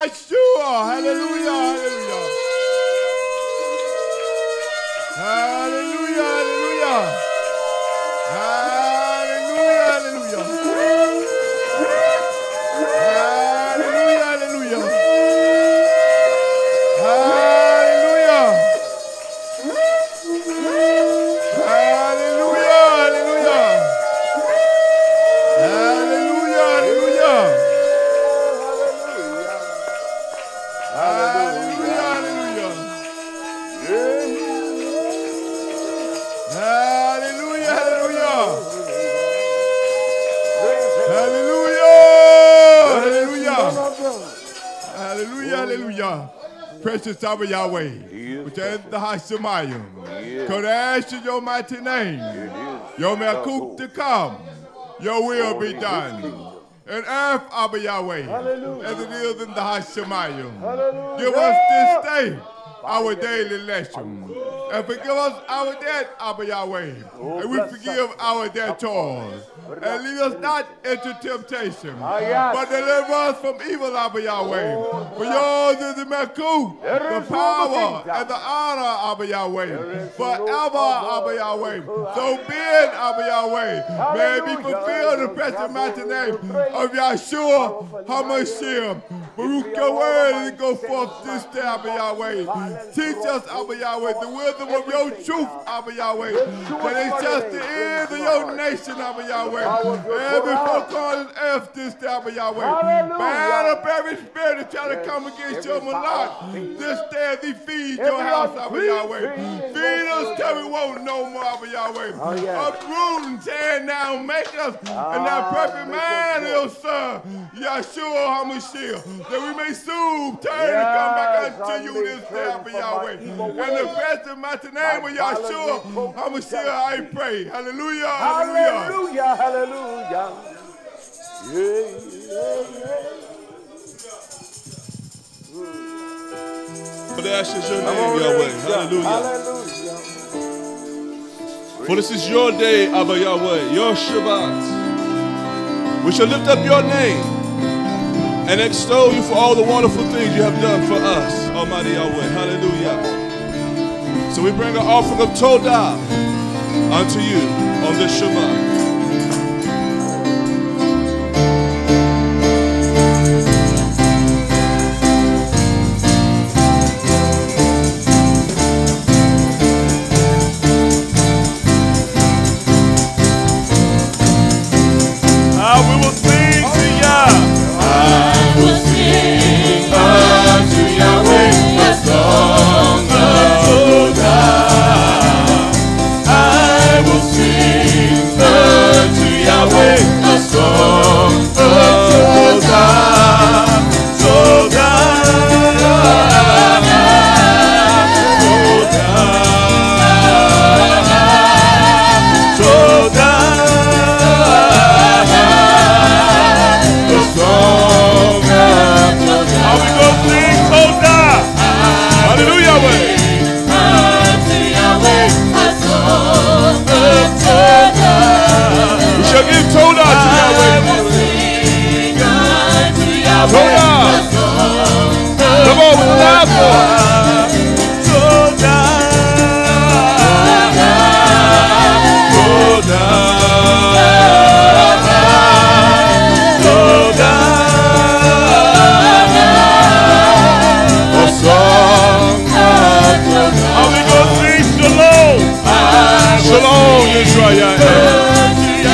YHWH-Yahshua. Hallelujah, hallelujah. Hallelujah, hallelujah. Hallelujah, hallelujah. Hallelujah, hallelujah. Hallelujah. Hallelujah, hallelujah. Hallelujah, hallelujah. Hallelujah, hallelujah. Hallelujah, hallelujah. Hallelujah, hallelujah. Hallelujah, hallelujah. Precious Abba Yahweh, which is the Hashemayim. Kodesh is your mighty name. Your Melkut to come. Your will be done. And earth, Abba Yahweh, as it is in the Hashemayim. Give us this day our daily lesson. And forgive us our debt, Abba Yahweh. And we forgive our debtors. And lead us not into temptation, but deliver us from evil, Abba Yahweh. For yours is the Melkut, the power, and the honor, Abba Yahweh. Forever, Abba Yahweh. So be it, Abba Yahweh. May it be fulfilled in the precious mighty name of Yahshua HaMashiach. Baruch your word and go forth this day, Abba Yahweh. Teach us, Abba Yahweh, the wisdom of your truth, Abba Yahweh. That it's just the ears of your nation, Abba Yahweh. Every folk on this earth this day, Abba Yahweh. Ban up every spirit that try to come against your malak. This day as he feeds your house, Abba Yahweh. Feed us till we won't no more, Abba Yahweh. Uproot and tear down, make us in that perfect man of your son, Yahshua HaMashiach, that we may soon turn and come back unto you this day, Abba Yahweh. In the precious mighty name of Yahshua HaMashiach, I pray. Hallelujah, hallelujah. Hallelujah, hallelujah. For that's just your name, Yahweh. Hallelujah. Hallelujah. For this is your day, Abba Yahweh, your Shabbat. We shall lift up your name and extol you for all the wonderful things you have done for us, Almighty Yahweh. Hallelujah. So we bring an offering of Torah unto you on this Shabbat.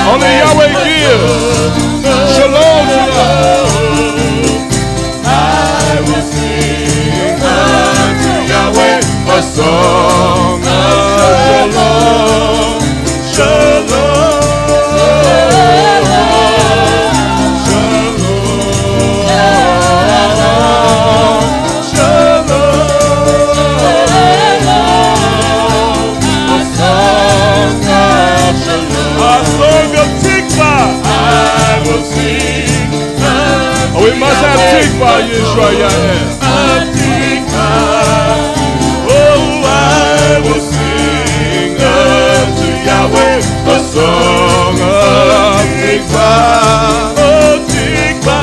Only Yahweh gives. Shalom, shalom. I will sing unto Yahweh a song of shalom. Shalom. We must have tikva, YisraYah'ale. Oh, I will sing unto Yahweh a song of tikva. Oh, tikva.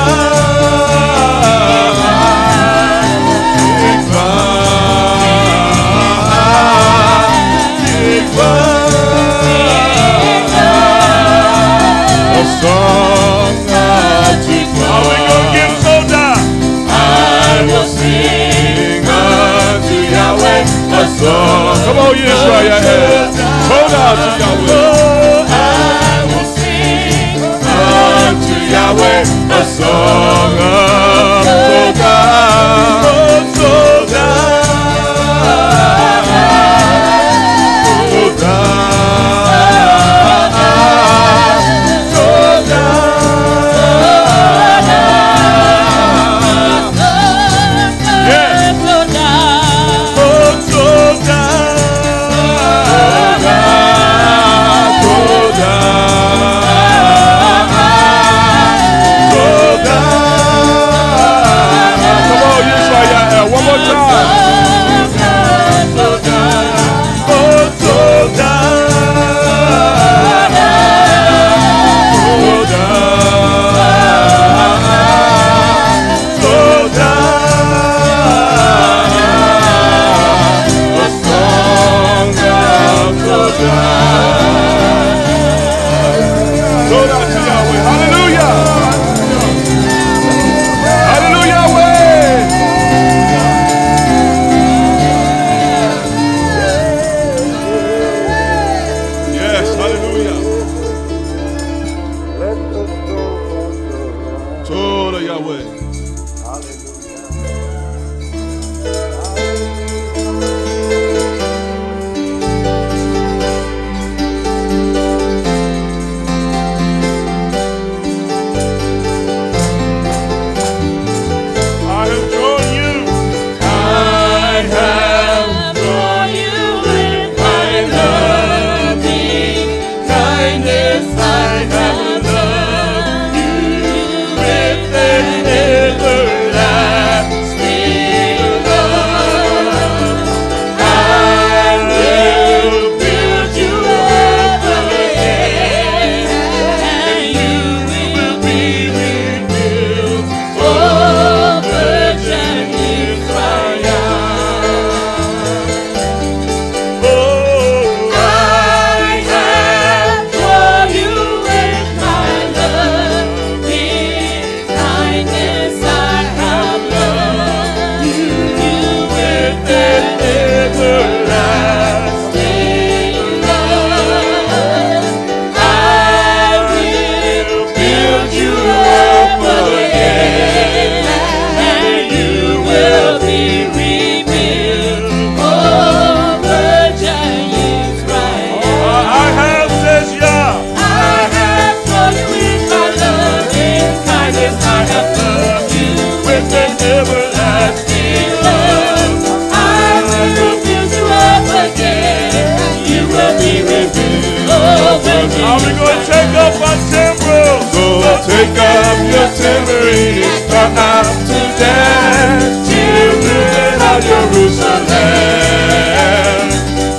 your tambourine and start out to dance. Children of Jerusalem,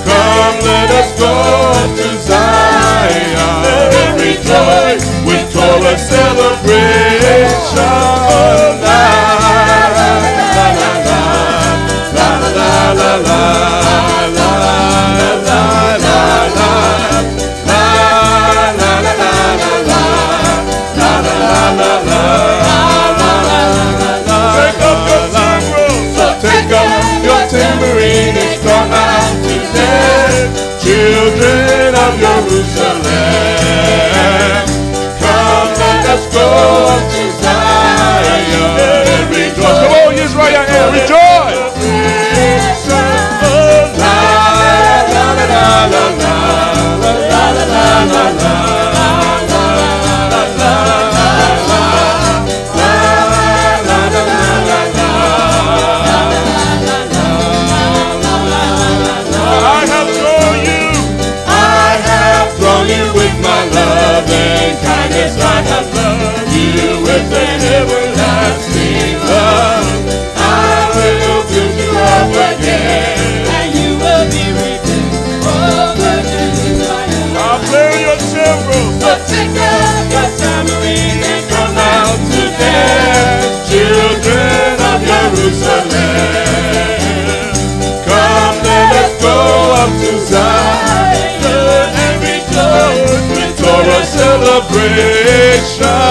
come let us go up to Zion and rejoice with Torah celebration. La la la la la la la la la la la la. Take up your tambourine and start out to dance. Children of Jerusalem, come let us go up to Zion and rejoice. Come on, YisraYah'ale, rejoice. La la la la la la la la la la. With an everlasting love, I will build you up again, and you will be redeemed. Oh, virgin Israel, I'll play your timbrel. So take up your tambourine and come out to dance. Children of Jerusalem, come let us go up to Zion and rejoice with Torah celebration.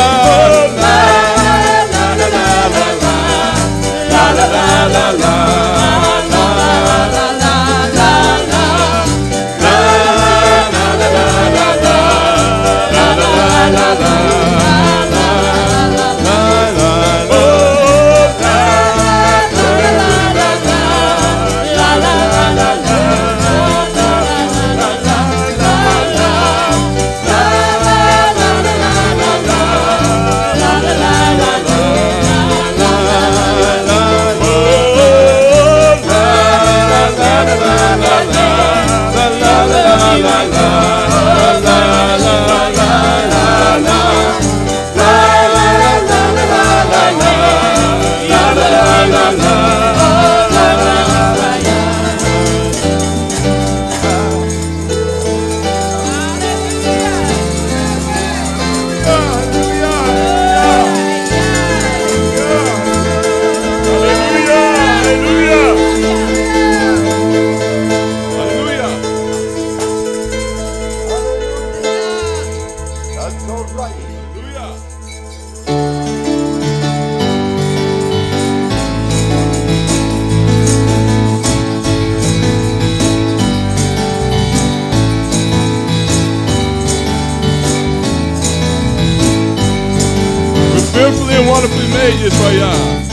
YisraYah'ale.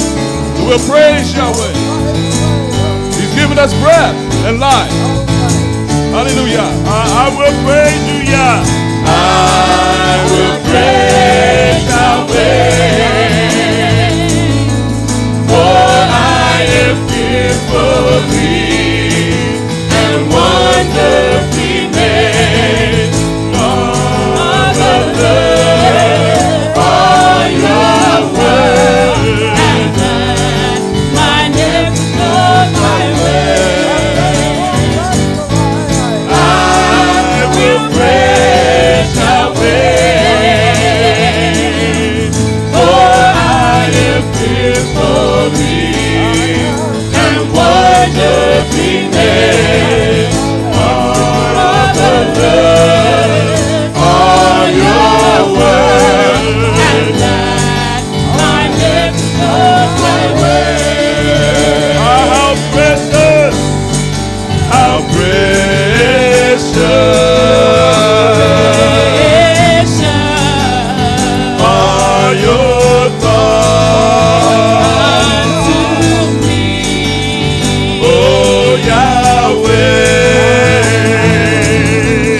So we'll praise Yahweh. He's given us breath and life. Hallelujah. I will praise you, Yah. I will praise Yahweh, for I am fearfully and wonderfully made. Marvelous are your words, and that my lips know my way. I will praise Yahweh, for I am fearfully and wonderfully made. Marvelous are your words, and that my lips know my way. How precious, how precious are your thoughts to me, oh Yahweh.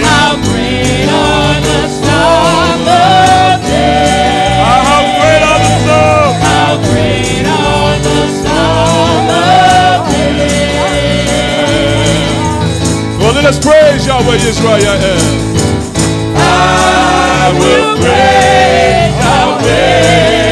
How great are the stars above. How great are the stars. How great are the stars above. Well, let us praise Yahweh, YisraYah'ale. I will praise Yahweh.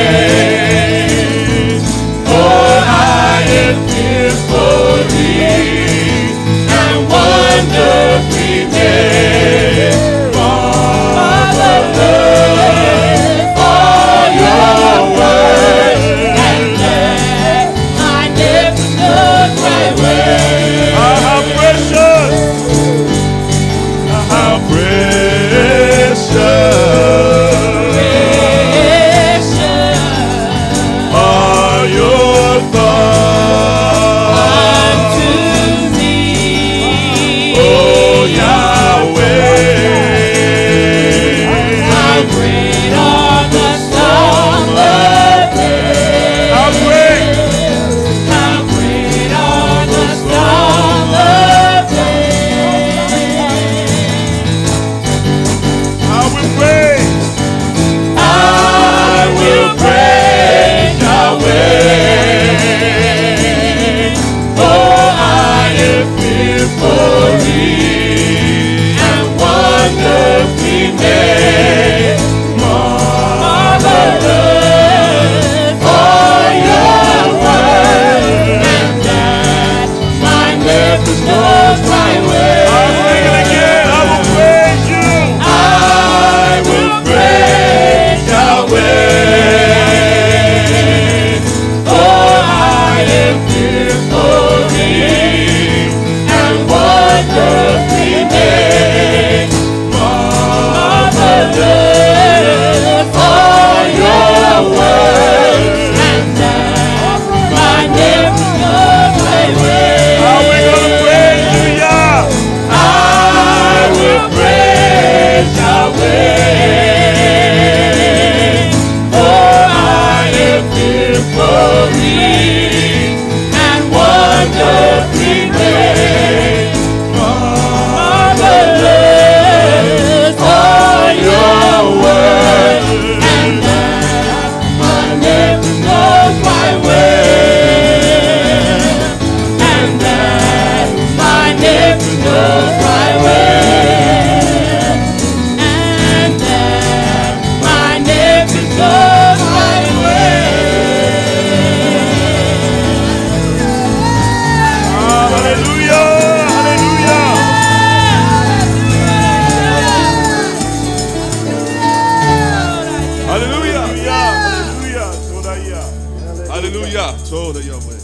soul of Yahweh.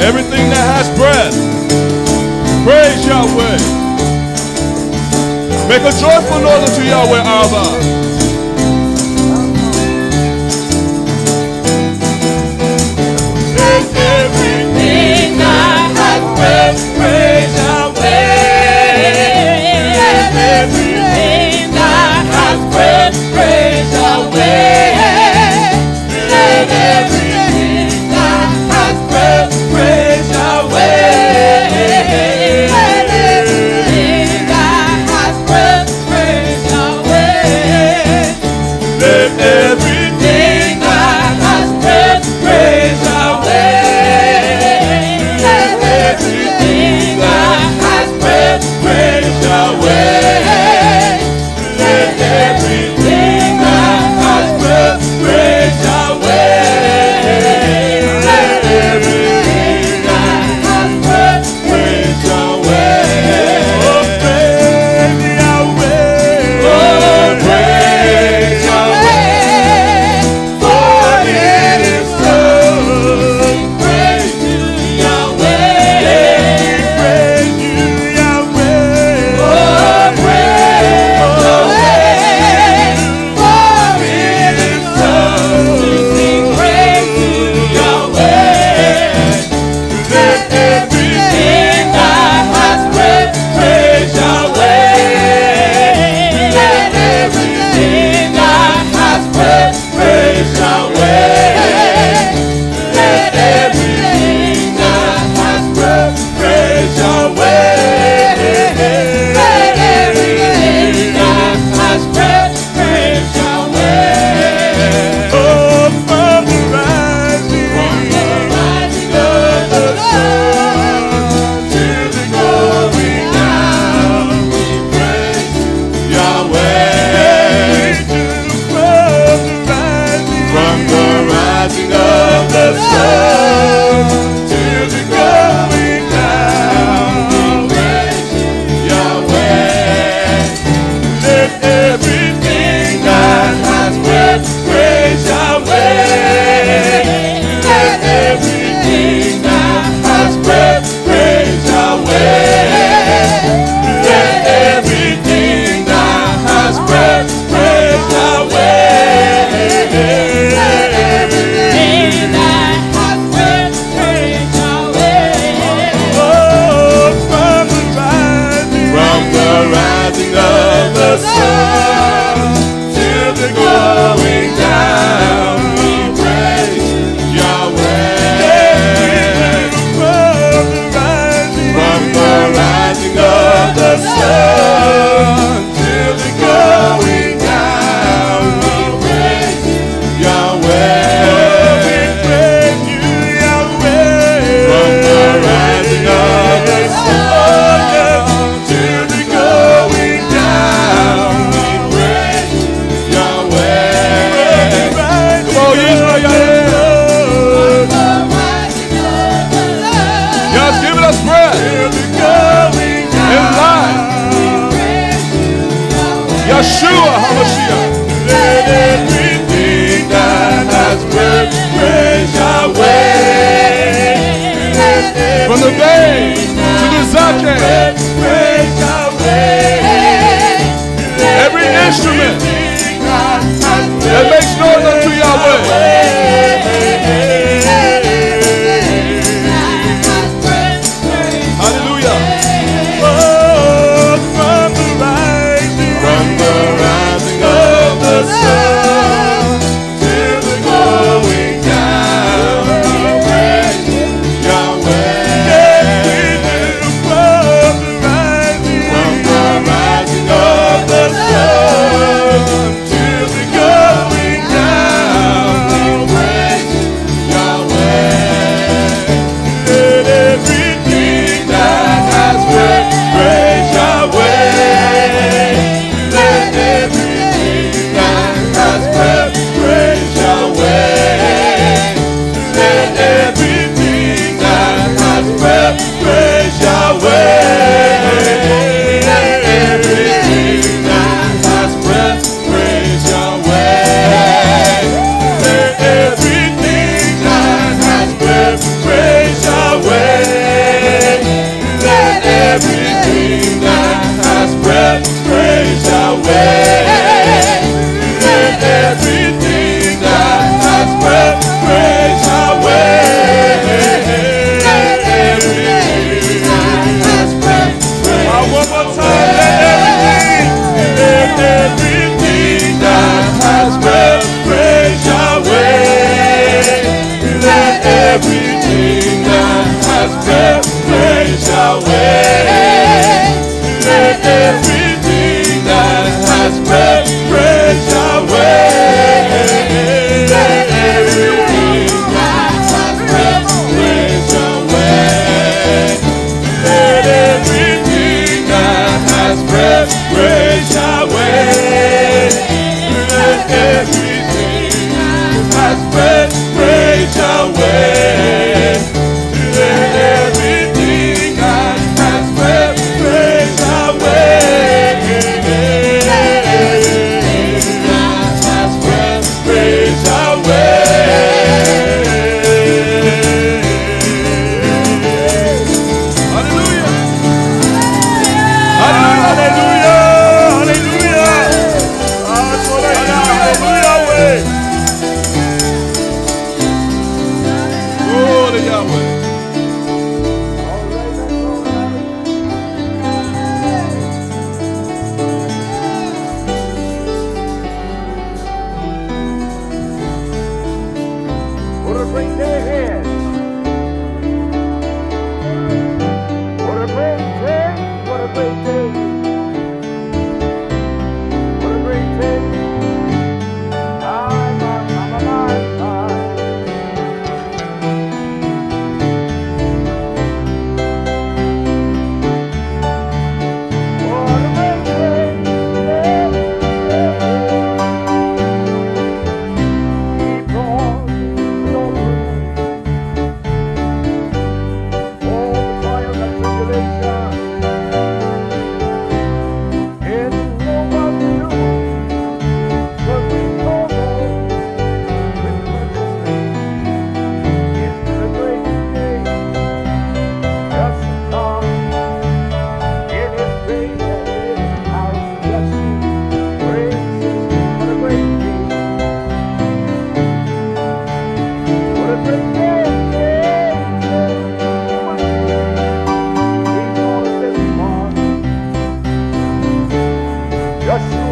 Everything that has breath, praise Yahweh. Make a joyful noise unto Yahweh, Abba. Let everything that has breath praise Yahweh. Let everything that has breath praise Yahweh. Let everything that has breath praise Yahweh. Let everything that has breath praise Yahweh. Let everything that has breath praise Yahweh. Let everything that has breath praise Yahweh. Let everything that has breath praise Yahweh. Let everything that has breath praise Yahweh. Oh, praise Yahweh. Oh, praise Yahweh. For it is so. Praise you, Yahweh. Praise you, Yahweh. Oh, praise Yahweh. For it is so. Sing praise to Yahweh. Let everything that has breath praise Yahweh. Let everything that has breath praise Yahweh. Let everything that has breath praise Yahweh. Let everything that has breath praise Yahweh. Oh, from the rising of the sun to the going down, we praise Yahweh. From the rising of the sun to the going down, we praise Yahweh. Let everything that has breath praise Yahweh. Let everything that has breath praise Yahweh. Let everything that has breath praise Yahweh. Let everything that has breath praise Yahweh. Oh, from the rising of the sun to the going down, we praise Yahweh. From the rising of the sun to the going down, we praise Yahweh. We praise you, Yahweh. From the rising of the sun to the going down, we praise Yahweh. Come on, YisraYah'ale. God's giving us breath and life. Yeshua HaMashiach. Let everything that has breath praise Yahweh. From the babe to the zaken, Praise Yahweh. every instrument that makes noise unto Yahweh. Hallelujah. Oh, from the rising of the sun to the going down, we praise Yahweh. From the rising of the sun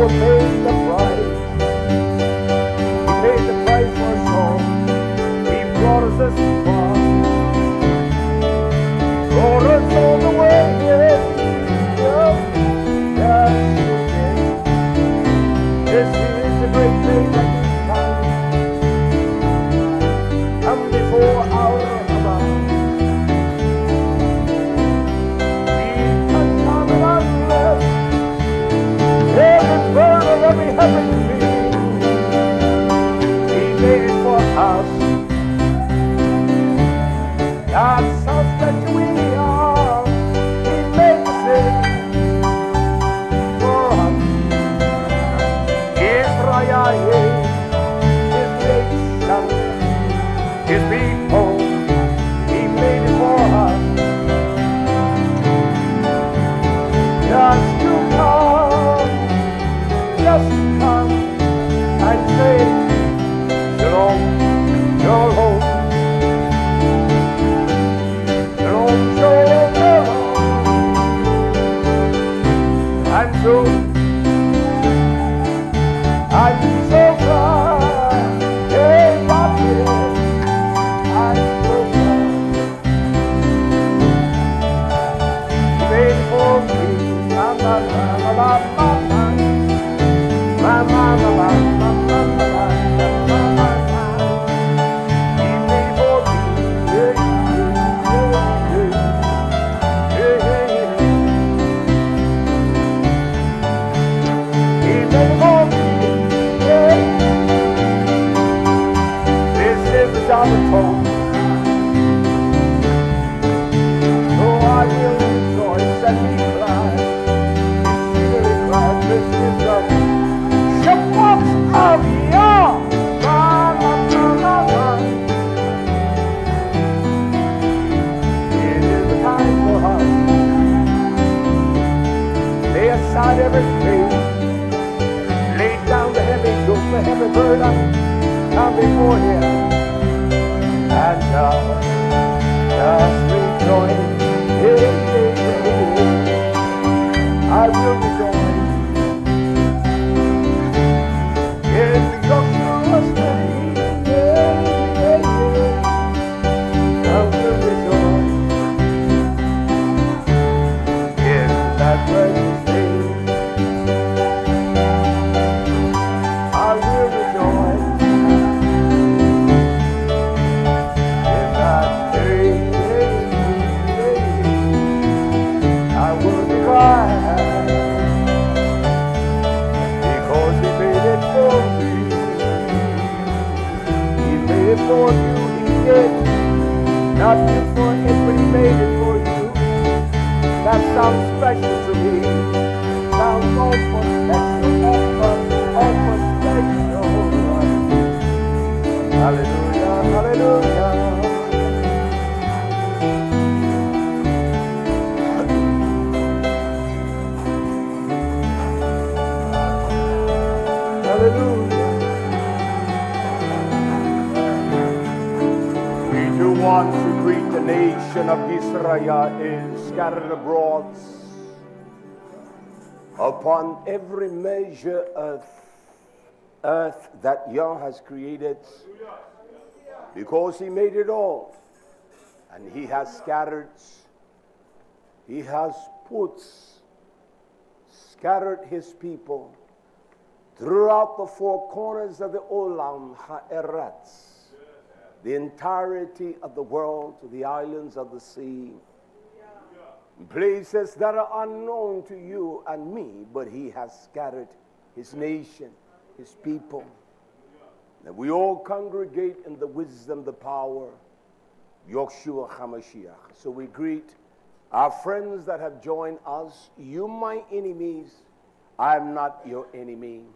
Yeshua paid the price. He paid the price for us all. He brought us this far. Brought us all the way. This is the great day that we come before our Shabbat. We touch our lips, every bird of every heaven being. He made it for us. That's how special we are. He made the same for us. YisraYah'ale, His nation, His people, He made it for us. Just to come and say, Shalom, Shalom, Shalom, Shalom, Shalom. And so I'm so glad, hey, my dear, I'm so glad. He made for me, la la la la la la la la la la la. He made for me, yeah, yeah, yeah, yeah. He made for me. This is the Shabbat home. So I will rejoice and be glad. Exceedingly glad. This is the Shabbat of Yah. It is the time for us. Lay aside everything. Lay down the heavy yoke, the heavy burden. Come before Him and just rejoice. I will rejoice in Yeshua's name. I will rejoice in that precious name. I will rejoice. I will be glad because He made it for me. He made it for you, He did. Not just for it, but He made it for you. That sounds special to me. Sounds awful special, awful special. Hallelujah, hallelujah. Hallelujah. We do want to greet the nation of YisraYah'ale scattered abroad upon every measure of earth that Yah has created, because He made it all, and He has scattered, He has scattered His people throughout the four corners of the Olam Ha'eretz, the entirety of the world, to the islands of the sea, places that are unknown to you and me, but He has scattered His nation, His people, that we all congregate in the wisdom, the power, Yeshua HaMashiach. So we greet our friends that have joined us. You my enemies, I am not your enemy.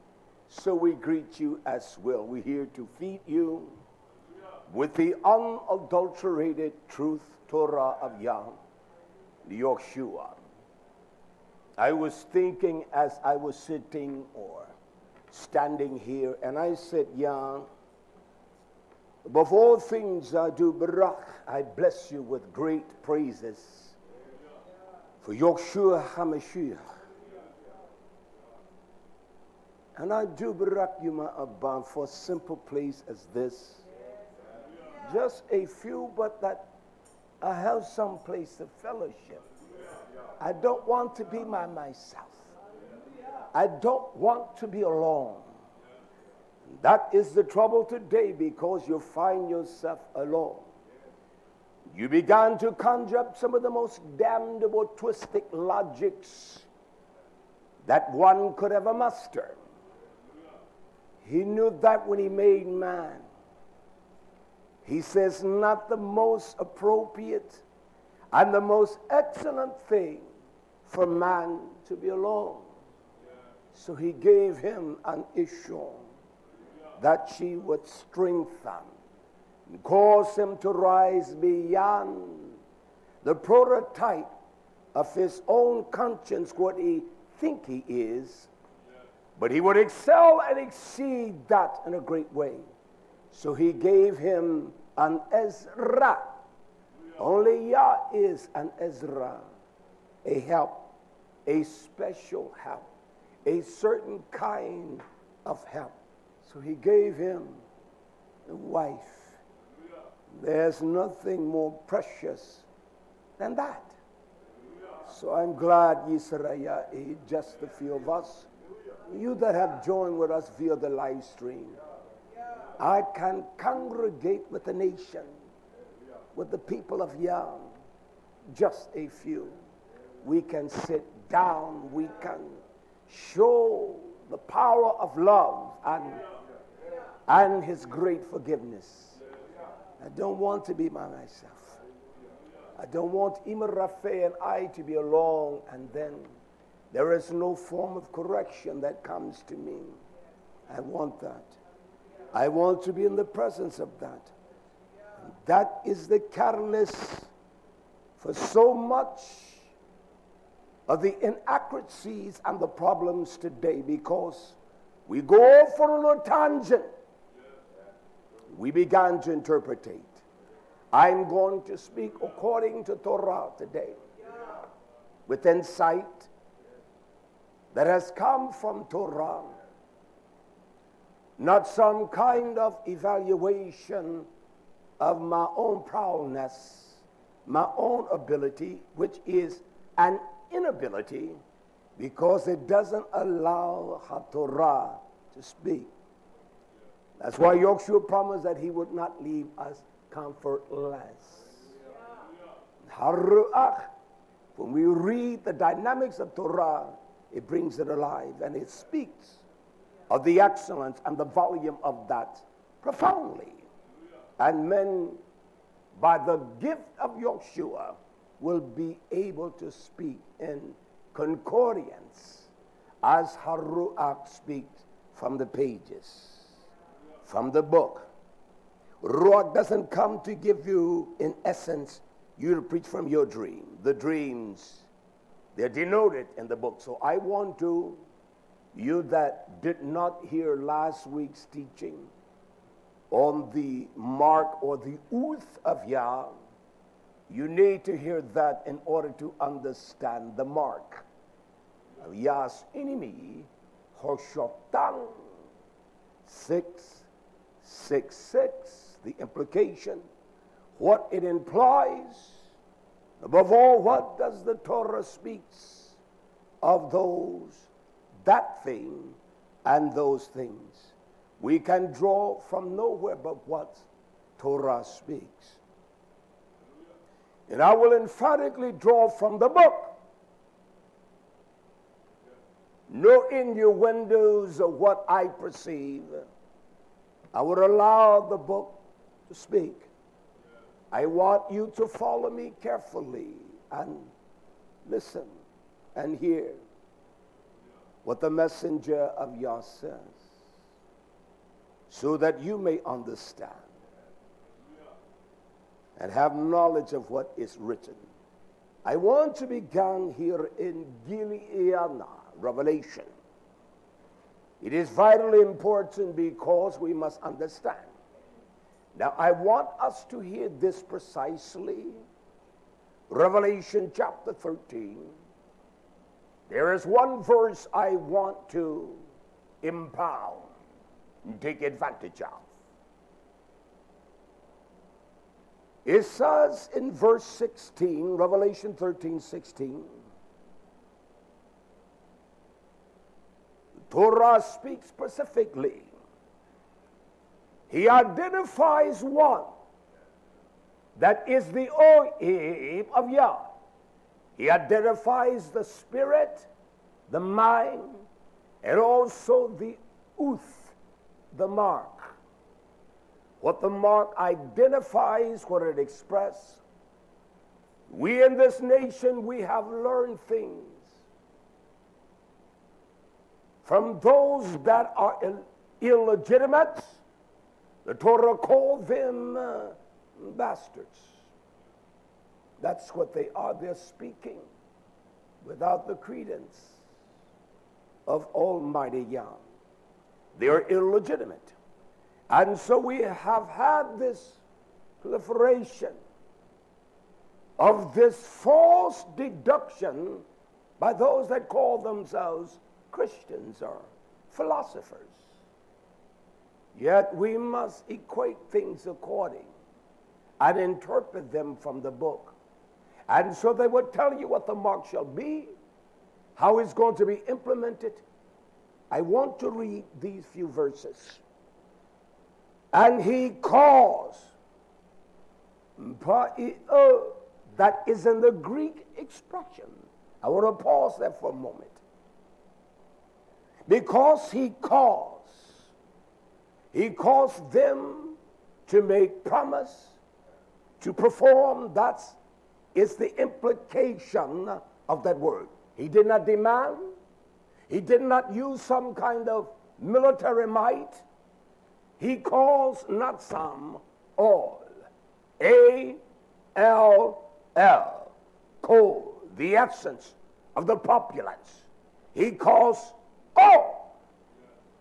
So we greet you as well. We're here to feed you with the unadulterated truth, Torah of Yah, Yeshua. I was thinking as I was sitting or standing here, and I said, Yah, above all things I do barach, I bless you with great praises for Yeshua HaMashiach. And I do barak you, my Abba, for a simple place as this. Just a few, but that I have some place to fellowship. I don't want to be by myself. I don't want to be alone. That is the trouble today, because you find yourself alone. You began to conjure up some of the most damnable, twisted logics that one could ever muster. He knew that when he made man. He says, not the most appropriate and the most excellent thing for man to be alone. So he gave him an issue that she would strengthen and cause him to rise beyond the prototype of his own conscience, what he think he is, but he would excel and exceed that in a great way. So he gave him an Ezra. Only Yah is an Ezra, a help, a special help, a certain kind of help. So he gave him a wife. There's nothing more precious than that. So I'm glad, YisraYah'ale, just a few of us, you that have joined with us via the live stream, I can congregate with the nation, with the people of Yah, just a few. We can sit down, we can show the power of love and his great forgiveness. I don't want to be by myself. I don't want Imar Rafe and I to be alone, and then there is no form of correction that comes to me. I want that. I want to be in the presence of that. And that is the catalyst for so much of the inaccuracies and the problems today, because we go off on a little tangent. We began to interpretate. I'm going to speak according to Torah today, with insight that has come from Torah, not some kind of evaluation of my own prowess, my own ability, which is an inability, because it doesn't allow HaTorah to speak. That's why YHWH promised that he would not leave us comfortless. HaRuach, when we read the dynamics of Torah, it brings it alive, and it speaks of the excellence and the volume of that profoundly. And men, by the gift of YHWH, will be able to speak in concordance as HaRuach speaks from the pages, from the book. Ruach doesn't come to give you, in essence, you to preach from your dream. The dreams, they're denoted in the book. So I want to, you that did not hear last week's teaching on the mark or the oath of Yah, you need to hear that in order to understand the mark of Yah's enemy, shatan 666, the implication, what it implies. Above all, what does the Torah speaks of those, that thing, and those things? We can draw from nowhere but what Torah speaks. And I will emphatically draw from the book. No innuendos of what I perceive. I would allow the book to speak. I want you to follow me carefully and listen and hear what the messenger of Yah says, so that you may understand and have knowledge of what is written. I want to begin here in Gilead, Revelation. It is vitally important because we must understand. Now, I want us to hear this precisely. Revelation chapter 13. There is one verse I want to impound and take advantage of. It says in verse 16, Revelation 13:16, Torah speaks specifically. He identifies one that is the Ohim of Yah. He identifies the spirit, the mind, and also the Uth, the mark. What the mark identifies, what it expresses. We in this nation, we have learned things from those that are illegitimate. The Torah called them bastards. That's what they are. They're speaking without the credence of Almighty Yah. They're illegitimate. And so we have had this proliferation of this false deduction by those that call themselves Christians or philosophers. Yet we must equate things according and interpret them from the book. And so they would tell you what the mark shall be, how it's going to be implemented. I want to read these few verses. And he caused, that is in the Greek expression. I want to pause there for a moment. Because he caused them to make promise, to perform. That is the implication of that word. He did not demand. He did not use some kind of military might. He calls not some, all. A-L-L. Kol, the essence of the populace. He calls all.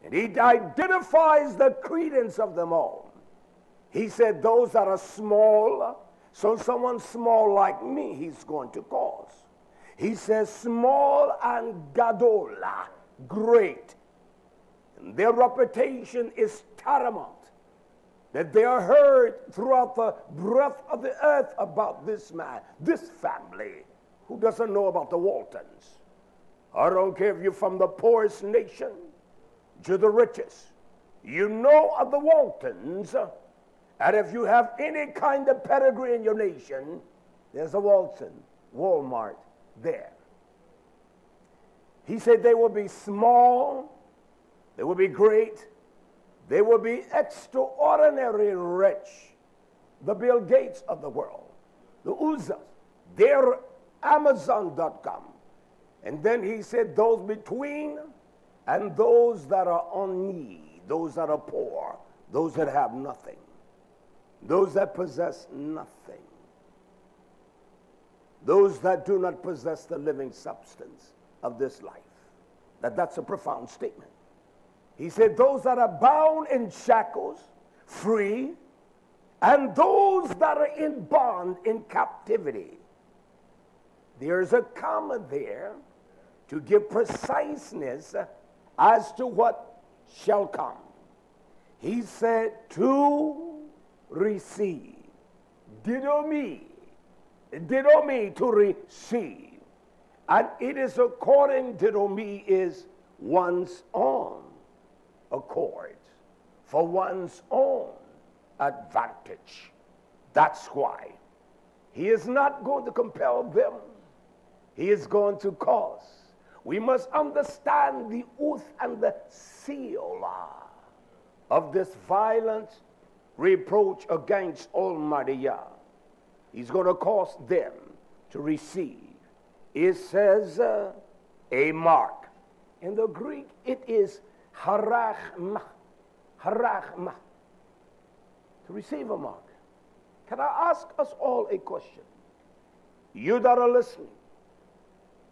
And he identifies the credence of them all. He said those that are small, so someone small like me, he's going to cause. He says small and gadola, great. And their reputation is paramount, that they are heard throughout the breadth of the earth about this man, this family. Who doesn't know about the Waltons? I don't care if you're from the poorest nation to the richest. You know of the Waltons, and if you have any kind of pedigree in your nation, there's a Walton, Walmart there. He said they will be small, they will be great, they will be extraordinarily rich. The Bill Gates of the world, the Uzas, they're Amazon.com. And then he said those between and those that are on need, those that are poor, those that have nothing, those that possess nothing, those that do not possess the living substance of this life. That's a profound statement. He said those that are bound in shackles, free, and those that are in bond, in captivity. There's a comma there to give preciseness as to what shall come. He said to receive. Didomi, to receive. And it is according, didomi is one's own accord, for one's own advantage. That's why he is not going to compel them. He is going to cause. We must understand the oath and the seal of this violent reproach against Almighty Yah. He's going to cause them to receive. It says a mark. In the Greek, it is harachma. Harachma. To receive a mark. Can I ask us all a question? You that are listening,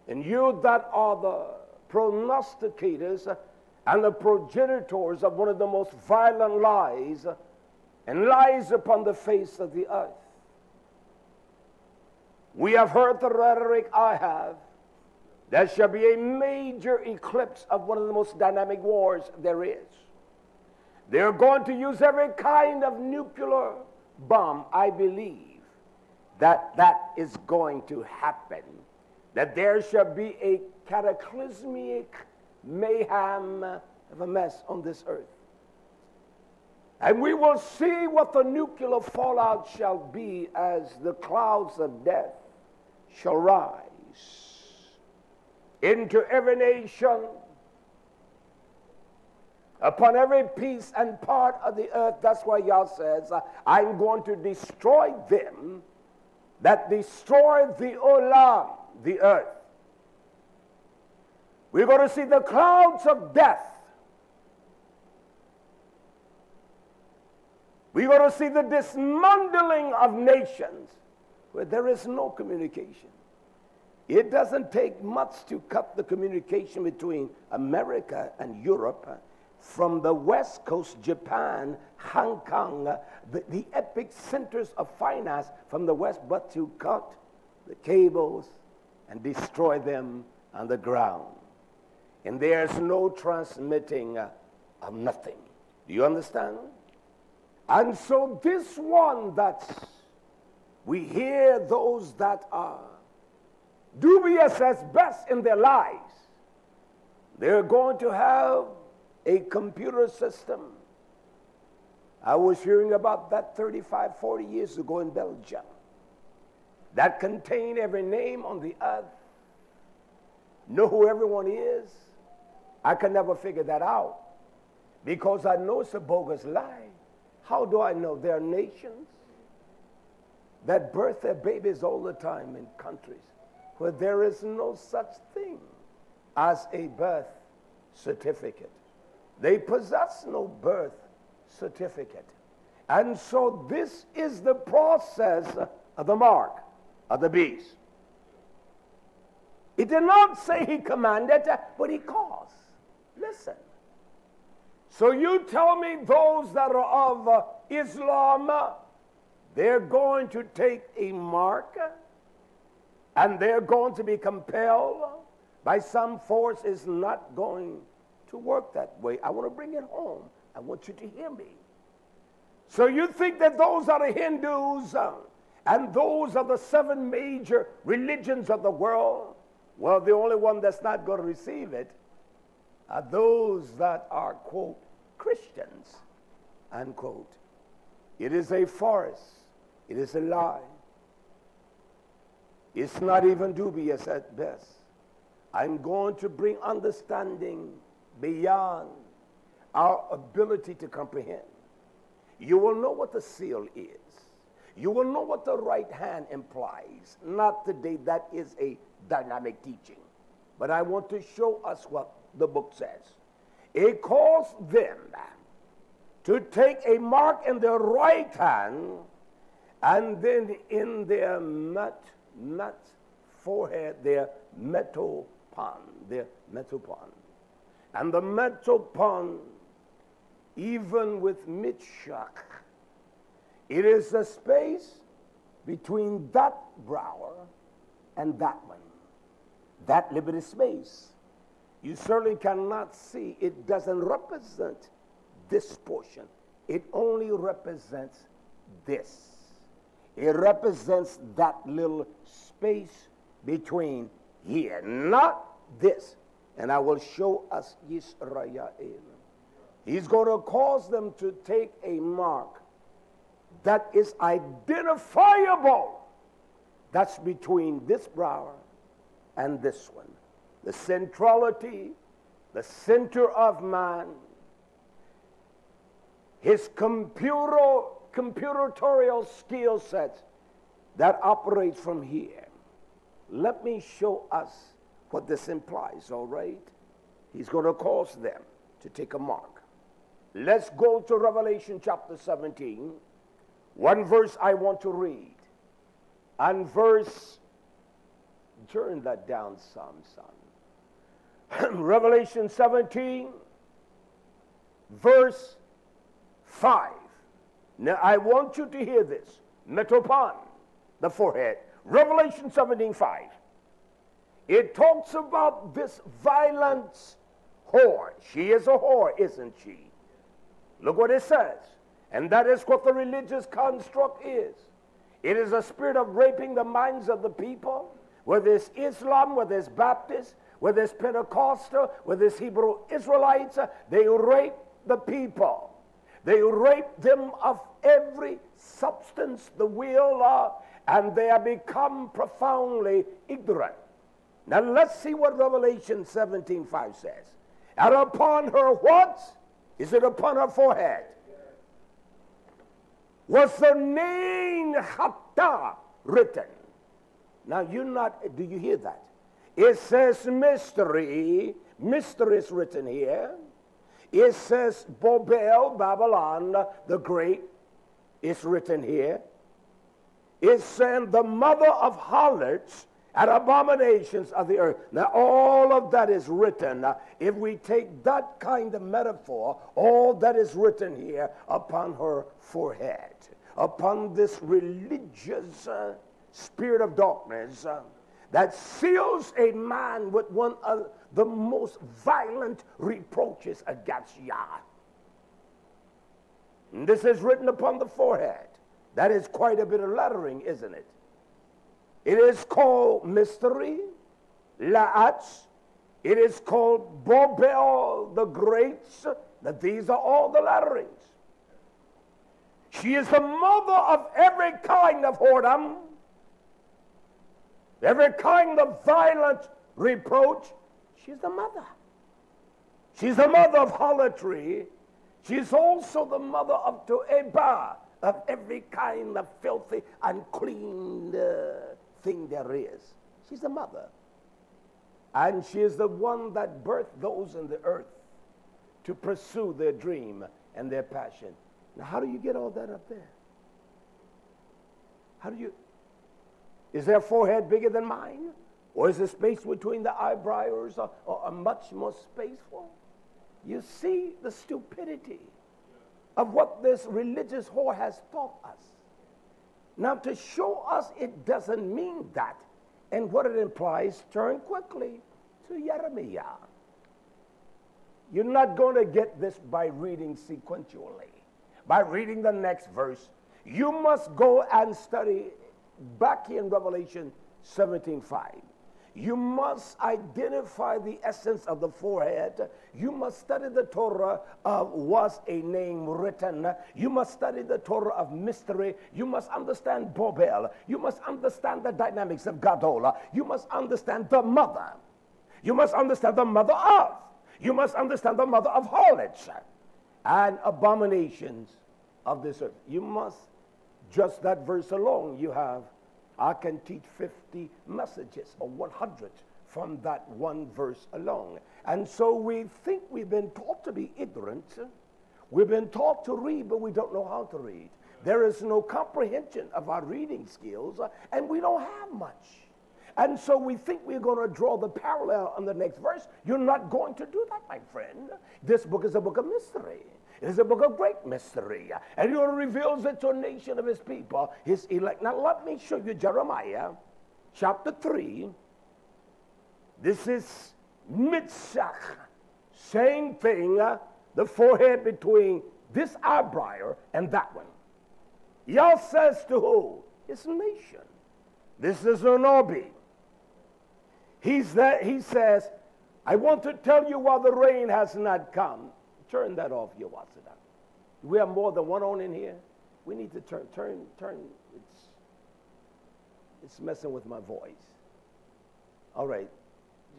and you that are the prognosticators and the progenitors of one of the most violent lies and lies upon the face of the earth. We have heard the rhetoric, I have, There shall be a major eclipse of one of the most dynamic wars there is. They're going to use every kind of nuclear bomb. I believe that that is going to happen. That there shall be a cataclysmic mayhem of a mess on this earth. And we will see what the nuclear fallout shall be as the clouds of death shall rise into every nation, upon every piece and part of the earth. That's why Yah says, I'm going to destroy them that destroy the olam, the earth. We're going to see the clouds of death. We're going to see the dismantling of nations where there is no communication. It doesn't take much to cut the communication between America and Europe, from the West Coast, Japan, Hong Kong, the epic centers of finance from the West, but to cut the cables and destroy them on the ground. And there's no transmitting of nothing. Do you understand? And so this one that we hear those that are dubious as best in their lives, they're going to have a computer system. I was hearing about that 35, 40 years ago in Belgium that contained every name on the earth. Know who everyone is? I can never figure that out because I know it's a bogus lie. How do I know? There are nations that birth their babies all the time in countries where there is no such thing as a birth certificate. They possess no birth certificate. And so this is the process of the mark of the beast. It did not say he commanded, but he caused. Listen. So you tell me those that are of Islam, they're going to take a mark and they're going to be compelled by some force. Is not going to work that way. I want to bring it home. I want you to hear me. So you think that those are the Hindus and those are the 7 major religions of the world? Well, the only one that's not going to receive it are those that are, quote, Christians, unquote. It is a farce. It is a lie. It's not even dubious at best. I'm going to bring understanding beyond our ability to comprehend. You will know what the seal is. You will know what the right hand implies. Not today, that is a dynamic teaching. But I want to show us what the book says. It calls them to take a mark in their right hand and then in their forehead, their metopon, And the metopon, even with Mitchak, it is the space between that brow and that one. That limited space. You certainly cannot see. It doesn't represent this portion. It only represents this. It represents that little space between here, not this. And I will show us YisraYah'ale. He's going to cause them to take a mark that is identifiable. That's between this brow and this one. The centrality, the center of man, his computatorial skill sets that operates from here. Let me show us what this implies, all right? He's going to cause them to take a mark. Let's go to Revelation chapter 17. One verse I want to read. And verse, turn that down some, son. Revelation 17, verse 5. Now I want you to hear this. Metopon, the forehead. Revelation 17:5. it talks about this violent whore. She is a whore, isn't she? Look what it says. And that is what the religious construct is. It is a spirit of raping the minds of the people, whether it's Islam, whether it's Baptist, whether it's Pentecostal, whether it's Hebrew Israelites. They rape the people. They rape them of every substance, the will, and they have become profoundly ignorant. Now let's see what Revelation 17:5 says. And upon her what? Is it upon her forehead? Was the name YHWH written? Now do you hear that? It says mystery. Mystery is written here. It says Babylon the Great is written here. It says the mother of harlots and abominations of the earth. Now all of that is written. If we take that kind of metaphor, all that is written here upon her forehead, upon this religious spirit of darkness that seals a man with one of the most violent reproaches against Yah. And this is written upon the forehead. That is quite a bit of lettering, isn't it? It is called mystery, La'atz. It is called Babel the Great. That these are all the letterings. She is the mother of every kind of whoredom, every kind of violent reproach. She's the mother. She's the mother of harlotry. She's also the mother of To'eba, of every kind of filthy, unclean thing there is. She's the mother. And she is the one that birthed those in the earth to pursue their dream and their passion. Now, how do you get all that up there? How do you? Is their forehead bigger than mine? Or is the space between the eyebrows or much more spaceful? You see the stupidity of what this religious whore has taught us. Now, to show us it doesn't mean that, and what it implies, turn quickly to Jeremiah. You're not going to get this by reading sequentially, by reading the next verse. You must go and study back in Revelation 17:5. You must identify the essence of the forehead. You must study the Torah of was a name written. You must study the Torah of mystery. You must understand Babel. You must understand the dynamics of Gadol. You must understand the mother. You must understand the mother of. You must understand the mother of harlots and abominations of this earth. You must, just that verse alone, you have, I can teach 50 messages or 100 from that one verse alone. And so we think we've been taught to be ignorant. We've been taught to read, but we don't know how to read. There is no comprehension of our reading skills, and we don't have much. And so we think we're going to draw the parallel on the next verse. You're not going to do that, my friend. This book is a book of mystery. It is a book of great mystery. And he reveals it to a nation of his people, his elect. Now let me show you Jeremiah chapter 3. This is Mitzach. Same thing, the forehead between this eyebrow and that one. Yah says to who? His nation. This is an Obi. He says, I want to tell you why the rain has not come. Turn that off, Yawasada. We have more than one on in here. We need to turn. It's messing with my voice. All right.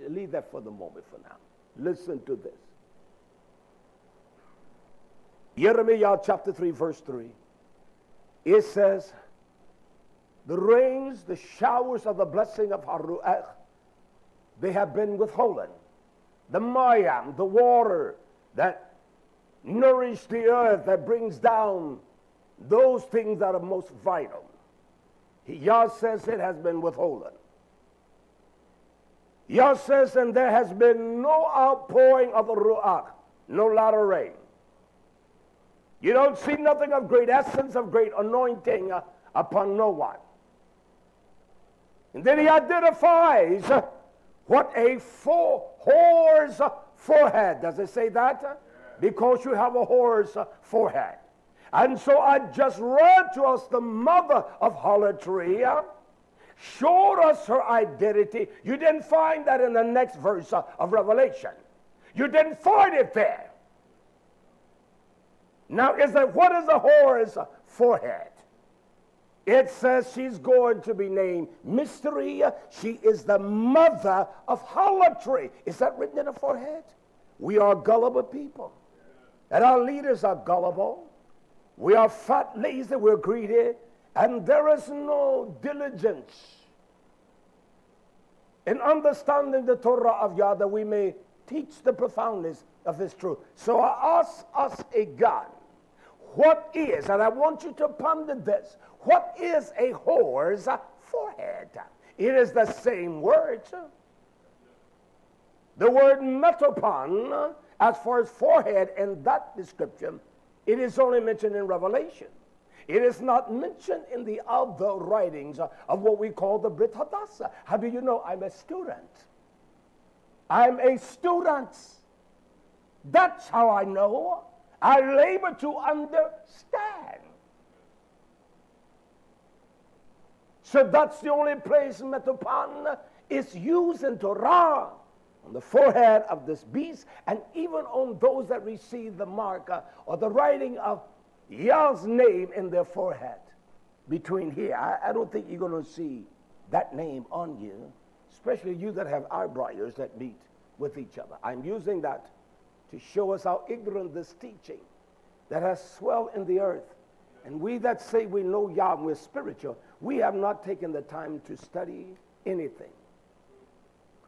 Leave that for the moment for now. Listen to this. Jeremiah chapter 3, verse 3. It says, the rains, the showers of the blessing of YHWH, they have been withholden. The mayam, the water that nourish the earth, that brings down those things that are most vital. Yah says it has been withholden. Yah says, and there has been no outpouring of the ruach, no latter rain. You don't see nothing of great essence, of great anointing upon no one. And then he identifies What a whore's forehead. Does it say that? Because you have a whore's forehead. And so I just read to us the mother of harlotry, showed us her identity. You didn't find that in the next verse of Revelation. You didn't find it there. Now, what is a whore's forehead? It says she's going to be named Mystery. She is the mother of harlotry. Is that written in her forehead? We are gullible people. And our leaders are gullible. We are fat, lazy, we're greedy. And there is no diligence in understanding the Torah of Yah that we may teach the profoundness of His truth. So I ask us again, what is, and I want you to ponder this, what is a whore's forehead? It is the same word. The word metopon, as far as forehead in that description, it is only mentioned in Revelation. It is not mentioned in the other writings of what we call the Brit Hadassah. How do you know? I'm a student. I'm a student. That's how I know. I labor to understand. So that's the only place metopon is used in Torah, on the forehead of this beast, and even on those that receive the mark or the writing of Yah's name in their forehead. Between here, I don't think you're going to see that name on you, especially you that have eyebrows that meet with each other. I'm using that to show us how ignorant this teaching that has swelled in the earth. And we that say we know Yah and we're spiritual, we have not taken the time to study anything.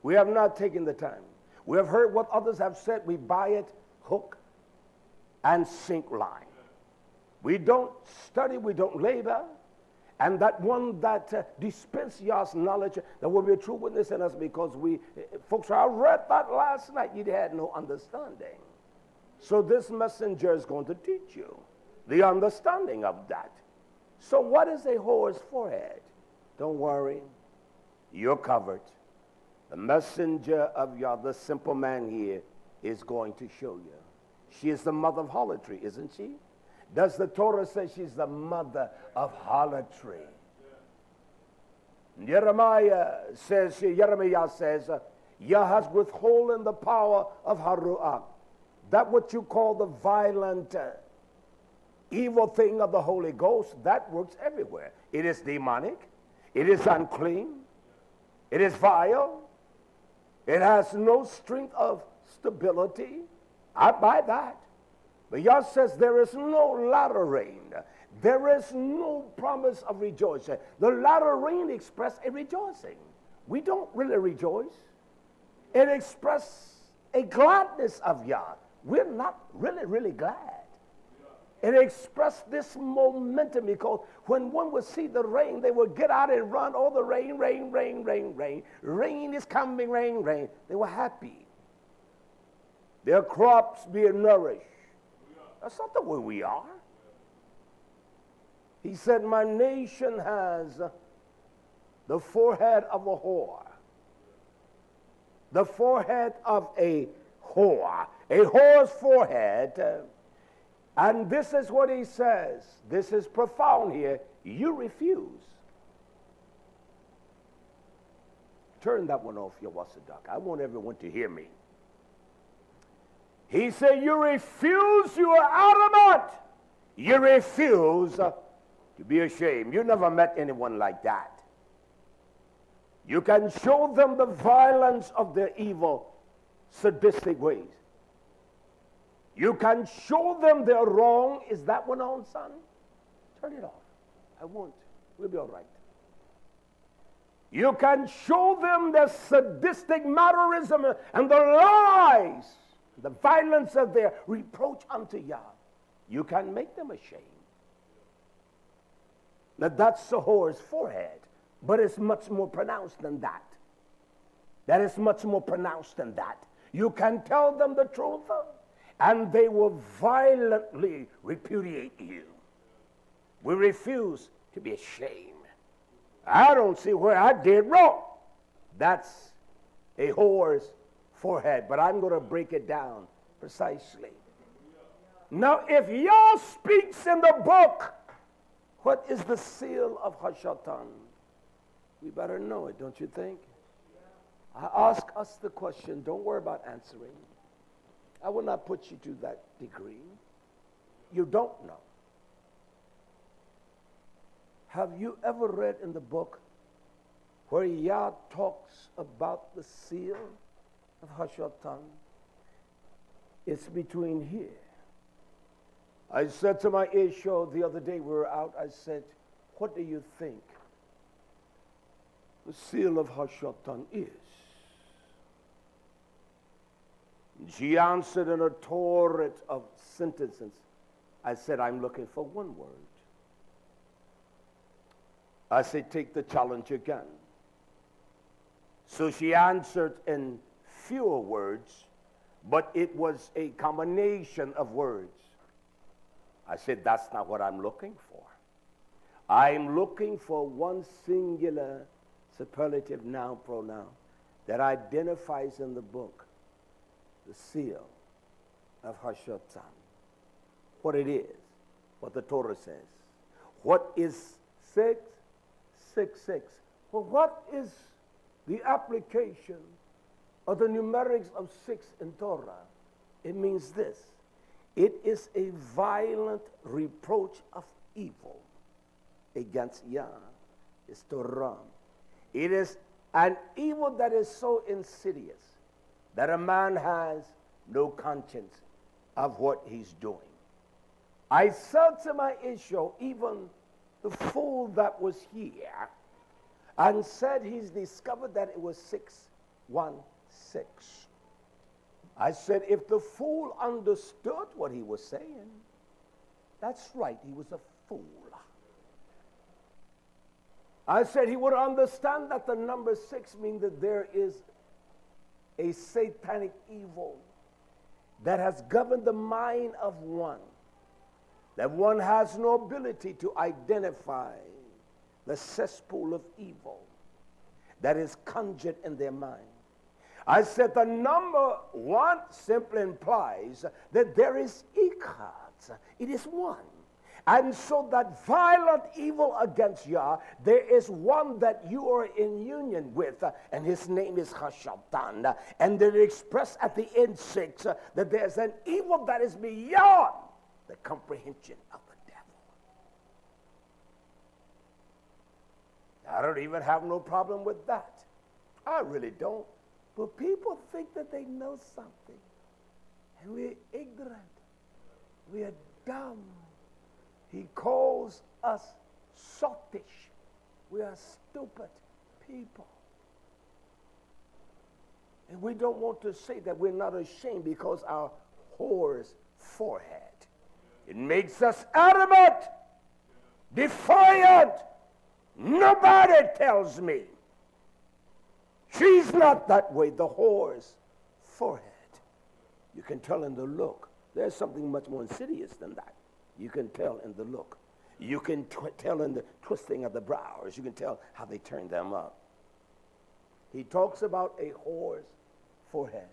We have not taken the time. We have heard what others have said. We buy it hook and sink line. We don't study, we don't labor. And that one that dispenses Yah's knowledge, that will be a true witness in us, because folks, I read that last night, you had no understanding. So this messenger is going to teach you the understanding of that. So what is a whore's forehead? Don't worry, you're covered. The messenger of Yah, the simple man here, is going to show you. She is the mother of harlotry, isn't she? Does the Torah say she's the mother of harlotry? Jeremiah says, Yah has withholden the power of Haruach. That what you call the violent, evil thing of the Holy Ghost, that works everywhere. It is demonic. It is unclean. It is vile. It has no strength of stability. I buy that. But Yah says there is no latter rain. There is no promise of rejoicing. The latter rain expressed a rejoicing. We don't really rejoice. It expressed a gladness of Yah. We're not really glad. It expressed this momentum, because when one would see the rain, they would get out and run. Oh, the rain, rain, rain, rain, rain. Rain is coming, rain, rain. They were happy. Their crops being nourished. That's not the way we are. He said, my nation has the forehead of a whore. The forehead of a whore. A whore's forehead. And this is what he says. This is profound here. You refuse. Turn that one off, YHWH-The. I want everyone to hear me. He said, you refuse, you are adamant. You refuse to be ashamed. You never met anyone like that. You can show them the violence of their evil, sadistic ways. You can show them their wrong. Is that one on, son? Turn it off. I won't. We'll be all right. You can show them the sadistic mannerism and the lies, the violence of their reproach unto Yah. You can make them ashamed. Now that's the whore's forehead, but it's much more pronounced than that. That is much more pronounced than that. You can tell them the truth, and they will violently repudiate you. We refuse to be ashamed. I don't see where I did wrong. That's a whore's forehead. But I'm going to break it down precisely. Now, if Yah speaks in the book, what is the seal of shatan? We better know it, don't you think? I ask us the question. Don't worry about answering. I will not put you to that degree. You don't know. Have you ever read in the book where Yah talks about the seal of shatan? It's between here. I said to my show the other day, we were out, I said, what do you think the seal of shatan is? She answered in a torrent of sentences. I said, I'm looking for one word. I said, take the challenge again. So she answered in fewer words, but it was a combination of words. I said, that's not what I'm looking for. I'm looking for one singular superlative noun pronoun that identifies in the book the seal of shatan. What it is, what the Torah says. What is 666? Well, what is the application of the numerics of 6 in Torah? It means this. It is a violent reproach of evil against Yah. It's Torah. It is an evil that is so insidious that a man has no conscience of what he's doing. I said to my issue, even the fool that was here, and said he's discovered that it was 616. I said, if the fool understood what he was saying, that's right, he was a fool. I said he would understand that the number 6 means that there is a satanic evil that has governed the mind of one, that one has no ability to identify the cesspool of evil that is conjured in their mind. I said the number 1 simply implies that there is ikat. It is one. And so that violent evil against Yah, there is one that you are in union with, and his name is shatan. And they express at the end 6 that there's an evil that is beyond the comprehension of the devil. I don't even have no problem with that. I really don't. But people think that they know something. And we're ignorant. We are dumb. He calls us sottish. We are stupid people. And we don't want to say that we're not ashamed because our whore's forehead. It makes us adamant, defiant. Nobody tells me. She's not that way. The whore's forehead. You can tell in the look. There's something much more insidious than that. You can tell in the look. You can tell in the twisting of the brows. You can tell how they turn them up. He talks about a whore's forehead.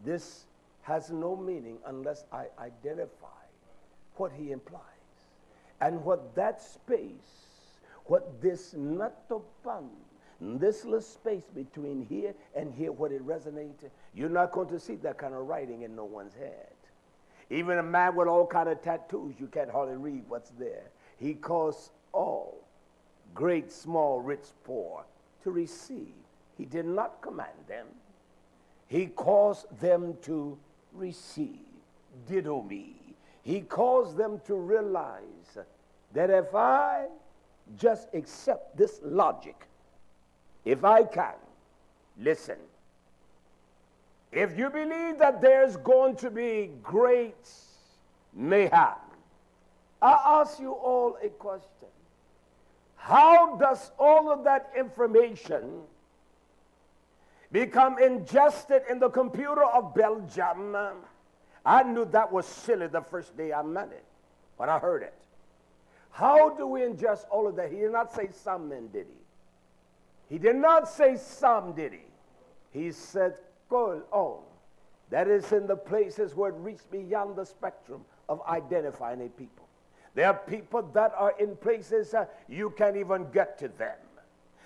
This has no meaning unless I identify what he implies. And what that space, what this natopan, this little space between here and here, what it resonates, you're not going to see that kind of writing in no one's head. Even a man with all kind of tattoos, you can't hardly read what's there. He calls all, great, small, rich, poor, to receive. He did not command them. He calls them to receive. Ditto me. He calls them to realize that if I just accept this logic, if I can, listen, if you believe that there's going to be great mayhem, I ask you all a question. How does all of that information become ingested in the computer of Belgium? I knew that was silly the first day I met it, but I heard it. How do we ingest all of that? He did not say some men, did he? He did not say some, did he? He said, "Kol on." That is in the places where it reached beyond the spectrum of identifying a people. There are people that are in places you can't even get to them.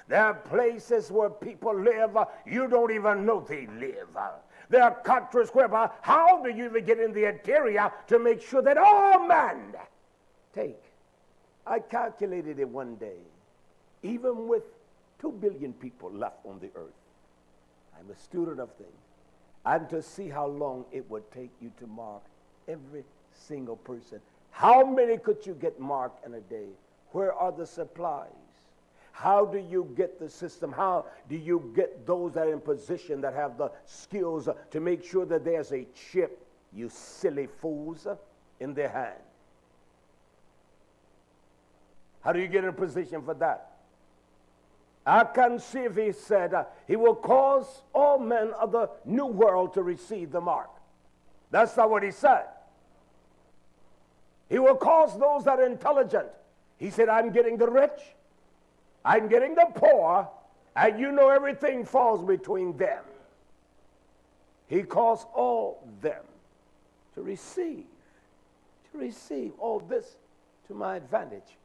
There are places where people live, you don't even know they live. There are countries where, how do you even get in the interior to make sure that all men take? I calculated it one day, even with 2 billion people left on the earth. I'm a student of things. And to see how long it would take you to mark every single person. How many could you get marked in a day? Where are the supplies? How do you get the system? How do you get those that are in position that have the skills to make sure that there's a chip, you silly fools, in their hand? How do you get in a position for that? I can see if he said he will cause all men of the new world to receive the mark. That's not what he said. He will cause those that are intelligent. He said, I'm getting the rich, I'm getting the poor, and you know everything falls between them. He calls all them to receive all this to my advantage.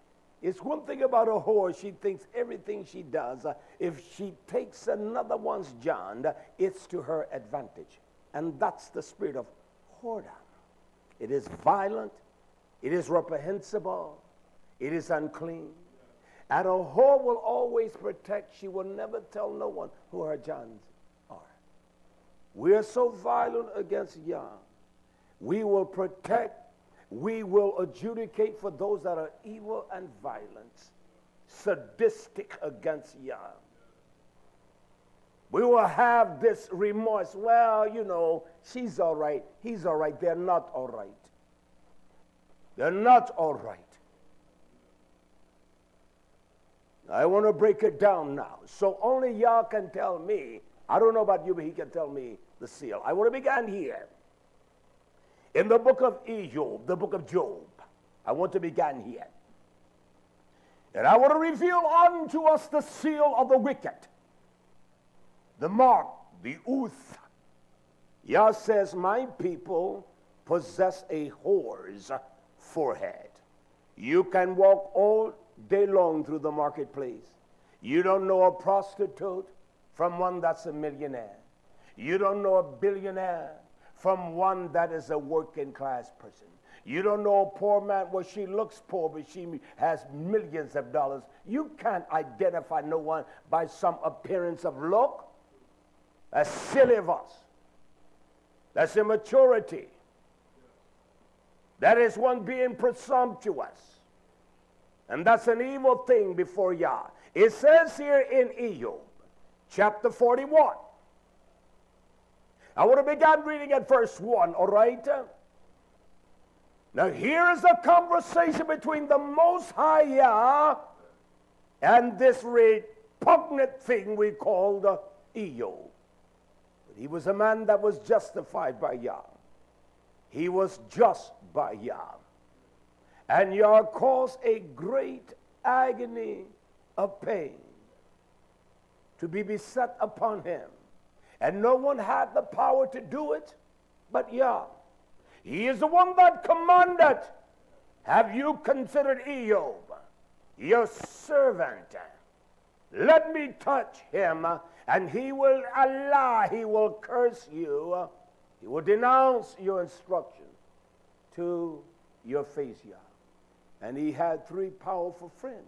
It's one thing about a whore, she thinks everything she does, if she takes another one's John, it's to her advantage. And that's the spirit of whoredom. It is violent, it is reprehensible, it is unclean. And a whore will always protect, she will never tell no one who her Johns are. We are so violent against Yah. We will protect, we will adjudicate for those that are evil and violent, sadistic against Yah. We will have this remorse. Well, you know, she's all right, he's all right. They're not all right. They're not all right. I want to break it down now. So only Yah can tell me. I don't know about you, but he can tell me the seal. I want to begin here. In the book of Job, the book of Job, I want to begin here. And I want to reveal unto us the seal of the wicked, the mark, the oath. Yah says, my people possess a whore's forehead. You can walk all day long through the marketplace. You don't know a prostitute from one that's a millionaire. You don't know a billionaire from one that is a working class person. You don't know a poor man, well, she looks poor, but she has millions of dollars. You can't identify no one by some appearance of look. That's silly of us. That's immaturity. That is one being presumptuous. And that's an evil thing before Yah. It says here in Job, chapter 41. I want to begin reading at verse 1, all right? Now here is a conversation between the Most High Yah and this repugnant thing we called Job. But he was a man that was justified by Yah. He was just by Yah. And Yah caused a great agony of pain to be beset upon him. And no one had the power to do it but Yah. He is the one that commanded. Have you considered Job, your servant? Let me touch him, and he will lie, he will curse you, he will denounce your instruction to your face, Yah. And he had 3 powerful friends.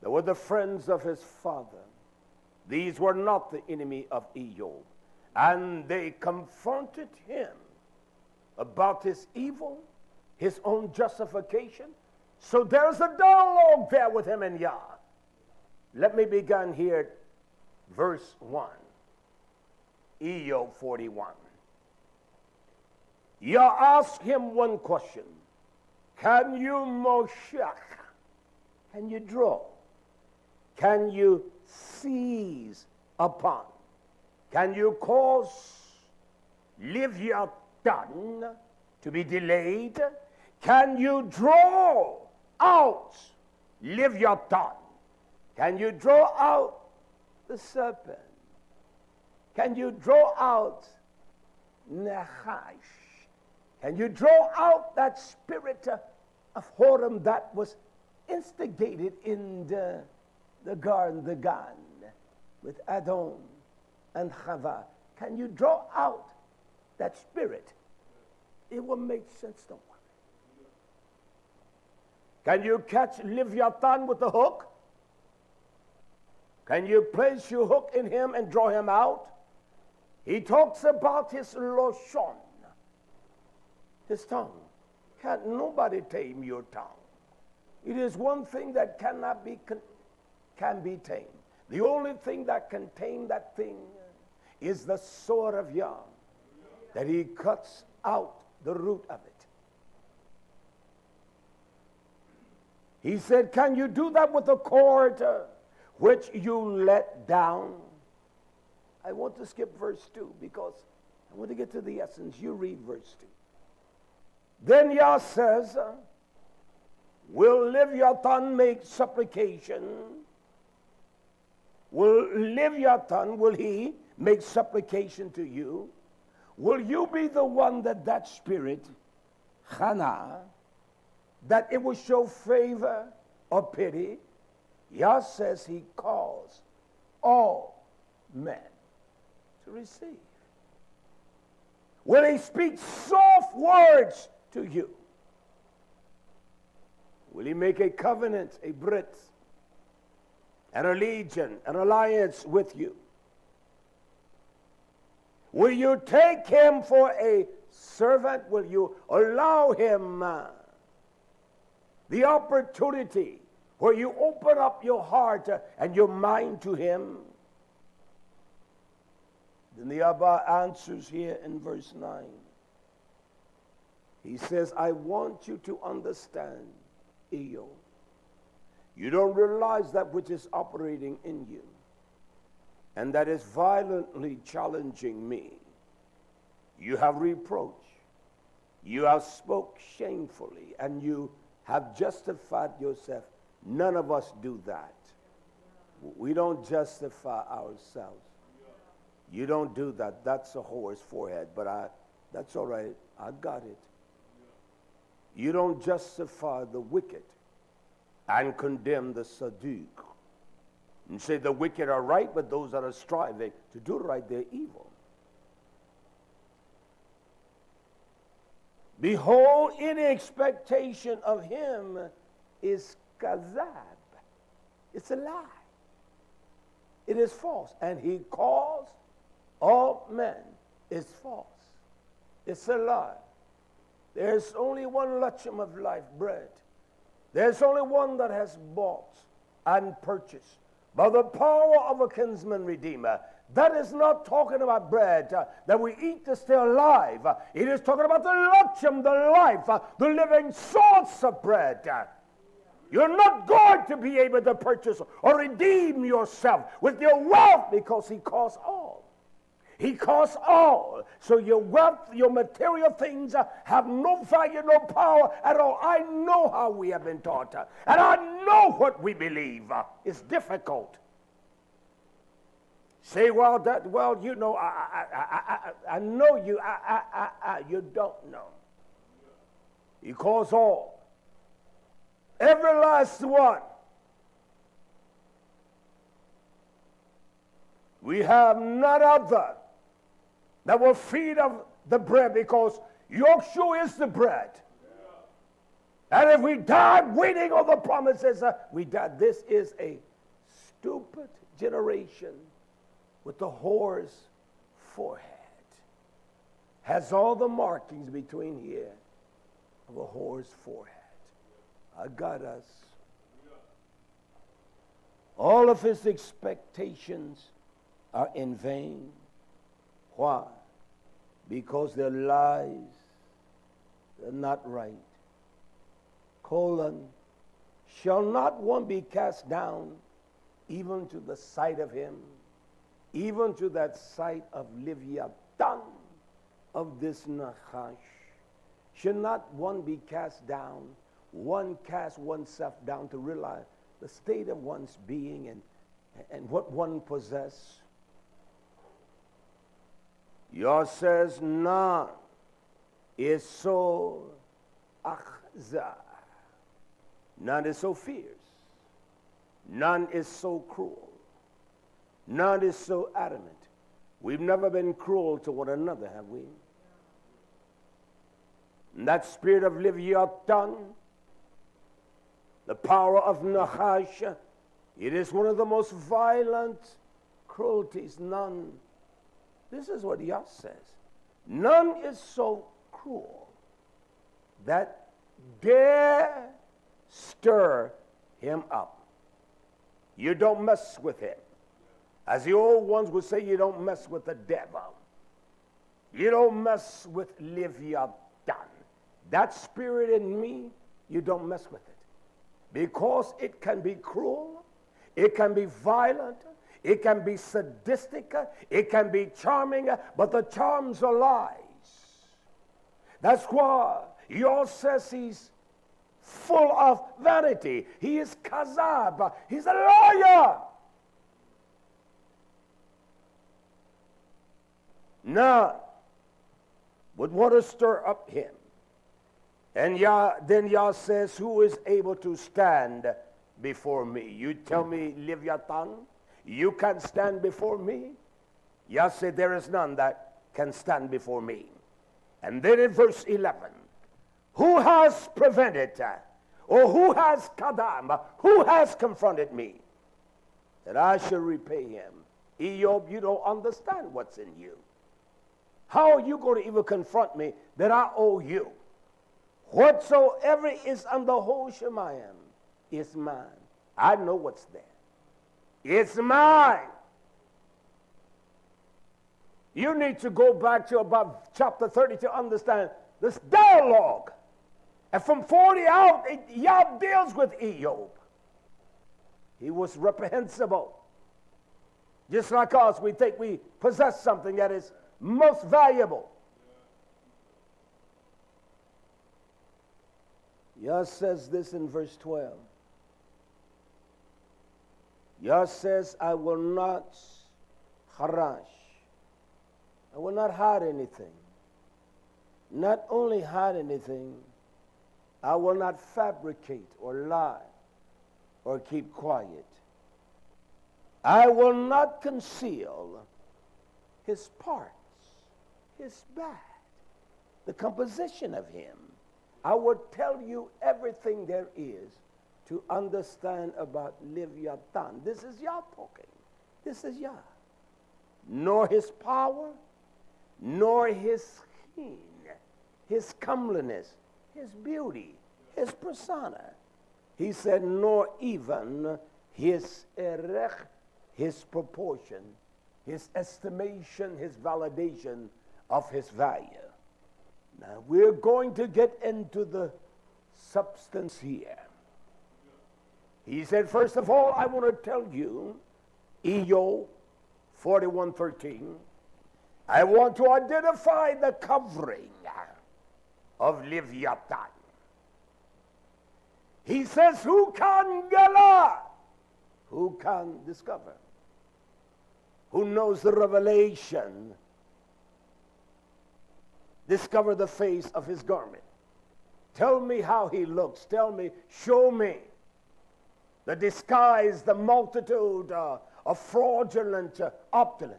They were the friends of his father. These were not the enemy of Job. And they confronted him about his evil, his own justification. So there's a dialogue there with him and Yah. Let me begin here, verse 1. Job 41. Yah asked him one question. Can you moshach? Can you draw? Can you seize upon? Can you cause Leviathan to be delayed? Can you draw out Leviathan? Can you draw out the serpent? Can you draw out Nachash? Can you draw out that spirit of whoredom that was instigated in the Garden with Adam and Chava? Can you draw out that spirit? It will make sense, don't worry. Can you catch Leviathan with the hook? Can you place your hook in him and draw him out? He talks about his loshon, his tongue. Can't nobody tame your tongue. It is one thing that cannot be can be tamed. The only thing that can tame that thing is the sword of Yah, that he cuts out the root of it. He said, can you do that with a cord which you let down? I want to skip verse 2 because I want to get to the essence. You read verse 2. Then Yah says, will Leviathan make supplication? Will Leviathan, will he make supplication to you? Will you be the one that spirit, Chana, that it will show favor or pity? Yah says he calls all men to receive. Will he speak soft words to you? Will he make a covenant, a brit, an allegiance, an alliance with you? Will you take him for a servant? Will you allow him the opportunity where you open up your heart and your mind to him? Then the Abba answers here in verse 9. He says, I want you to understand, Eo. You don't realize that which is operating in you and that is violently challenging me. You have reproach. You have spoke shamefully and you have justified yourself. None of us do that. We don't justify ourselves. You don't do that. That's a whore's forehead, but that's all right. I got it. You don't justify the wicked and condemn the Sadiq and say the wicked are right, but those that are striving to do right, they're evil. Behold, any expectation of him is kazab. It's a lie. It is false. And he calls all men is false. It's a lie. There's only one lechem of life, bread. There's only one that has bought and purchased by the power of a kinsman redeemer. That is not talking about bread that we eat to stay alive. It is talking about the lechem, the life, the living source of bread. You're not going to be able to purchase or redeem yourself with your wealth because he costs all. He costs all. So your wealth, your material things have no value, no power at all. I know how we have been taught. And I know what we believe. It's difficult. Say, well, you know, I know you. You don't know. He calls all. Every last one. We have none other that will feed of the bread because YHWH is the bread. And if we die waiting on the promises, we die. This is a stupid generation with the whore's forehead. Has all the markings between here of a whore's forehead. I got us. All of his expectations are in vain. Why? Because their lies are not right. Colon, shall not one be cast down even to the sight of him, even to that sight of Leviathan, of this Nachash? Should not one be cast down? One cast oneself down to realize the state of one's being and what one possesses. Yah says, none is so akhzar. None is so fierce. None is so cruel. None is so adamant. We've never been cruel to one another, have we? And that spirit of Leviathan, the power of Nahash, it is one of the most violent cruelties. None. This is what Yah says. None is so cruel that dare stir him up. You don't mess with him. As the old ones would say, you don't mess with the devil. You don't mess with Leviathan. That spirit in me, you don't mess with it. Because it can be cruel, it can be violent, it can be sadistic, it can be charming, but the charms are lies. That's why Yah says he's full of vanity. He is kazab. He's a liar. None would want to stir up him. And then Yah says, who is able to stand before me? You tell me, Leviathan, you can stand before me? Yah said, there is none that can stand before me. And then in verse 11, who has prevented, or who has kadam, who has confronted me, that I shall repay him? Eob, you don't understand what's in you. How are you going to even confront me that I owe you? Whatsoever is on the whole Shemayim is mine. I know what's there. It's mine. You need to go back to about chapter 30 to understand this dialogue. And from 40 out, Yah deals with Eob. He was reprehensible. Just like us, we think we possess something that is most valuable. Yah says this in verse 12. Yah says, I will not harash. I will not hide anything. Not only hide anything, I will not fabricate or lie or keep quiet. I will not conceal his parts, his bad, the composition of him. I will tell you everything there is to understand about Leviathan. This is Yah talking. This is Yah. Nor his power, nor his sheen, his comeliness, his beauty, his persona. He said, nor even his erech, his proportion, his estimation, his validation of his value. Now, we're going to get into the substance here. He said, first of all, I want to tell you, Eob 41:13, I want to identify the covering of Leviathan. He says, who can gala? Who can discover? Who knows the revelation? Discover the face of his garment. Tell me how he looks. Tell me, show me the disguise, the multitude of fraudulent opulence.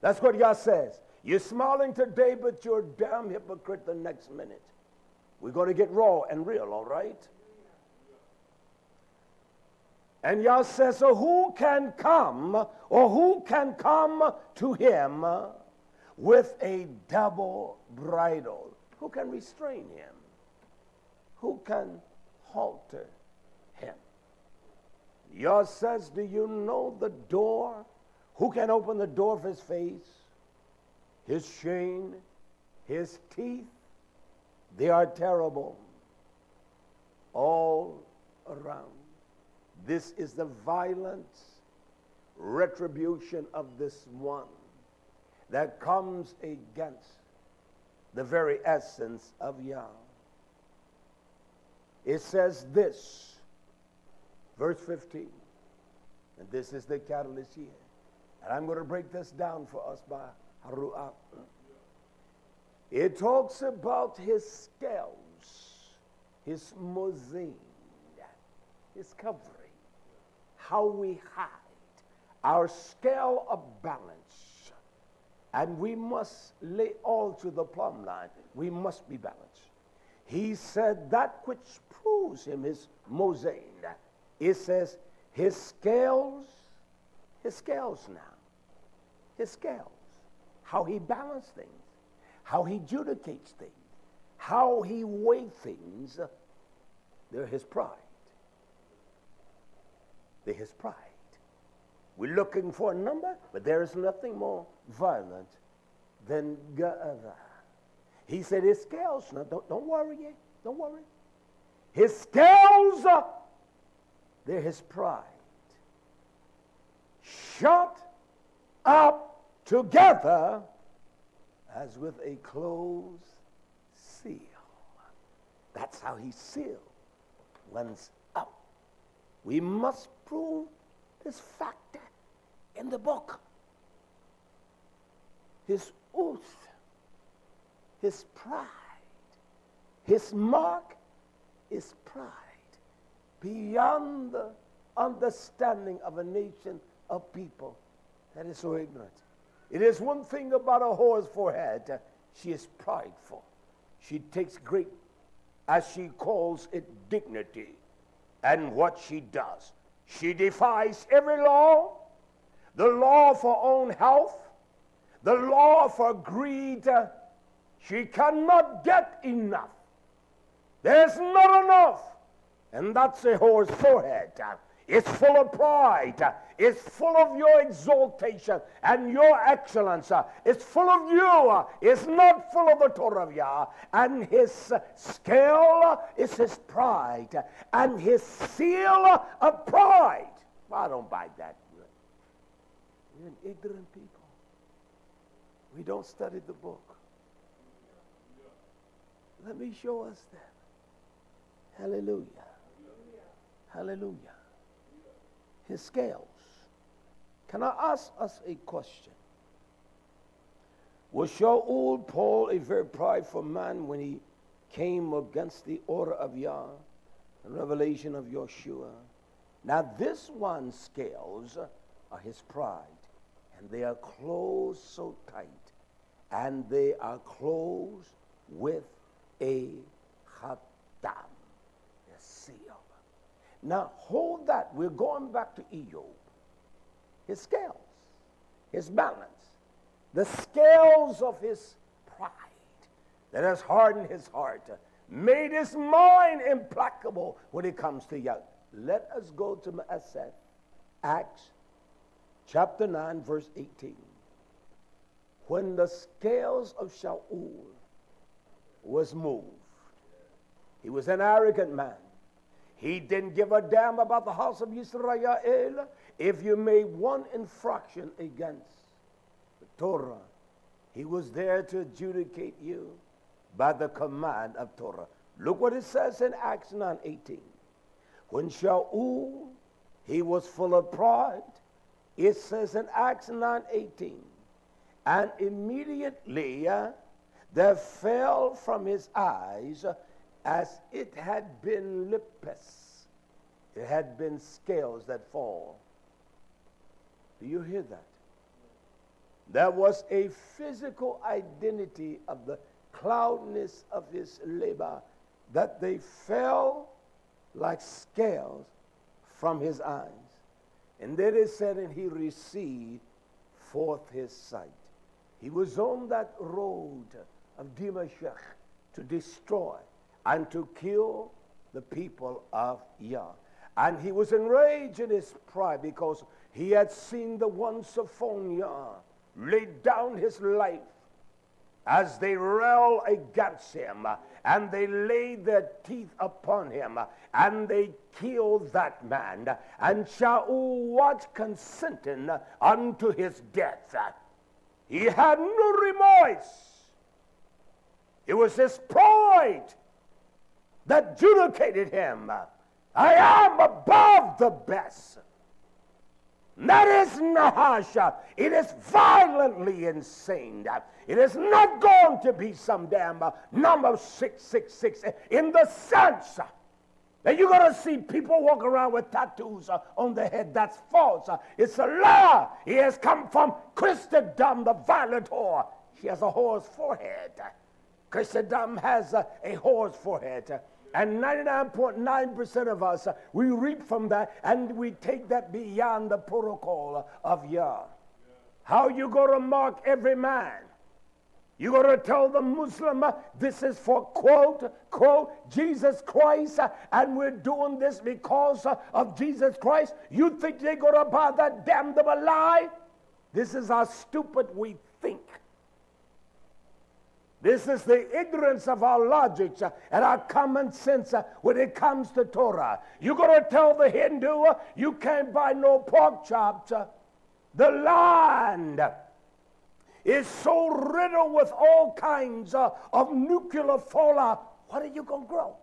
That's what Yah says. You're smiling today, but you're a damn hypocrite the next minute. We're going to get raw and real, all right? And Yah says, so who can come, or who can come to him with a double bridle? Who can restrain him? Who can halter him? Yah says, do you know the door? Who can open the door of his face? His shame, his teeth, they are terrible all around. This is the violent retribution of this one that comes against the very essence of Yah. It says this, verse 15, and this is the catalyst here. And I'm going to break this down for us by It talks about his scales, his mosaic, his covering, how we hide our scale of balance. And we must lay all to the plumb line. We must be balanced. He said that which proves him is mosaic. It says his scales now. His scales. How he balanced things. How he adjudicates things. How he weighs things. They're his pride. They're his pride. We're looking for a number, but there is nothing more violent than Ga'ava. He said his scales, now don't worry yet, don't worry. His scales, they're his pride. Shut up together as with a closed seal. That's how he sealed one's up. We must prove this factor in the book. His oath, his pride, his mark is pride beyond the understanding of a nation of people that is so ignorant. It is one thing about a whore's forehead. She is prideful. She takes great, as she calls it, dignity. And what she does, she defies every law, the law for own health, the law for greed. She cannot get enough. There's not enough. And that's a whore's forehead. It's full of pride. It's full of your exaltation and your excellence. It's full of you. It's not full of the Torah of Yah. And his scale is his pride. And his seal of pride. Well, I don't buy that. We're an ignorant people. We don't study the book. Let me show us that. Hallelujah. Hallelujah. His scales. Can I ask us a question? Was Shaul Paul a very prideful man when he came against the order of Yah, the revelation of Yeshua? Now this one's scales are his pride, and they are closed so tight, and they are closed with a khatam, a seal. Now hold that. We're going back to Ejob. His scales, his balance, the scales of his pride that has hardened his heart, made his mind implacable when it comes to Yah. Let us go to Ma'aseh, Acts chapter 9, verse 18. When the scales of Shaul was moved, he was an arrogant man. He didn't give a damn about the house of YisraYah'ale. If you made one infraction against the Torah, he was there to adjudicate you by the command of Torah. Look what it says in Acts 9:18. When Shaul, he was full of pride, it says in Acts 9:18, and immediately there fell from his eyes as it had been lippus. It had been scales that fall. Do you hear that? There was a physical identity of the cloudness of his labor, that they fell like scales from his eyes. And then it said, and he received forth his sight. He was on that road of Damascus to destroy and to kill the people of Yah. And he was enraged in his pride because he had seen the ones upon Yah lay down his life as they railed against him, and they laid their teeth upon him, and they killed that man. And Shaul was consenting unto his death. He had no remorse. It was his pride that adjudicated him. I am above the best. That is Nahash. It is violently insane. It is not going to be some damn number 666 in the sense that you're going to see people walk around with tattoos on their head. That's false. It's a lie. He has come from Christendom, the violent whore. She has a whore's forehead. Christendom has a whore's forehead. And 99.9% of us, we reap from that, and we take that beyond the protocol of Yah. How you going to mark every man? You going to tell the Muslim, this is for, quote, Jesus Christ, and we're doing this because of Jesus Christ? You think they're going to buy that damnable lie? This is how stupid we think. This is the ignorance of our logic and our common sense when it comes to Torah. You're going to tell the Hindu you can't buy no pork chops. The land is so riddled with all kinds of nuclear fallout. What are you going to grow?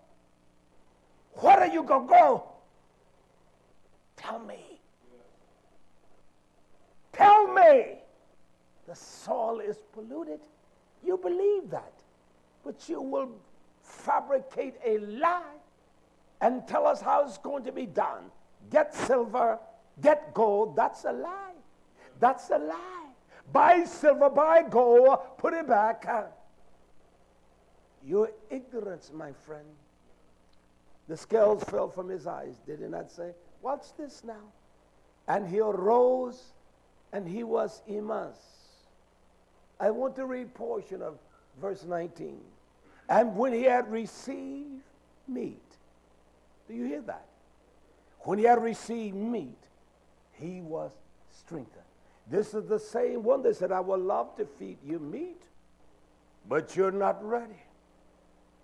What are you going to grow? Tell me. Tell me. The soil is polluted. You believe that, but you will fabricate a lie and tell us how it's going to be done. Get silver, get gold, that's a lie. That's a lie. Buy silver, buy gold, put it back. Your ignorance, my friend. The scales fell from his eyes, did he not say? What's this now? And he arose and he was immersed. I want to read a portion of verse 19. And when he had received meat, do you hear that? When he had received meat, he was strengthened. This is the same one that said, I would love to feed you meat, but you're not ready.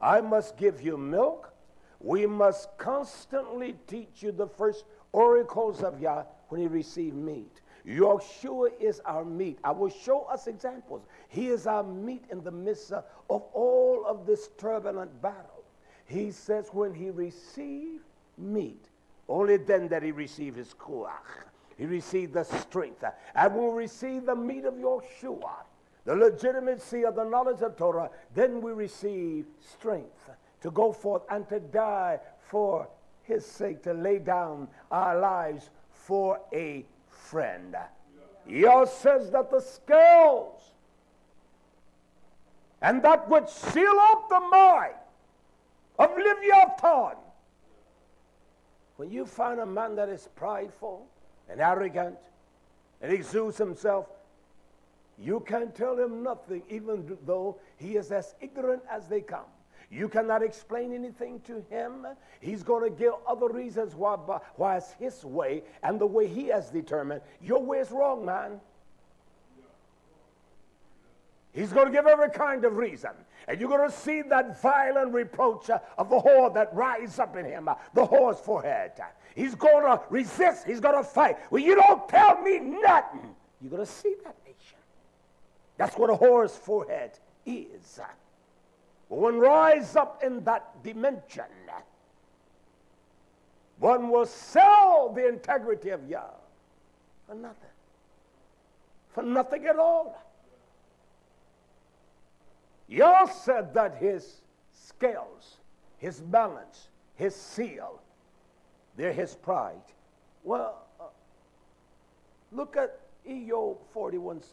I must give you milk. We must constantly teach you the first oracles of Yah when he received meat. YHWH is our meat. I will show us examples. He is our meat in the midst of all of this turbulent battle. He says when he received meat, only then that he received his kuach. He received the strength. And when we receive the meat of YHWH, the legitimacy of the knowledge of Torah, then we receive strength to go forth and to die for his sake, to lay down our lives for a friend. Yah says that the scales and that which seal up the mind of Leviathan. When you find a man that is prideful and arrogant and exudes himself, you can't tell him nothing, even though he is as ignorant as they come. You cannot explain anything to him. He's going to give other reasons why it's his way and the way he has determined. Your way is wrong, man. He's going to give every kind of reason. And you're going to see that violent reproach of the whore that rises up in him, the whore's forehead. He's going to resist. He's going to fight. Well, you don't tell me nothing. You're going to see that nation. That's what a whore's forehead is. One rise up in that dimension, one will sell the integrity of Yah for nothing. For nothing at all. Yah said that his scales, his balance, his seal, they're his pride. Well, look at Job 41:16.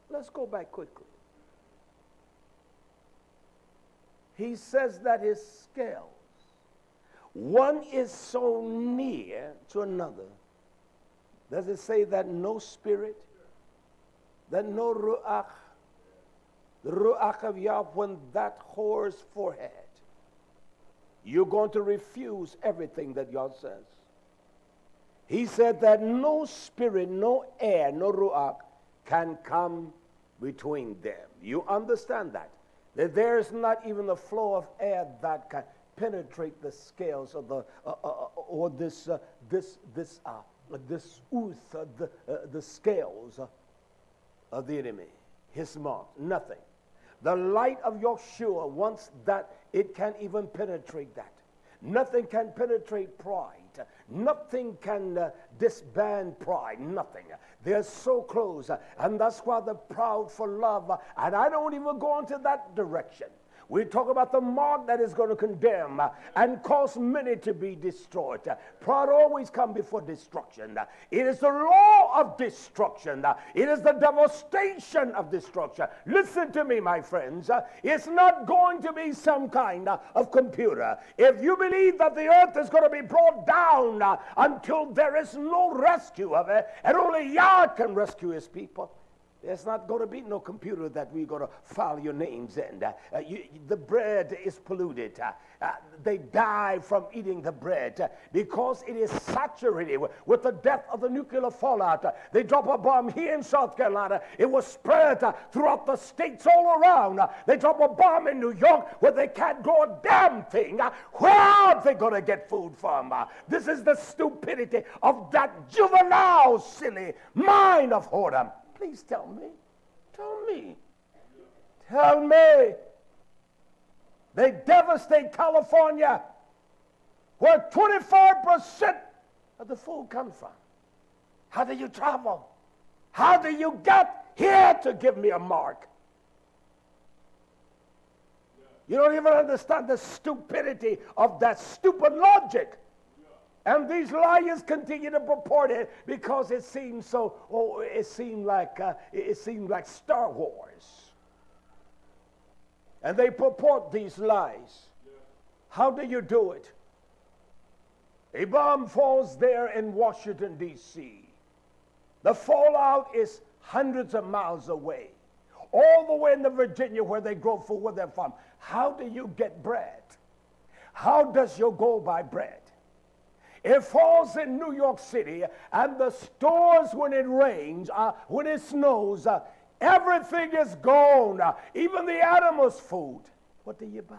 Let's go back quickly. He says that his scales, one is so near to another. Does it say that no spirit, that no ruach, the ruach of Yah, when that whore's forehead, you're going to refuse everything that Yah says. He said that no spirit, no air, no ruach can come between them. You understand that? That there's not even the flow of air that can penetrate the scales of the or this the scales of the enemy, his mark. Nothing. The light of YHWH, once that it can't even penetrate that. Nothing can penetrate pride. Nothing can disband pride. Nothing. They're so close. And that's why they're proud for love. And I don't even go into that direction. We talk about the mark that is going to condemn and cause many to be destroyed. Pride always comes before destruction. It is the law of destruction. It is the devastation of destruction. Listen to me, my friends. It's not going to be some kind of computer. If you believe that the earth is going to be brought down until there is no rescue of it, and only Yah can rescue his people, there's not going to be no computer that we're going to file your names in. The bread is polluted. They die from eating the bread because it is saturated with the death of the nuclear fallout. They drop a bomb here in South Carolina. It was spread throughout the states all around. They drop a bomb in New York where they can't grow a damn thing. Where are they going to get food from? This is the stupidity of that juvenile, silly mind of whoredom. Please tell me. Tell me. Tell me. They devastate California, where 25% of the food comes from. How do you travel? How do you get here to give me a mark? You don't even understand the stupidity of that stupid logic. And these liars continue to purport it because it seems so. Oh, it seemed like Star Wars. And they purport these lies. How do you do it? A bomb falls there in Washington, D.C. The fallout is hundreds of miles away, all the way into Virginia where they grow food where they're from. How do you get bread? How does you go by bread? It falls in New York City, and the stores, when it rains, when it snows, everything is gone, even the animals' food. What do you buy?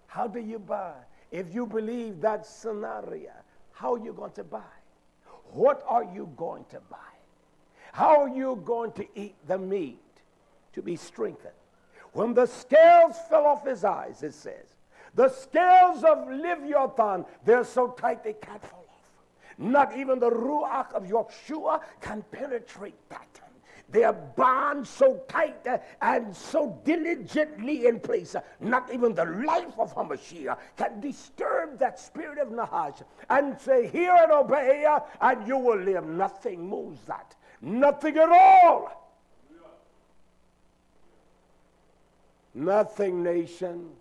How do you buy? If you believe that scenario, how are you going to buy? What are you going to buy? How are you going to eat the meat to be strengthened? When the scales fell off his eyes, it says, the scales of Leviathan, they're so tight they can't fall off. Not even the Ruach of YHWH can penetrate that. They are bound so tight and so diligently in place. Not even the life of Hamashiach can disturb that spirit of Nahash and say, hear and obey, and you will live. Nothing moves that. Nothing at all. Nothing, nation.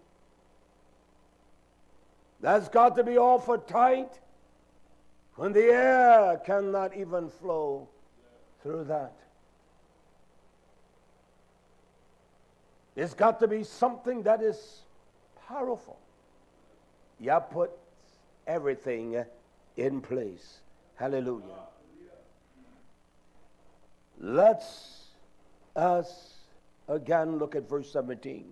That's got to be awful tight when the air cannot even flow through that. It's got to be something that is powerful. Yah puts everything in place. Hallelujah. Let's us again look at verse 17.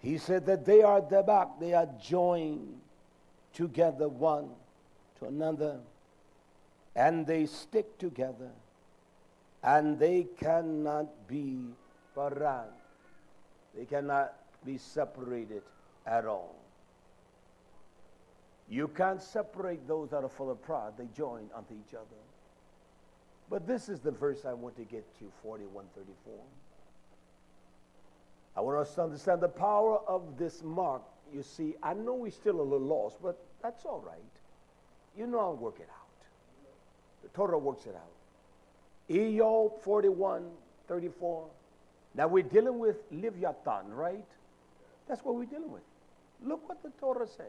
He said that they are debak, they are joined together one to another, and they stick together, and they cannot be paran. They cannot be separated at all. You can't separate those that are full of pride. They join unto each other. But this is the verse I want to get to, 41:34. I want us to understand the power of this mark. You see, I know we're still a little lost, but that's all right. You know I'll work it out. The Torah works it out. Eyob 41:34. Now we're dealing with Leviathan, right? That's what we're dealing with. Look what the Torah says.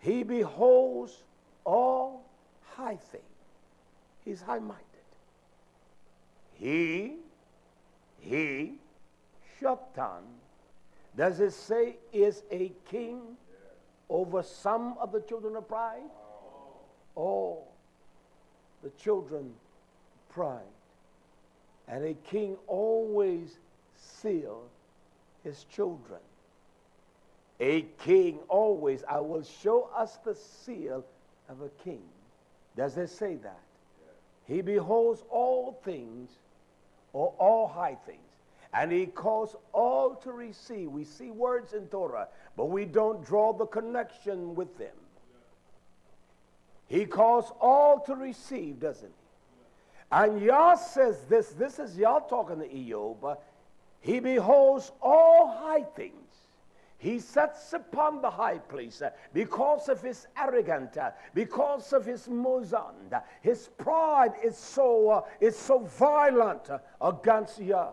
He beholds all high things. He's high-minded. He, shatan, does it say is a king over some of the children of pride? Oh, the children of pride. And a king always seals his children. A king always, I will show us the seal of a king. Does it say that? He beholds all things, or all high things. And he caused all to receive. We see words in Torah, but we don't draw the connection with them. He caused all to receive, doesn't he? And Yah says this is Yah talking to Eob. He beholds all high things. He sits upon the high place because of his arrogance, because of his mozand. His pride is so violent against Yah.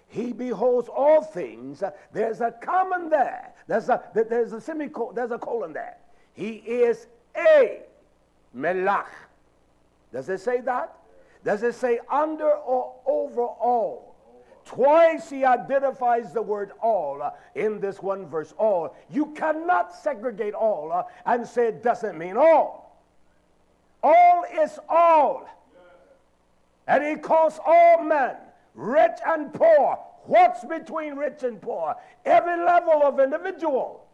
He beholds all things. There's a comma there. There's a semicolon. There's a colon there. He is a melach. Does it say that? Does it say under or over all? Twice he identifies the word all in this one verse, all. You cannot segregate all and say it doesn't mean all. All is all. And he calls all men, rich and poor. What's between rich and poor? Every level of individual.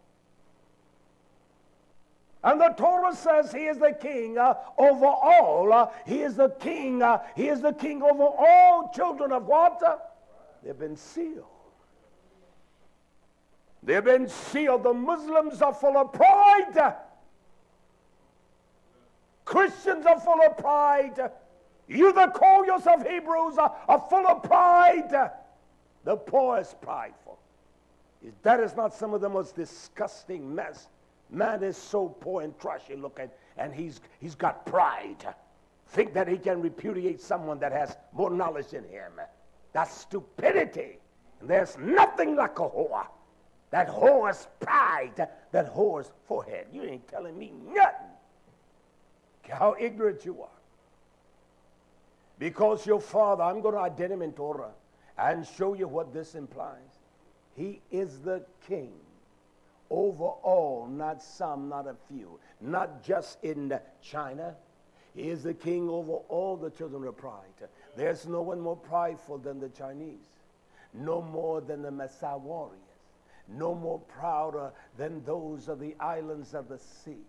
And the Torah says he is the king over all. He is the king. He is the king over all children of what? They've been sealed. They've been sealed. The Muslims are full of pride. Christians are full of pride. You that call yourself Hebrews are full of pride. The poor is prideful. That is not some of the most disgusting mess. Man is so poor and trashy looking, and he's got pride. Think that he can repudiate someone that has more knowledge than him. That's stupidity. And there's nothing like a whore. That whore's pride, that whore's forehead. You ain't telling me nothing. How ignorant you are. Because your father, I'm going to identify him in Torah and show you what this implies. He is the king over all, not some, not a few. Not just in China. He is the king over all the children of pride. There's no one more prideful than the Chinese. No more than the Maasai warriors. No more prouder than those of the islands of the sea.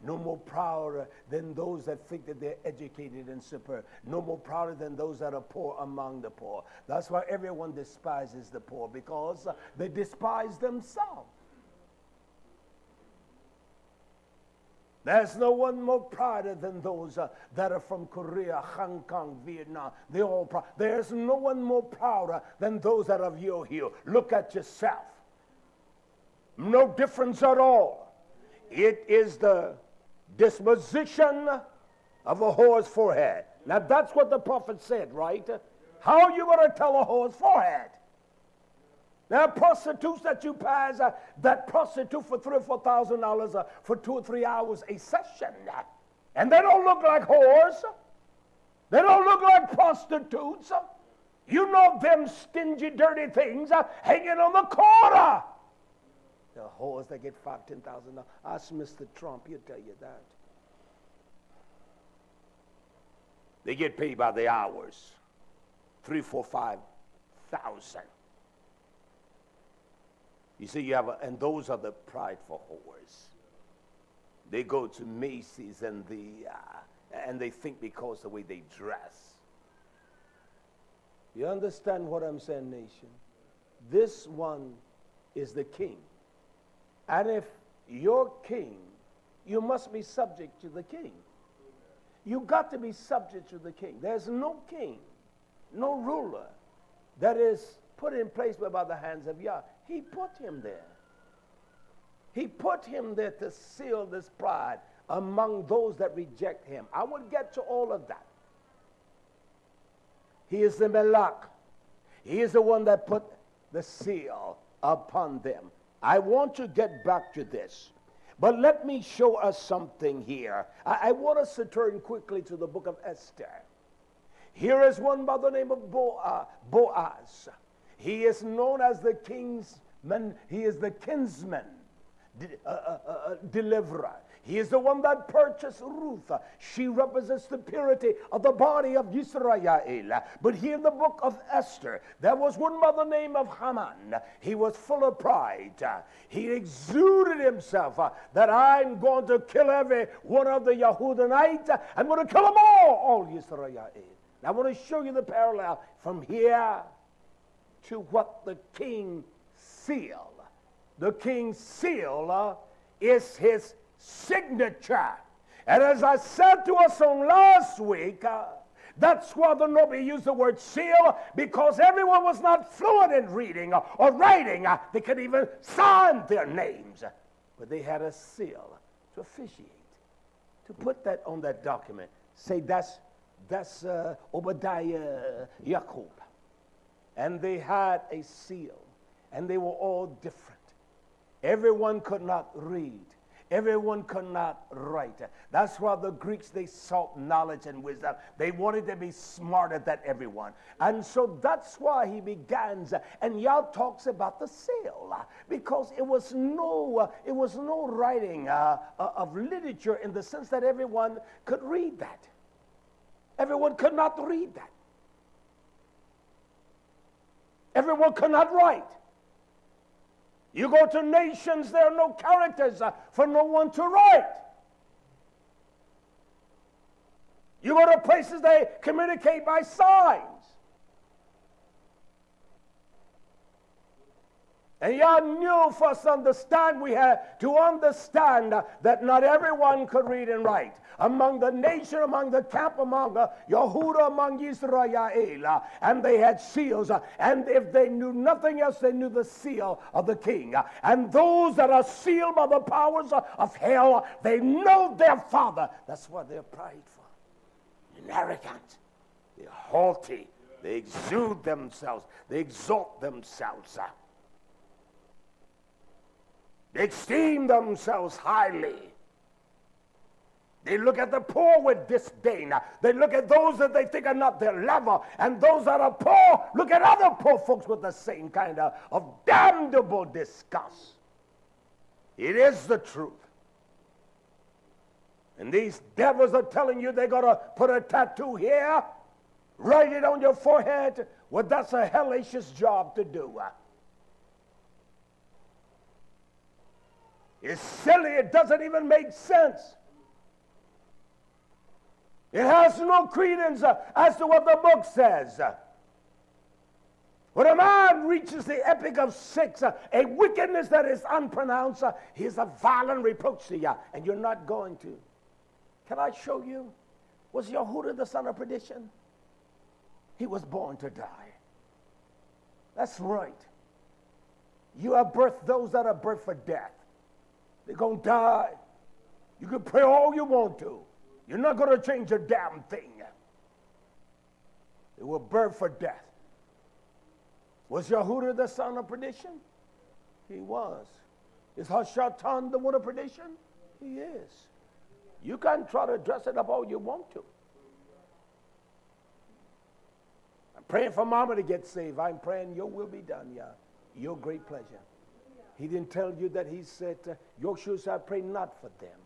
No more prouder than those that think that they're educated and superb. No more prouder than those that are poor among the poor. That's why everyone despises the poor, because they despise themselves. There's no one more prouder than those that are from Korea, Hong Kong, Vietnam. They're all proud. There's no one more prouder than those that are of your heel. Look at yourself. No difference at all. It is the disposition of a whore's forehead. Now that's what the prophet said, right? How are you going to tell a whore's forehead? There are prostitutes that you pass that prostitute for $3,000 or $4,000 for 2 or 3 hours a session. And they don't look like whores. They don't look like prostitutes. You know them stingy, dirty things hanging on the corner. The whores that get $5,000, $10,000. Ask Mr. Trump, he'll tell you that. They get paid by the hours. 3, 4, 5,000. You see, you have, and those are the prideful whores. They go to Macy's and they think because of the way they dress. You understand what I'm saying, nation? This one is the king. And if you're king, you must be subject to the king. You got to be subject to the king. There's no king, no ruler that is put in place by the hands of Yah. He put him there. He put him there to seal this pride among those that reject him. I will get to all of that. He is the Melach. He is the one that put the seal upon them. I want to get back to this. But let me show us something here. I want us to turn quickly to the book of Esther. Here is one by the name of Boaz. He is known as the kinsman. He is the kinsman deliverer. He is the one that purchased Ruth. She represents the purity of the body of YisraYah'ale. But here in the book of Esther, there was one by the name of Haman. He was full of pride. He exuded himself that I'm going to kill every one of the Yehudanites. I'm going to kill them all YisraYah'ale. Now I want to show you the parallel from here to what the king seal. The king's seal is his signature. And as I said to us on last week, that's why the nobody used the word seal, because everyone was not fluent in reading or writing. They could even sign their names. But they had a seal to officiate, to put that on that document. Say, that's Obadiah Jacob. And they had a seal, and they were all different. Everyone could not read. Everyone could not write. That's why the Greeks, they sought knowledge and wisdom. They wanted to be smarter than everyone. And so that's why he begins. And Yah talks about the seal, because it was no writing of literature in the sense that everyone could read that. Everyone could not read that. Everyone could not write. You go to nations, there are no characters for no one to write. You go to places, they communicate by signs. And Yah knew for us to understand, we had to understand that not everyone could read and write. Among the nation, among the camp, among Yehuda, among YisraYah'ale, and they had seals. And if they knew nothing else, they knew the seal of the king. And those that are sealed by the powers of hell, they know their father. That's why they're prideful and arrogant. They're haughty. They exude themselves. They exalt themselves. They esteem themselves highly. They look at the poor with disdain. They look at those that they think are not their level. And those that are poor look at other poor folks with the same kind of damnable disgust. It is the truth. And these devils are telling you they're going to put a tattoo here, write it on your forehead. Well, that's a hellacious job to do. It's silly. It doesn't even make sense. It has no credence as to what the book says. When a man reaches the epoch of 6, a wickedness that is unpronounced, he is a violent reproach to you, and you're not going to. Can I show you? Was Yehuda the son of perdition? He was born to die. That's right. You have birthed those that are birthed for death. They're going to die. You can pray all you want to. You're not going to change a damn thing. They were birthed for death. Was Yehuda the son of perdition? He was. Is shatan the one of perdition? He is. You can try to dress it up all you want to. I'm praying for Mama to get saved. I'm praying your will be done, Yah. Your great pleasure. He didn't tell you that he said, Yoshua said, I pray not for them.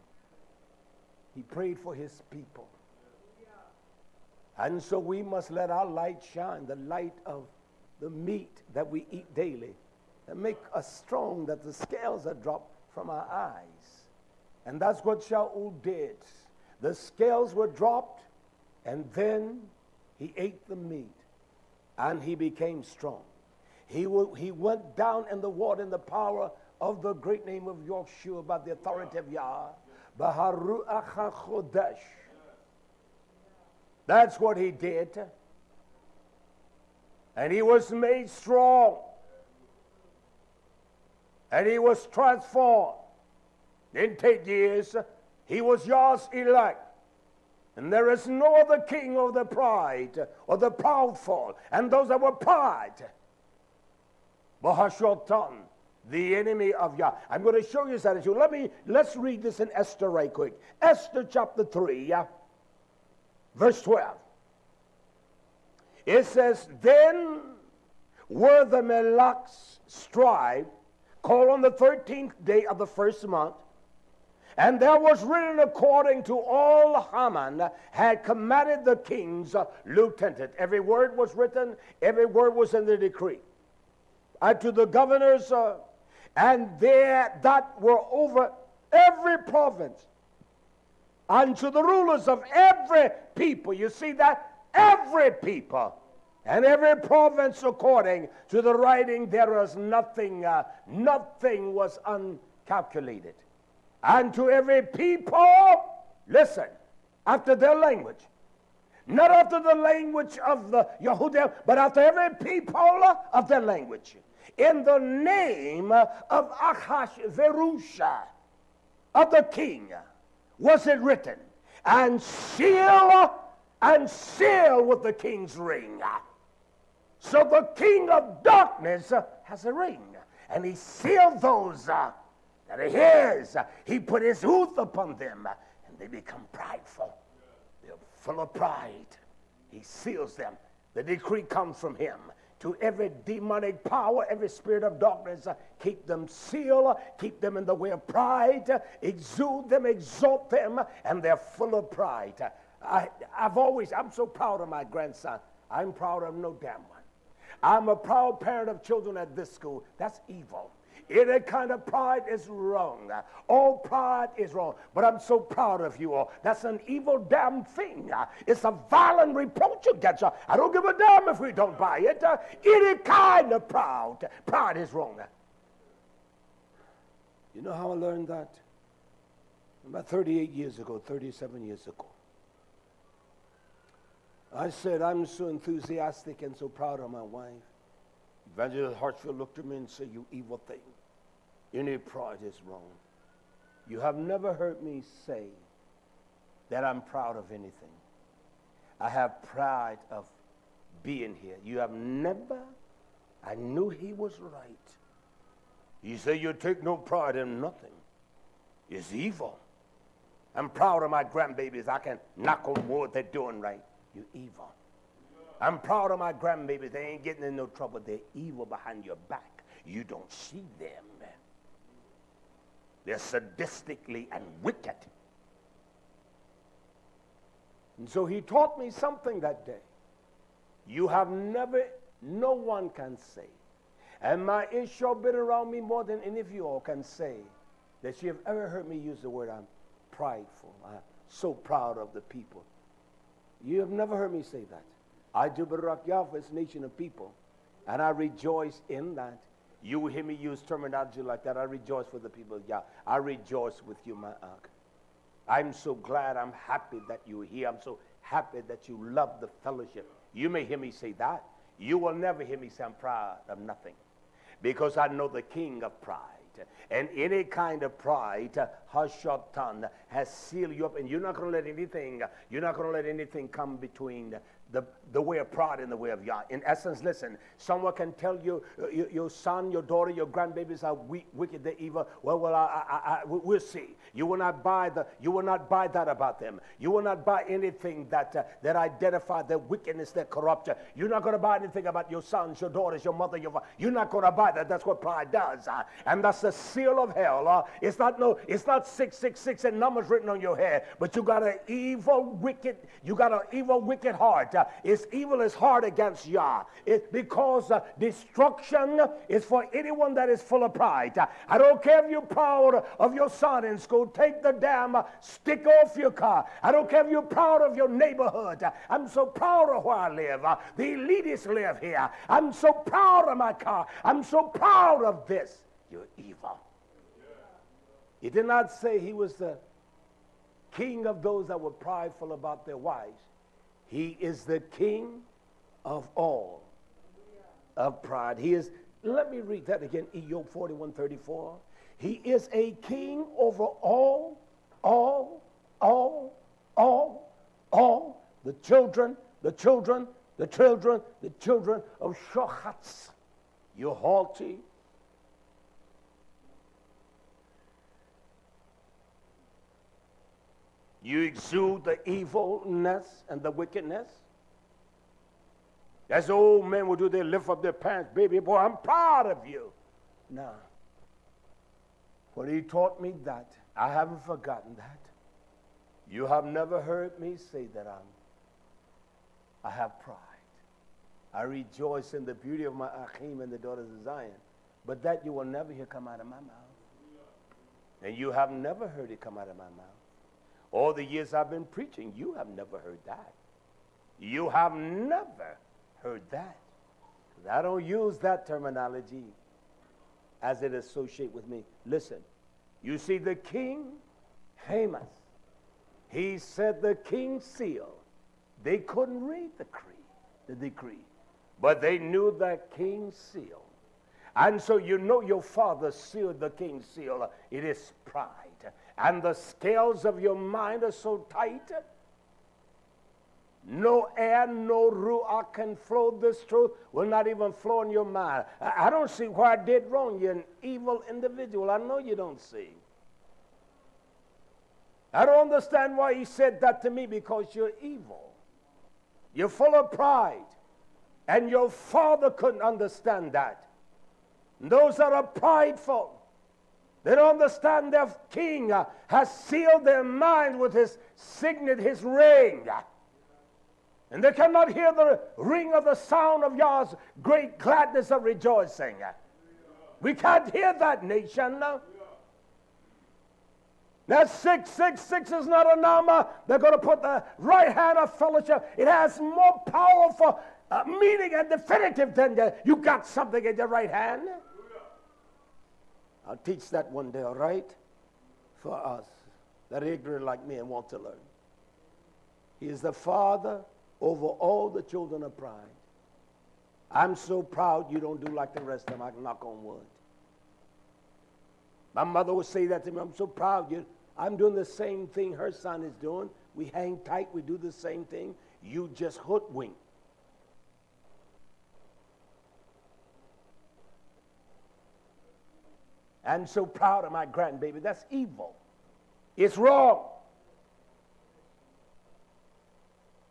He prayed for his people. And so we must let our light shine, the light of the meat that we eat daily, and make us strong that the scales are dropped from our eyes. And that's what Shaul did. The scales were dropped, and then he ate the meat, and he became strong. He went down in the water in the power of the great name of Yahushua by the authority of Yah. Baharuach HaChodesh. That's what he did. And he was made strong. And he was transformed. Didn't take years. He was Yah's elect. And there is no other king of the pride or the proudful and those that were pride. Bahashatan, the enemy of Yah. I'm going to show you his attitude. Let's read this in Esther right quick. Esther chapter 3, verse 12. It says, then were the Melach's strive called on the 13th day of the first month, and there was written according to all Haman had commanded the king's lieutenant. Every word was written, every word was in the decree. And to the governors, and there that were over every province, and to the rulers of every people. You see that? Every people. And every province according to the writing thereof, nothing was uncalculated. And to every people, listen, after their language, not after the language of the Yehudim, but after every people of their language, in the name of YHWH, of the king, was it written, and seal with the king's ring. So the king of darkness has a ring, and he sealed those that are his. He put his oath upon them, and they become prideful. They're full of pride. He seals them. The decree comes from him. To every demonic power, every spirit of darkness, keep them sealed, keep them in the way of pride, exude them, exalt them, and they're full of pride. I'm so proud of my grandson. I'm proud of no damn one. I'm a proud parent of children at this school. That's evil. Any kind of pride is wrong. All pride is wrong. But I'm so proud of you all. That's an evil damn thing. It's a violent reproach against you. I don't give a damn if we don't buy it. Any kind of pride is wrong. You know how I learned that? About 38 years ago, 37 years ago. I said, I'm so enthusiastic and so proud of my wife. Evangelist Hartsfield looked at me and said, you evil thing. Any pride is wrong. You have never heard me say that I'm proud of anything. I have pride of being here. You have never, I knew he was right. He said, you take no pride in nothing. It's evil. I'm proud of my grandbabies. I can knock on wood, they're doing right. You're evil. I'm proud of my grandbabies. They ain't getting in no trouble. They're evil behind your back. You don't see them. They're sadistically and wicked. And so he taught me something that day. You have never, no one can say, and my Israel been around me more than any of you all can say, that you have ever heard me use the word I'm prideful. I'm so proud of the people. You have never heard me say that. I do Barak Yahweh, this nation of people, and I rejoice in that. You will hear me use terminology like that. I rejoice for the people of Yah. I rejoice with you, my Ak. I'm so glad, I'm happy that you're here. I'm so happy that you love the fellowship. You may hear me say that. You will never hear me say I'm proud of nothing, because I know the king of pride. And any kind of pride, shatan, has sealed you up, and you're not going to let anything come between the way of pride and the way of Yah. In essence, listen, someone can tell you, your son, your daughter, your grandbabies are wicked, they're evil. We'll see. You will not buy that about them. You will not buy anything that identify their wickedness, their corruption. You're not going to buy anything about your sons, your daughters, your mother, your father. You're not going to buy that. That's what pride does. And that's the seal of hell. It's not 666 and numbers written on your head, but you got an evil, wicked heart. It's evil is hard against Yah. Because destruction is for anyone that is full of pride. I don't care if you're proud of your son in school. Take the damn stick off your car. I don't care if you're proud of your neighborhood. I'm so proud of where I live. The elitists live here. I'm so proud of my car. I'm so proud of this. You're evil. He did not say he was the king of those that were prideful about their wives. He is the king of all of pride. He is, let me read that again, Job 41:34. He is a king over all the children of Shochats. You're haughty. You exude the evilness and the wickedness. As old men will do, they lift up their pants. Baby boy, I'm proud of you. No. When he taught me that, I haven't forgotten that. You have never heard me say that I have pride. I rejoice in the beauty of my Achim and the daughters of Zion. But that you will never hear come out of my mouth. And you have never heard it come out of my mouth. All the years I've been preaching, you have never heard that. You have never heard that. I don't use that terminology as it associates with me. Listen, you see the king, Haman, he said the king's seal. They couldn't read the decree, but they knew that king's seal. And so you know your father sealed the king's seal. It is pride. And the scales of your mind are so tight, no air, no ruach can flow. This truth will not even flow in your mind. I don't see why I did wrong. You're an evil individual. I know you don't see. I don't understand why he said that to me, because you're evil. You're full of pride. And your father couldn't understand that. And those that are prideful, they don't understand their king has sealed their mind with his signet, his ring. And they cannot hear the ring of the sound of Yah's great gladness of rejoicing. We can't hear that, nation. That 666 is not a number. They're going to put the right hand of fellowship. It has more powerful meaning and definitive than you got something in your right hand. I'll teach that one day, all right? For us that are ignorant like me and want to learn. He is the father over all the children of pride. I'm so proud you don't do like the rest of them. I can knock on wood. My mother would say that to me. I'm so proud you. I'm doing the same thing her son is doing. We hang tight. We do the same thing. You just hoodwink. I'm so proud of my grandbaby. That's evil. It's wrong.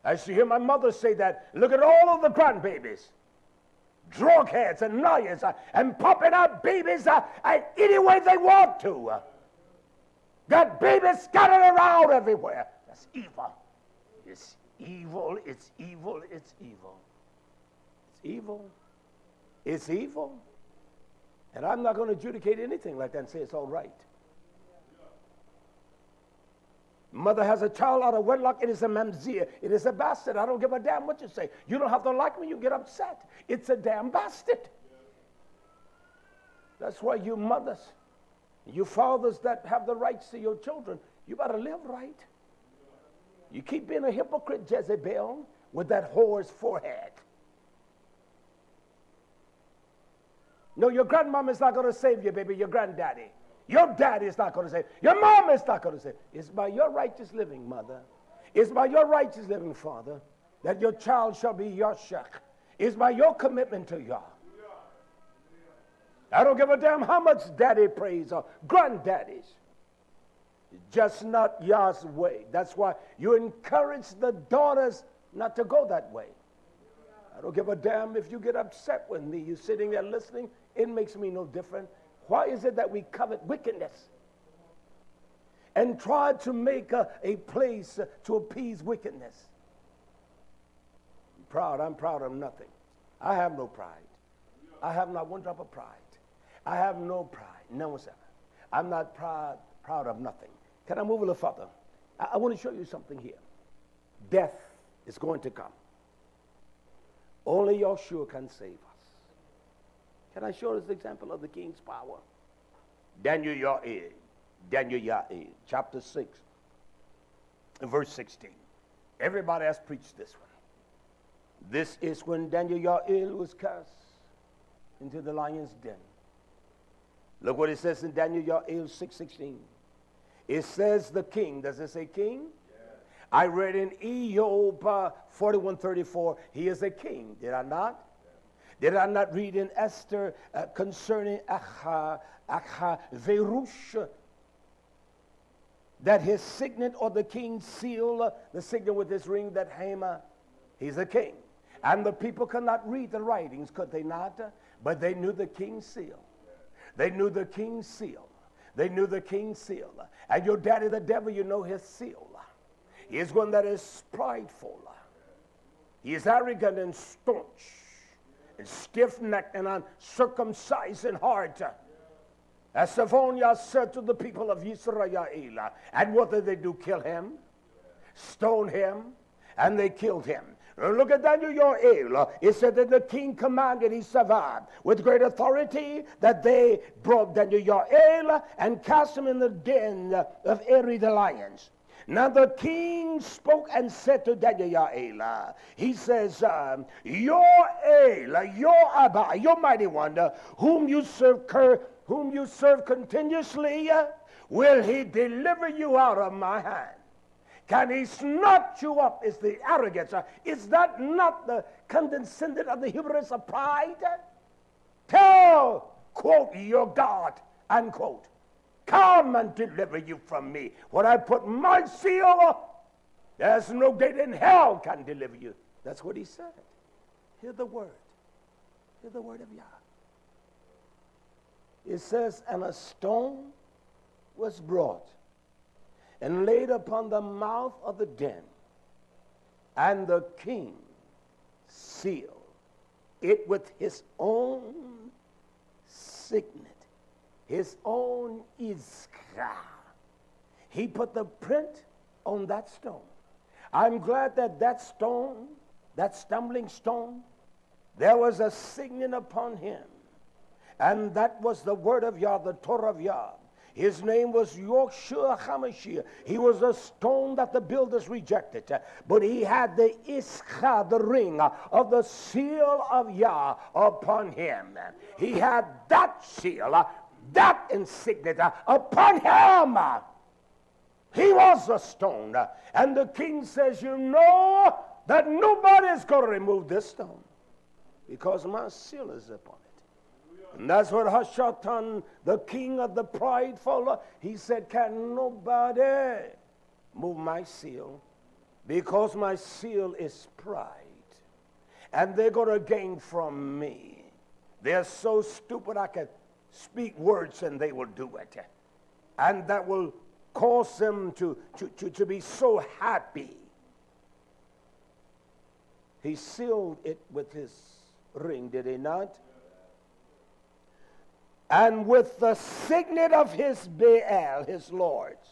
I used to hear my mother say that. Look at all of the grandbabies. Drug heads and liars and popping out babies any way they want to. Got babies scattered around everywhere. That's evil. It's evil. It's evil. It's evil. It's evil. It's evil. And I'm not going to adjudicate anything like that and say it's all right. Mother has a child out of wedlock. It is a mamzir. It is a bastard. I don't give a damn what you say. You don't have to like me. You get upset. It's a damn bastard. That's why you mothers, you fathers that have the rights to your children, you better live right. You keep being a hypocrite, Jezebel, with that whore's forehead. No, your grandmom is not going to save you, baby. Your granddaddy. Your daddy is not going to save you. Your mom is not going to save you. It's by your righteous living, mother. It's by your righteous living, father, that your child shall be your shech. It's by your commitment to Yah. I don't give a damn how much daddy prays or granddaddies. It's just not Yah's way. That's why you encourage the daughters not to go that way. I don't give a damn if you get upset with me. You're sitting there listening. It makes me no different. Why is it that we covet wickedness and try to make a place to appease wickedness? I'm proud of nothing. I have no pride. I have not one drop of pride. I have no pride. No one's ever. I'm not proud of nothing. Can I move a little further? I want to show you something here. Death is going to come. Only Yahshua can save us. Can I show this example of the king's power? Daniel YisraYah'ale, chapter 6, verse 16. Everybody has preached this one. This is when Daniel YisraYah'ale was cast into the lion's den. Look what it says in Daniel YisraYah'ale 6:16. It says the king. Does it say king? Yes. I read in Job 41:34, he is a king. Did I not? Did I not read in Esther concerning YHWH-The, that his signet or the king's seal, the signet with his ring, that Haman, he's a king. And the people could not read the writings, could they not? But they knew the king's seal. They knew the king's seal. They knew the king's seal. And your daddy, the devil, you know his seal. He is one that is prideful. He is arrogant and staunch, and stiff-necked and uncircumcised in heart. As Savonius said to the people of YisraYah'ale. And what did they do? Kill him, stone him, and they killed him. Look at Daniel YisraYah'ale. It said that the king commanded, he survived with great authority, that they brought Daniel YisraYah'ale and cast him in the den of Eri the lions. Now the king spoke and said to Daniel YisraYah'ale, he says, YisraYah'ale, your Abba, your mighty one, whom you serve continuously, will he deliver you out of my hand? Can he snatch you up? Is the arrogance. Is that not the condescending of the hubris of pride? Tell, quote, your God, unquote, come and deliver you from me. When I put my seal, there's no gate in hell can deliver you. That's what he said. Hear the word. Hear the word of Yah. It says, and a stone was brought and laid upon the mouth of the den, and the king sealed it with his own signet, his own iskra. He put the print on that stone. I'm glad that that stone, that stumbling stone, there was a signet upon him, and that was the word of Yah, the Torah of Yah. His name was YHWH HaMashiach. He was a stone that the builders rejected. But he had the iskha, the ring of the seal of Yah upon him. He had that seal, that insignia upon him. He was a stone. And the king says, you know that nobody's going to remove this stone because my seal is upon it. And that's what Shatan, the king of the prideful, he said, can nobody move my seal because my seal is pride. And they're going to gain from me. They're so stupid I can speak words and they will do it. And that will cause them to be so happy. He sealed it with his ring, did he not? And with the signet of his Baal, his lords.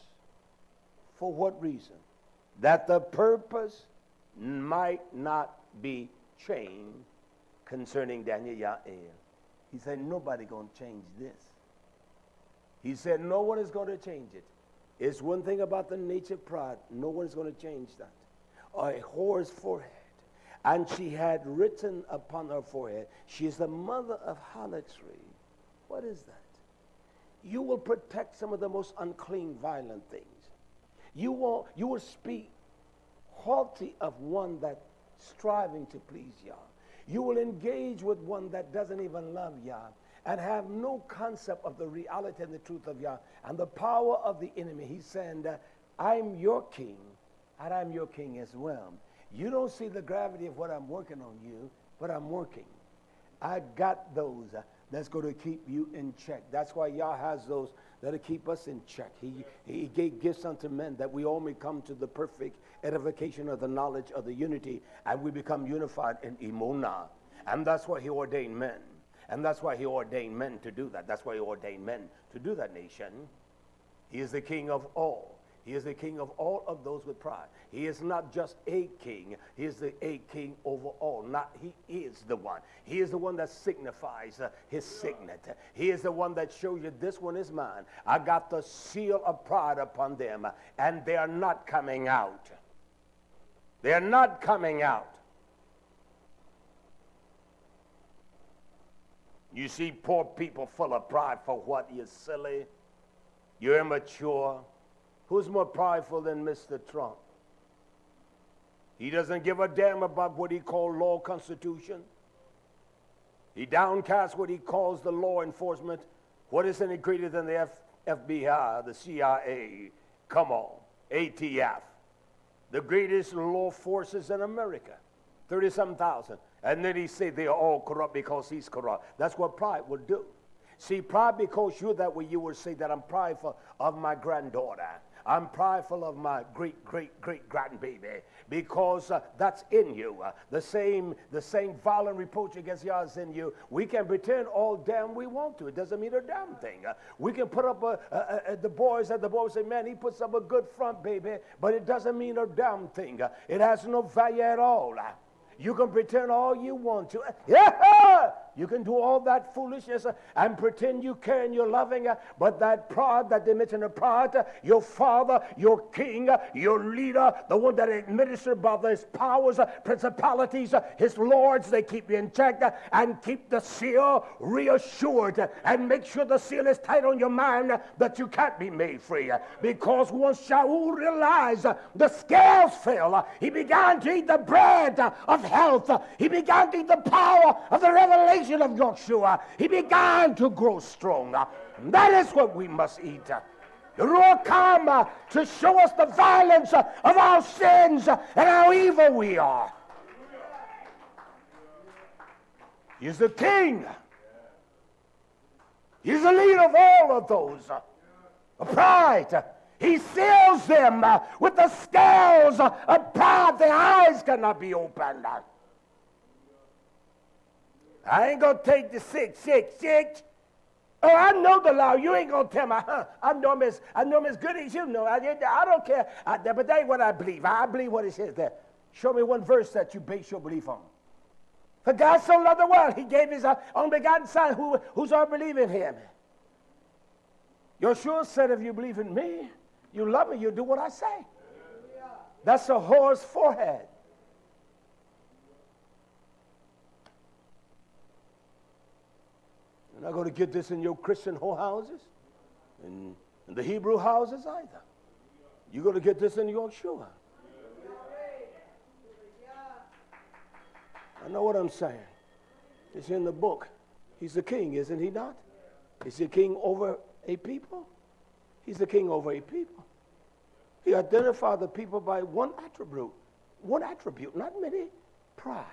For what reason? That the purpose might not be changed concerning Daniel YisraYah'ale. He said, nobody going to change this. He said, no one is going to change it. It's one thing about the nature of pride. No one is going to change that. A whore's forehead. And she had written upon her forehead, she is the mother of harlotry. What is that? You will protect some of the most unclean, violent things. You will speak haughty of one that striving to please Yah. You will engage with one that doesn't even love Yah and have no concept of the reality and the truth of Yah and the power of the enemy. He's saying that I'm your king and I'm your king as well. You don't see the gravity of what I'm working on you, but I'm working. I got those that's going to keep you in check. That's why Yah has those that'll keep us in check. He gave gifts unto men that we all may come to the perfect edification of the knowledge of the unity, and we become unified in Imunah. And that's why he ordained men. And that's why he ordained men to do that. That's why he ordained men to do that nation. He is the king of all. He is the king of all of those with pride. He is not just a king. He is a king over all. He is the one. He is the one that signifies his signet. He is the one that shows you this one is mine. I got the seal of pride upon them, and they are not coming out. They are not coming out. You see poor people full of pride for what? You're silly. You're immature. Who's more prideful than Mr. Trump? He doesn't give a damn about what he calls law constitution. He downcast what he calls the law enforcement. What is any greater than the FBI, the CIA? Come on, ATF. The greatest law forces in America, 30-some thousand. And then he say they are all corrupt because he's corrupt. That's what pride will do. See, pride, because you're that way, you will say that I'm prideful of my granddaughter. I'm prideful of my great-great-great-grandbaby, because that's in you. The same violent reproach against Yah is in you. We can pretend all damn we want to. It doesn't mean a damn thing. We can put up the boys say, man, he puts up a good front, baby, but it doesn't mean a damn thing. It has no value at all. You can pretend all you want to. Yeah, you can do all that foolishness and pretend you care and you're loving. But that pride, that dimension of pride, your father, your king, your leader, the one that administered by his powers, principalities, his lords, they keep you in check and keep the seal reassured and make sure the seal is tight on your mind that you can't be made free. Because once Shaul realized the scales fell, he began to eat the bread of health. He began to eat the power of the revelation of YHWH. He began to grow strong. That is what we must eat. The Ruach come to show us the violence of our sins and how evil we are. He's the king. He's the leader of all of those. Pride. He seals them with the scales of pride. Their eyes cannot be opened. I ain't going to take the 666. Oh, I know the law. You ain't going to tell me, I know him as good as you know. I don't care. But that ain't what I believe. I believe what it says there. Show me one verse that you base your belief on. For God so loved the world, he gave his only begotten Son. Who's all believe in him? YHWH said, if you believe in me, you love me, you do what I say. That's a whore's forehead. You're not going to get this in your Christian whore houses, in the Hebrew houses either. You're going to get this in YHWH. I know what I'm saying. It's in the book. He's the king, isn't he not? Is he king over a people? He's the king over a people. He identified the people by one attribute, not many, pride.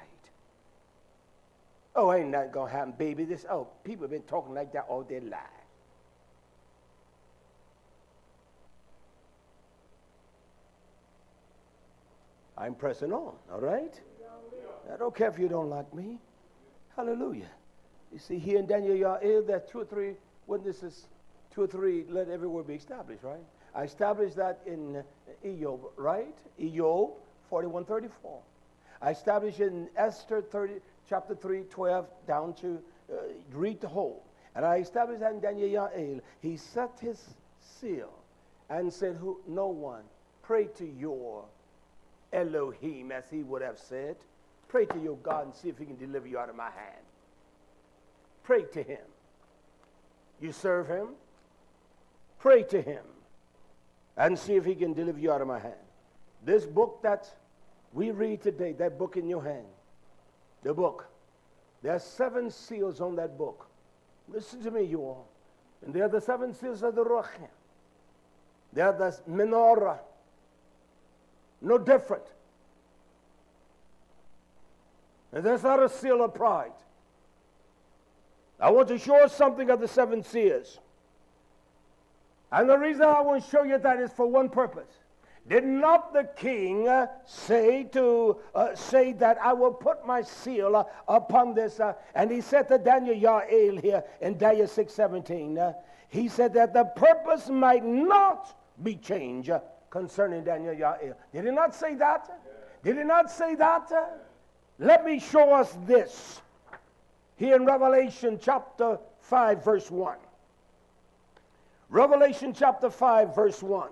Oh, ain't that going to happen, baby? People have been talking like that all their lives. I'm pressing on, all right? I don't care if you don't like me. Hallelujah. You see, here in YisraYah'ale, there are 2 or 3 witnesses, 2 or 3, let every word be established, right? I established that in Ejob, right? Ejob 41:34. I established it in Esther chapter 3, 12, down to read the whole. And I established that in YisraYah'ale. He set his seal and said, no one, pray to your Elohim, as he would have said. Pray to your God and see if he can deliver you out of my hand. Pray to him. You serve him. Pray to him and see if he can deliver you out of my hand. This book that we read today, that book in your hand, the book, there are 7 seals on that book. Listen to me, you all. And they are the 7 seals of the Ruach. They are the menorah. No different. And that's not a seal of pride. I want to show us something of the 7 seals. And the reason I want to show you that is for one purpose. Did not the king say that I will put my seal upon this? And he said to YisraYah'ale here in Daniel 6:17, he said that the purpose might not be changed concerning YisraYah'ale. Did he not say that? Did he not say that? Let me show us this here in Revelation chapter 5, verse 1. Revelation chapter 5, verse 1.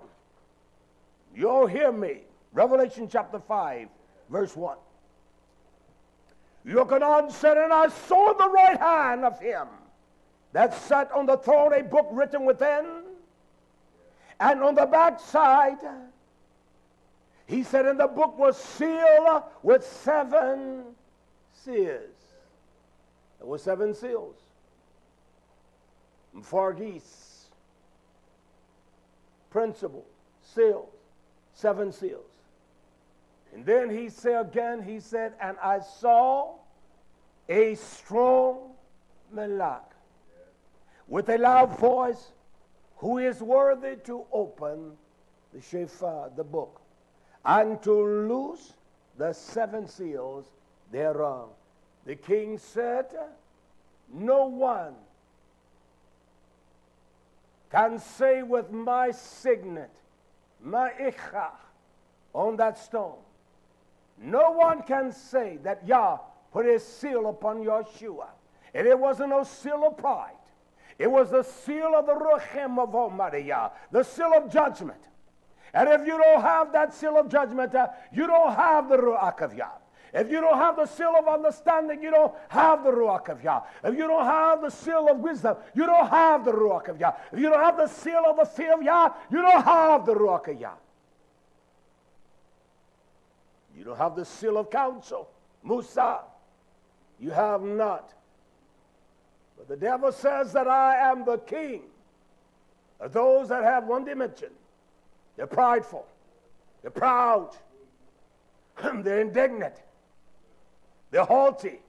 You'll hear me. Revelation chapter 5, verse 1. Looking on said, and I saw in the right hand of him that sat on the throne a book written within, and on the back side, he said, and the book was sealed with 7 seals. There were 7 seals. Fargis, principle, seals, 7 seals. And then he said again, he said, and I saw a strong malach with a loud voice, who is worthy to open the shofar, the book, and to loose the 7 seals thereof. The king said, no one can say with my signet, my ikha, on that stone, No one can say that Yah put his seal upon Yeshua. And it wasn't no seal of pride. It was the seal of the Ruchem of Almighty Yah, the seal of judgment. And if you don't have that seal of judgment, you don't have the Ruach of Yah. If you don't have the seal of understanding, you don't have the Ruach of Yah. If you don't have the seal of wisdom, you don't have the Ruach of Yah. If you don't have the seal of the fear of Yah, you don't have the Ruach of Yah. You don't have the seal of counsel, Musa. You have not. But the devil says that I am the king of those that have one dimension. They're prideful. They're proud. They're indignant. They're haughty.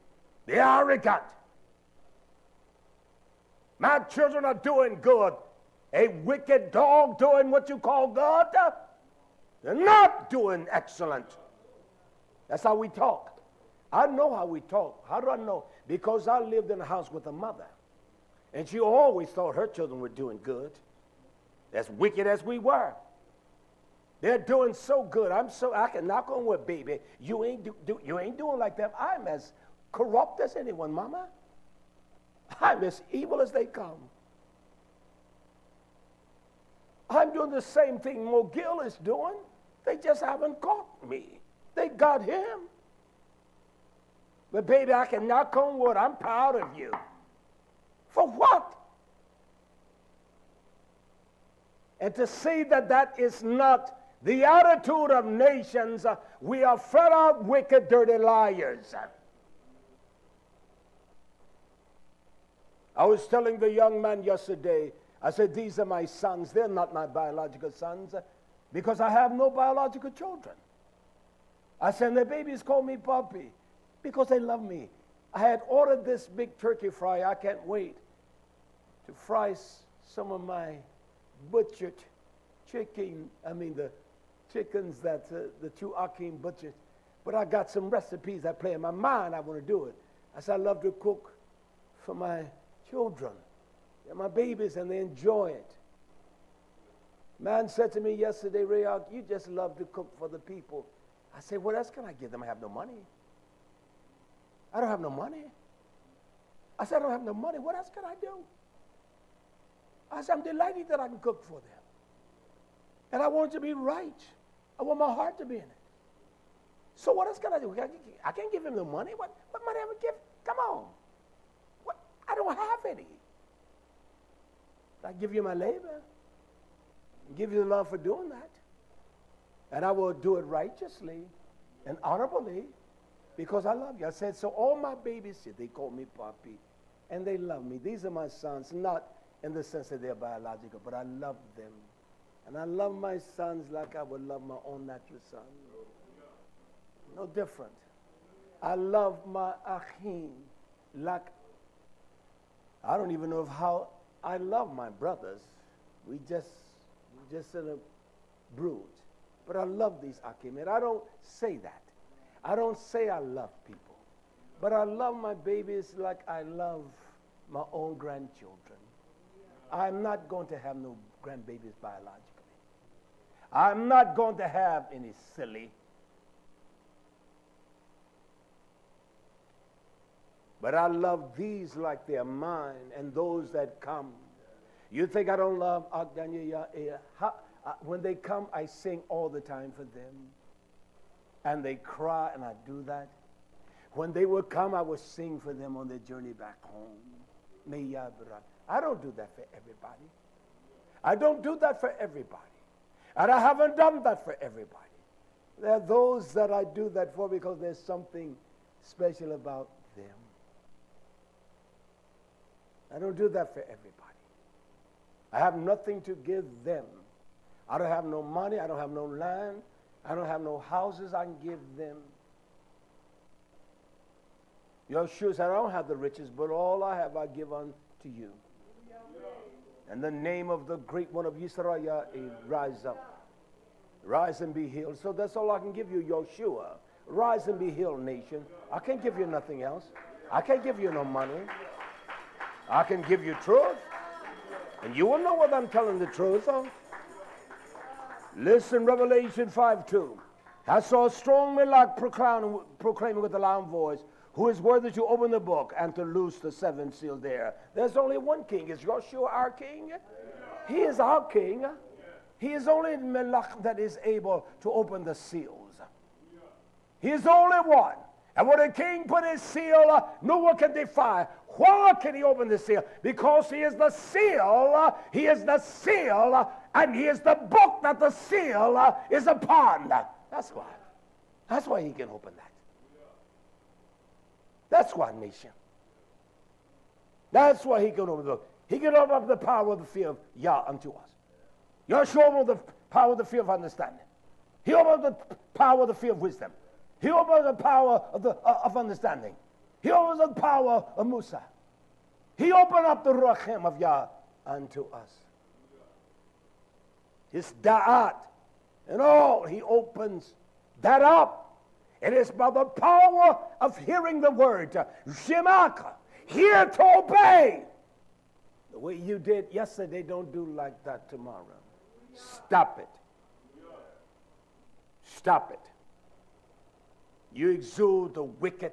They're arrogant. My children are doing good. A wicked dog doing what you call good? They're not doing excellent. That's how we talk. I know how we talk. How do I know? Because I lived in a house with a mother. And she always thought her children were doing good. As wicked as we were. They're doing so good. I can knock on wood, baby. You ain't doing like them. I'm as corrupt as anyone, Mama. I'm as evil as they come. I'm doing the same thing Mogil is doing. They just haven't caught me. They got him. But baby, I can knock on wood. I'm proud of you. For what? And to see that that is not the attitude of nations, we are fed out wicked, dirty liars. I was telling the young man yesterday, I said, these are my sons. They're not my biological sons because I have no biological children. I said, the babies call me Puppy because they love me. I had ordered this big turkey fry. I can't wait to fry some of my butchered chicken. The chickens that the two Akim butchered. But I got some recipes that play in my mind. I want to do it. I said, I love to cook for my children. They're my babies and they enjoy it. Man said to me yesterday, Rayok, you just love to cook for the people. I said, what else can I give them? I have no money. I don't have no money. I said, I don't have no money. What else can I do? I said, I'm delighted that I can cook for them. And I want it to be right. I want my heart to be in it. So what else can I do? I can't give him the money. What money I would give? Come on. What? I don't have any. I give you my labor. And give you the love for doing that. And I will do it righteously and honorably because I love you. I said, so all my babies here, they call me Papi, and they love me. These are my sons, not in the sense that they're biological, but I love them. And I love my sons like I would love my own natural son. No different. I love my Achim like, I don't even know how I love my brothers. We just in a brood. But I love these Achim. And I don't say that. I don't say I love people. But I love my babies like I love my own grandchildren. I'm not going to have no grandbabies biologically. I'm not going to have any silly. But I love these like they're mine and those that come. You think I don't love YHWH-The? When they come, I sing all the time for them. And they cry, and I do that. When they would come, I would sing for them on their journey back home. I don't do that for everybody. I don't do that for everybody. And I haven't done that for everybody. There are those that I do that for because there's something special about them. I don't do that for everybody. I have nothing to give them. I don't have no money. I don't have no land. I don't have no houses I can give them. Yeshua said, I don't have the riches, but all I have I give unto you. In the name of the great one of YisraYah'ale, rise up. Rise and be healed. So that's all I can give you, Yeshua. Rise and be healed, nation. I can't give you nothing else. I can't give you no money. I can give you truth. And you will know whether I'm telling the truth. Listen, Revelation 5:2. I saw a strong Malach proclaiming with a loud voice, who is worthy to open the book and to loose the seven seals there. There's only one king. Is Yeshua our king? He is our king. He is only Malach that is able to open the seals. He is the only one. And when the king put his seal, no one can defy. Why can he open the seal? Because he is the seal. He is the seal. And he is the book that the seal is upon. That's why. That's why he can open that. That's why, nation. That's why he can open the book. He can open up the power of the fear of Yah unto us. Yeshua opened the power of the fear of understanding. He opened the power of the fear of wisdom. He opened the power of understanding. He opened the power of Musa. He opened up the Ruachim of Yah unto us. His da'at and all, he opens that up. It is by the power of hearing the word. Shemaka, hear to obey. The way you did yesterday, don't do like that tomorrow. Stop it. Stop it. You exalt the wicked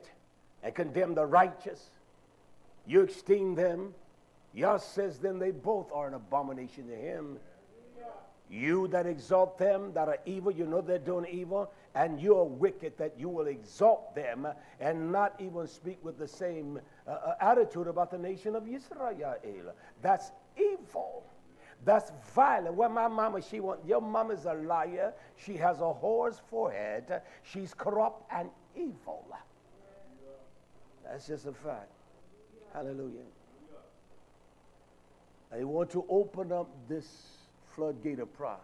and condemn the righteous. You esteem them. Yah says then they both are an abomination to him. You that exalt them that are evil, you know they're doing evil, and you are wicked that you will exalt them and not even speak with the same attitude about the nation of YisraYah'ale. That's evil. That's violent. Well, my mama, your mama's a liar. She has a whore's forehead. She's corrupt and evil. That's just a fact. Hallelujah. I want to open up this floodgate of pride.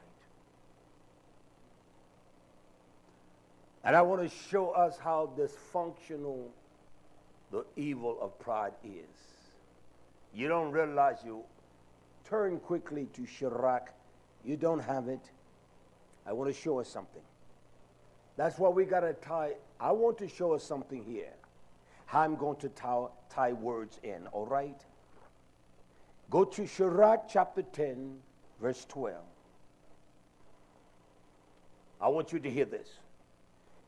And I want to show us how dysfunctional the evil of pride is. You don't realize you turn quickly to Sirach. You don't have it. I want to show us something. That's why we got to tie. I want to show us something here. How I'm going to tie words in, all right? Go to Sirach chapter 10, verse 12. I want you to hear this.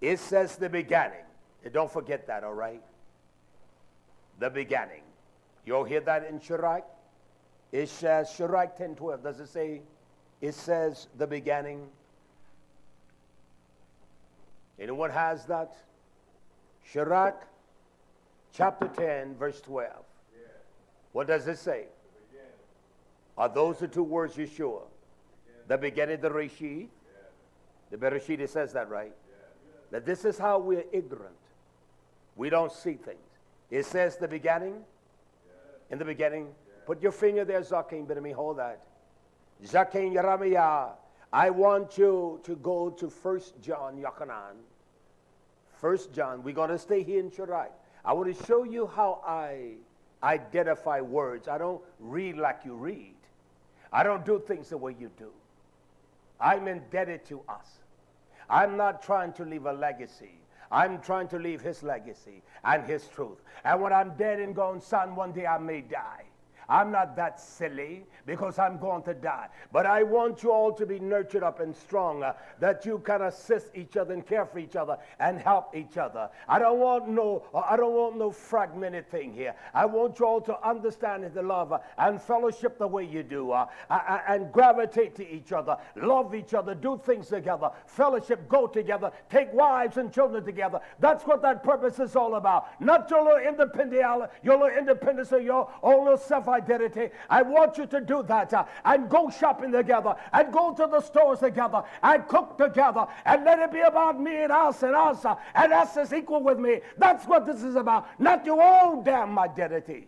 It says the beginning. And don't forget that, all right? The beginning. You'll hear that in Sirach? It says, Sirach 10:12. Does it say, it says the beginning? Anyone has that? Sirach chapter 10, verse 12. Yeah. What does it say? Are those the two words, Yeshua? The beginning, the Reshit? The Bereshit, it says that, right? That this is how we're ignorant. We don't see things. It says the beginning. In the beginning. Put your finger there, Zakin Benami. Hold that. Zakin Yeremiah. I want you to go to 1 John, Yochanan. 1 John. We're going to stay here in Sirach. I want to show you how I identify words. I don't read like you read. I don't do things the way you do. I'm indebted to us. I'm not trying to leave a legacy. I'm trying to leave his legacy and his truth. And when I'm dead and gone, son, one day I may die. I'm not that silly because I'm going to die. But I want you all to be nurtured up and strong, that you can assist each other and care for each other and help each other. I don't want no fragmented thing here. I want you all to understand the love and fellowship the way you do, and gravitate to each other, love each other, do things together, fellowship, go together, take wives and children together. That's what that purpose is all about. Not your little independence or your own little self-identity. I want you to do that and go shopping together and go to the stores together and cook together and let it be about me and us and us is equal with me. That's what this is about, not your own damn identity.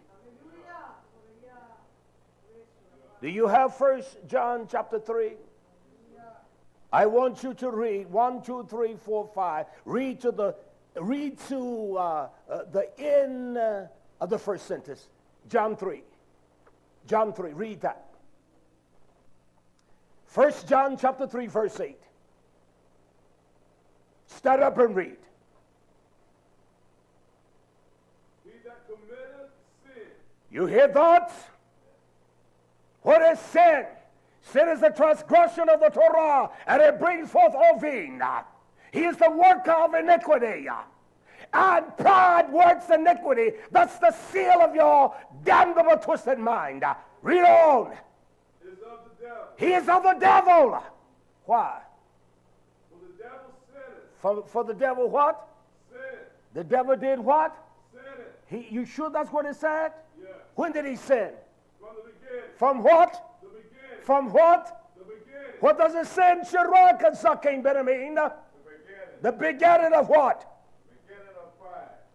Do you have 1 John chapter 3? I want you to read 1, 2, 3, 4, 5. Read to the end of the first sentence. John 3. John 3, read that. 1 John chapter 3, verse 8. Stand up and read. He that committeth sin. You hear that? What is sin? Sin is the transgression of the Torah, and it brings forth Ovin. He is the worker of iniquity. And pride works iniquity. That's the seal of your damnable twisted mind. Read on. He is of the devil. Why? For the devil sinned. For the devil what? Sin. The devil did what? Sin. You sure that's what it said? Yeah. When did he sin? From the beginning. From what? The beginning. From what? The beginning. What does it say in Shirah Kazakim Benamin? The beginning of what?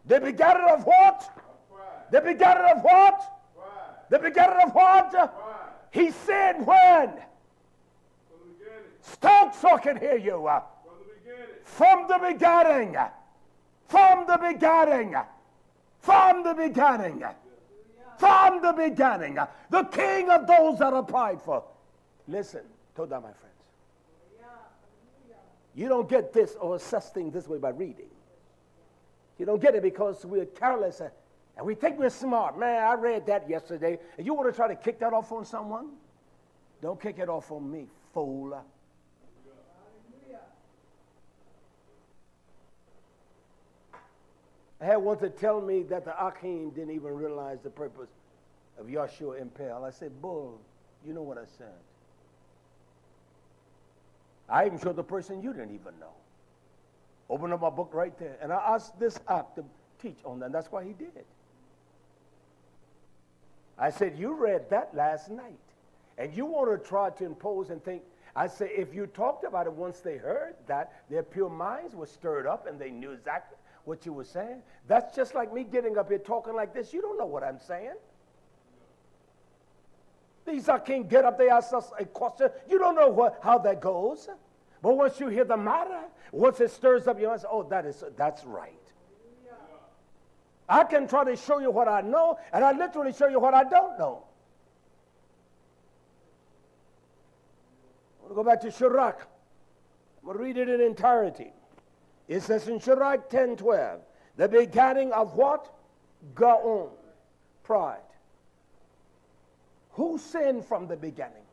The beginning of what? The beginning of what? The beginning of what? He sinned when? Talk so I can hear you. From the beginning. From the beginning. From the beginning. From the beginning. The king of those that are prideful. Listen, Todah, my friends. You don't get this or assess things this way by reading. You don't get it because we're careless and we think we're smart. Man, I read that yesterday. And you want to try to kick that off on someone? Don't kick it off on me, fool. I had one to tell me that the Akim didn't even realize the purpose of Yahshua Impale. I said, bull, you know what I said. I even showed the person you didn't even know. Open up my book right there. And I asked this act to teach on that. And that's why he did it. I said, you read that last night. And you want to try to impose and think. I said, if you talked about it once they heard that, their pure minds were stirred up and they knew exactly what you were saying. That's just like me getting up here talking like this. You don't know what I'm saying. These I can't get up there, ask us a question. You don't know how that goes. But once you hear the matter, once it stirs up your eyes, oh, that's right. I can try to show you what I know, and I literally show you what I don't know. I want to go back to Sirach. I'm going to read it in entirety. It says in Sirach 10:12, the beginning of what? Gaon, pride. Who sinned from the beginning?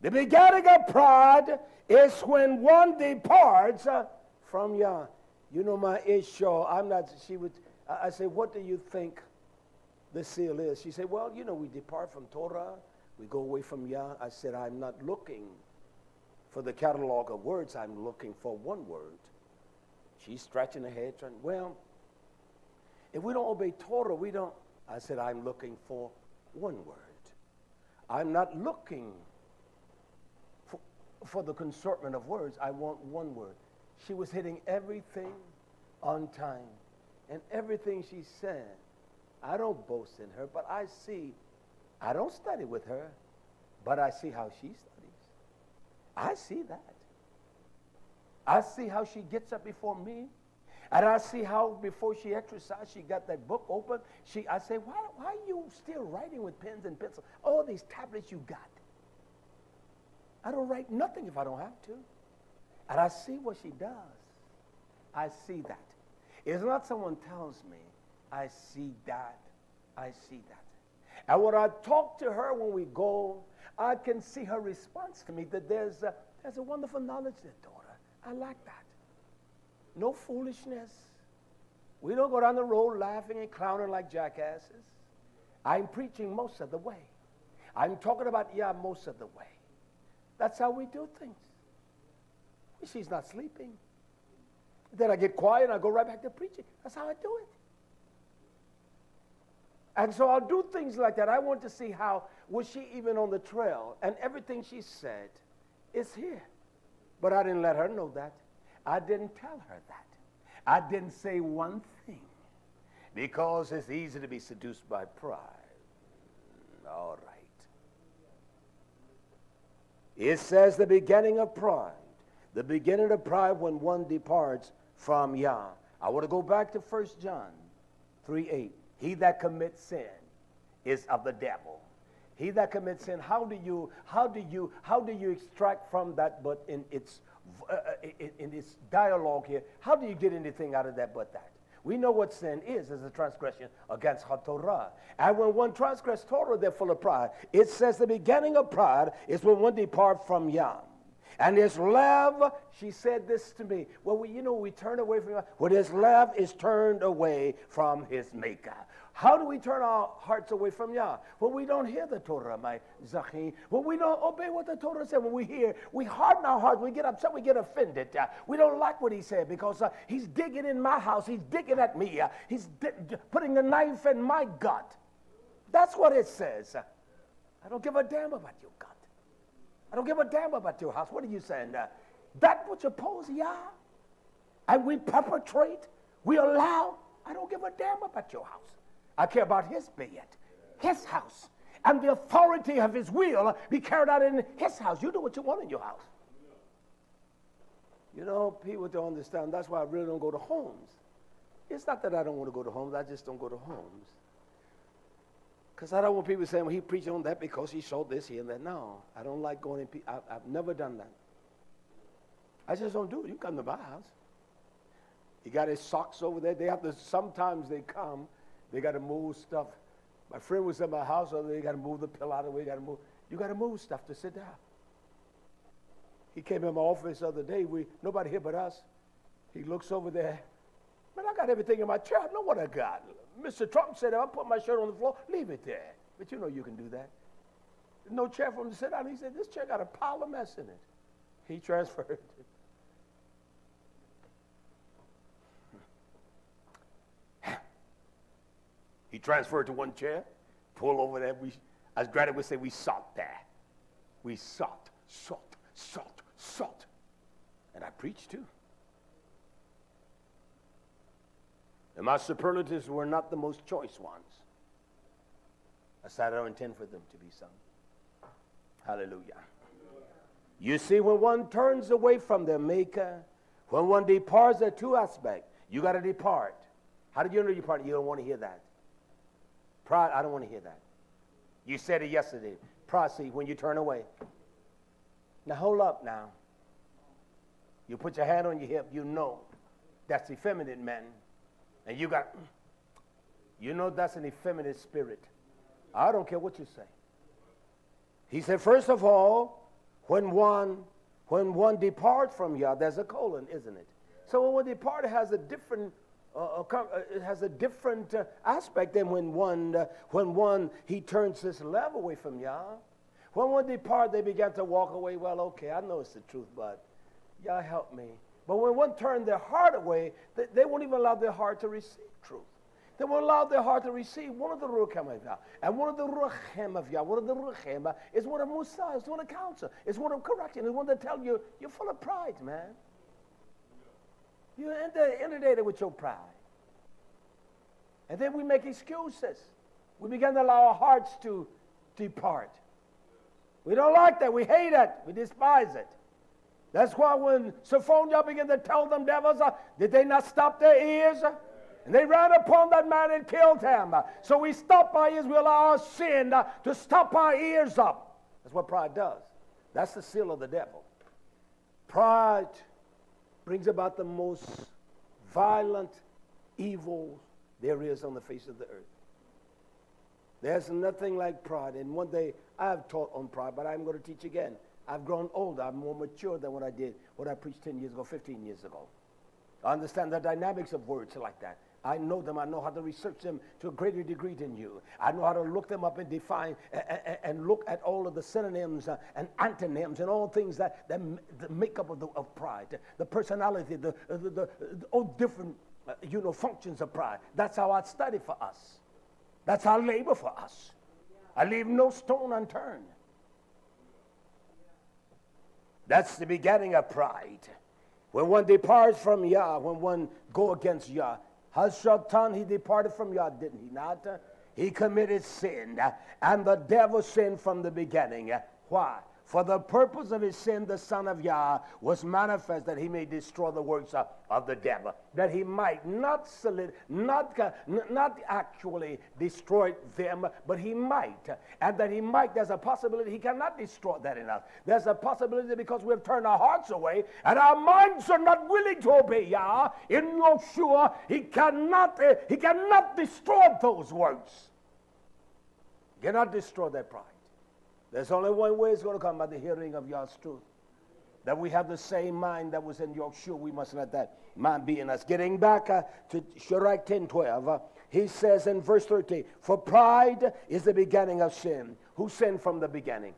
The beginning of pride is when one departs from Yah. You know, my Ishah, I say, what do you think the seal is? She said, well, you know, we depart from Torah. We go away from Yah. I said, I'm not looking for the catalog of words. I'm looking for one word. She's scratching her head, trying, well, if we don't obey Torah, we don't. I said, I'm looking for one word. I'm not looking for the consortment of words. I want one word. She was hitting everything on time. And everything she said, I don't boast in her, but I don't study with her, but I see how she studies. I see that. I see how she gets up before me. And I see how before she exercised, she got that book open. I say, why are you still writing with pens and pencils? All these tablets you got. I don't write nothing if I don't have to. And I see what she does. I see that. It's not someone tells me, I see that. I see that. And when I talk to her when we go, I can see her response to me that there's a wonderful knowledge there, daughter. I like that. No foolishness. We don't go down the road laughing and clowning like jackasses. I'm preaching most of the way. I'm talking about Yah most of the way. That's how we do things. She's not sleeping. Then I get quiet and I go right back to preaching. That's how I do it. And so I'll do things like that. I want to see how was she even on the trail. And everything she said is here. But I didn't let her know that. I didn't tell her that. I didn't say one thing. Because it's easy to be seduced by pride. All right. It says the beginning of pride. The beginning of pride when one departs from Yah. I want to go back to 1 John 3:8. He that commits sin is of the devil. He that commits sin, how do you extract from that but in its dialogue here, how do you get anything out of that but that? We know what sin is a transgression against Torah. And when one transgresses Torah, they're full of pride. It says the beginning of pride is when one departs from Yah. And his love, she said this to me. Well, we turn away from him. Well, his love is turned away from his maker. How do we turn our hearts away from Yah? Well, we don't hear the Torah, my Zachi. Well, we don't obey what the Torah said. When we hear, we harden our hearts. We get upset. We get offended. We don't like what he said because he's digging in my house. He's digging at me. He's putting a knife in my gut. That's what it says. I don't give a damn about your gut. I don't give a damn about your house. What are you saying? That which oppose Yah, and we perpetrate, we allow. I don't give a damn about your house. I care about his bed, his house, and the authority of his will be carried out in his house. You do what you want in your house. You know, people don't understand. That's why I really don't go to homes. It's not that I don't want to go to homes. I just don't go to homes. Because I don't want people saying, well, he preached on that because he showed this here and that. No, I don't like going in. I've never done that. I just don't do it. You come to my house. He got his socks over there. They have to, sometimes they come. They got to move stuff. My friend was at my house, so they got to move the pillow out of the way. You got to move stuff to sit down. He came in my office the other day. Nobody here but us. He looks over there. Man, I got everything in my chair. I know what I got. Mr. Trump said, if I put my shirt on the floor, leave it there. But you know you can do that. There's no chair for him to sit down. He said, this chair got a pile of mess in it. He transferred it. He transferred to one chair, pull over there. As graduates would say, we sought there. We sought. And I preached too. And my superlatives were not the most choice ones. I said I don't intend for them to be some. Hallelujah. You see, when one turns away from their maker, when one departs, there are two aspects. You got to depart. How did you know you depart? You don't want to hear that. Pride, I don't want to hear that. You said it yesterday. Pride, see, when you turn away. Now, hold up now. You put your hand on your hip, you know that's effeminate, man. And you know that's an effeminate spirit. I don't care what you say. He said, first of all, when one departs from Yah, there's a colon, isn't it? So when one departs, it has a different aspect than when one he turns his love away from Yah. When one depart, they began to walk away. Well, okay, I know it's the truth, but Yah help me. But when one turned their heart away, they won't even allow their heart to receive truth. They won't allow their heart to receive one of the ruchem of Yah. And one of the ruchem of Yah, one of the ruchem is one of Musa, it's one of counsel, it's one of correction, it's one to tell you, you're full of pride, man. You inundated with your pride. And then we make excuses. We begin to allow our hearts to depart. We don't like that. We hate it. We despise it. That's why when Sophronia began to tell them devils, did they not stop their ears? And they ran upon that man and killed him. So we stop our ears. We allow our sin to stop our ears up. That's what pride does. That's the seal of the devil. Pride brings about the most violent evil there is on the face of the earth. There's nothing like pride. And one day I have taught on pride, but I'm going to teach again. I've grown older. I'm more mature than what I preached 10 years ago, 15 years ago. I understand the dynamics of words like that. I know them. I know how to research them to a greater degree than you. I know how to look them up and define and look at all of the synonyms and antonyms and all things that the makeup of pride, the personality, the all different functions of pride. That's how I study for us. That's how I labor for us. I leave no stone unturned. That's the beginning of pride. When one departs from Yah, when one go against Yah, shatan, he departed from Yah, didn't he not? He committed sin, and the devil sinned from the beginning. Why? For the purpose of his sin, the Son of Yah was manifest that he may destroy the works of the devil, that he might not actually destroy them, but he might. And that he might, there's a possibility he cannot destroy that in us. There's a possibility because we've turned our hearts away and our minds are not willing to obey Yah. In YHWH, he cannot destroy those works. He cannot destroy their pride. There's only one way it's going to come, by the hearing of Yah's truth. that we have the same mind that was in Yahshua. We must let that mind be in us. Getting back to Sirach 10:12, he says in verse 13, for pride is the beginning of sin. Who sinned from the beginning?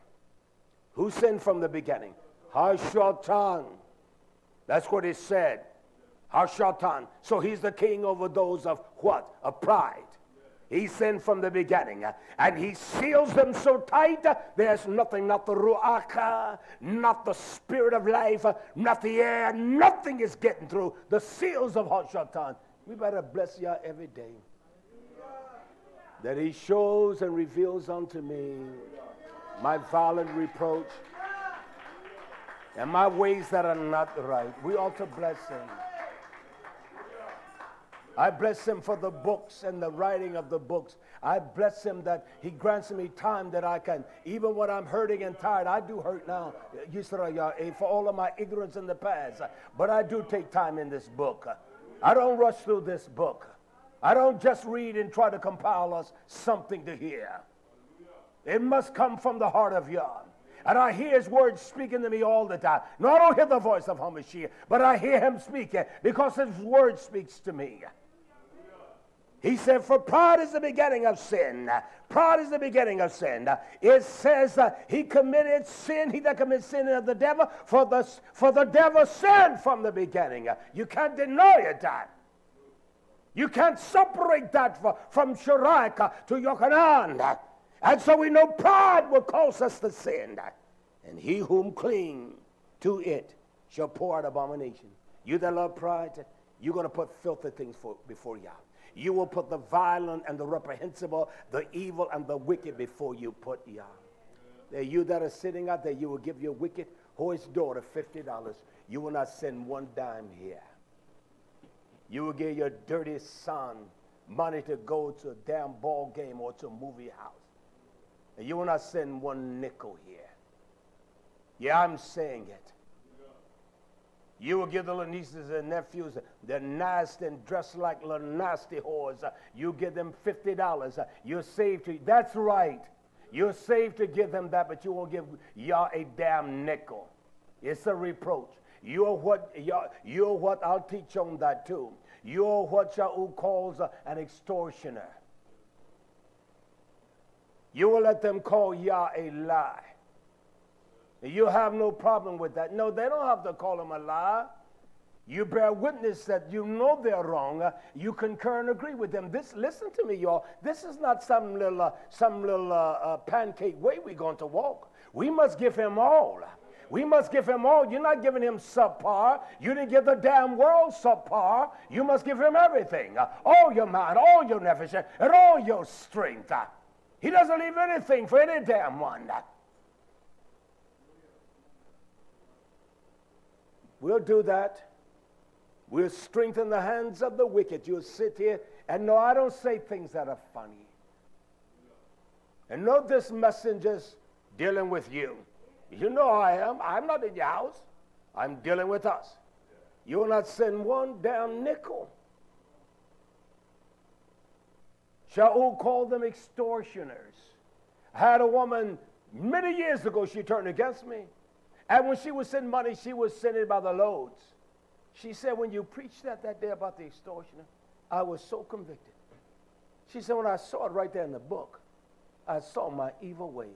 Who sinned from the beginning? Shatan. That's what he said. Shatan. So he's the king over those of what? Of pride. He sinned from the beginning, and he seals them so tight, there's nothing, not the ruach, not the spirit of life, not the air, nothing is getting through. The seals of Shatan. We better bless Yah every day, that he shows and reveals unto me my violent reproach and my ways that are not right. We ought to bless him. I bless him for the books and the writing of the books. I bless him that he grants me time that I can, even when I'm hurting and tired. I do hurt now, YisraYah'ale, for all of my ignorance in the past. But I do take time in this book. I don't rush through this book. I don't just read and try to compile us something to hear. It must come from the heart of Yah. And I hear his words speaking to me all the time. No, I don't hear the voice of HaMashiach, but I hear him speaking because his word speaks to me. He said, for pride is the beginning of sin. Pride is the beginning of sin. It says he committed sin, he that commits sin of the devil, for the devil sinned from the beginning. You can't deny it that. You can't separate that from Shirach to Yochanan. And so we know pride will cause us to sin. And he whom cling to it shall pour out abomination. You that love pride, you're going to put filthy things before Yah. You will put the violent and the reprehensible, the evil and the wicked before you put Yah. There, you that are sitting out there, you will give your wicked whorish daughter $50. You will not send one dime here. You will give your dirty son money to go to a damn ball game or to a movie house. And you will not send one nickel here. Yeah, I'm saying it. You will give the little nieces and nephews, they're nasty and dressed like little nasty whores. You give them $50. You're saved to, that's right. You're saved to give them that, but you won't give Yah a damn nickel. It's a reproach. You're what I'll teach on that too. You're what YHWH calls an extortioner. You will let them call Yah a lie. You have no problem with that. No, they don't have to call him a lie. You bear witness that you know they're wrong. You concur and agree with them. Listen to me, y'all. This is not some little pancake way we're going to walk. We must give him all. We must give him all. You're not giving him subpar. You didn't give the damn world subpar. You must give him everything. All your mind, all your nefesh, and all your strength. He doesn't leave anything for any damn one. We'll do that. We'll strengthen the hands of the wicked. You'll sit here and no, I don't say things that are funny. And no, this messenger's dealing with you. You know I am. I'm not in your house. I'm dealing with us. You will not send one damn nickel. YHWH called them extortioners. I had a woman many years ago, she turned against me. And when she was sending money, she was sending it by the loads. She said, when you preached that day about the extortioner, I was so convicted. She said, when I saw it right there in the book, I saw my evil ways.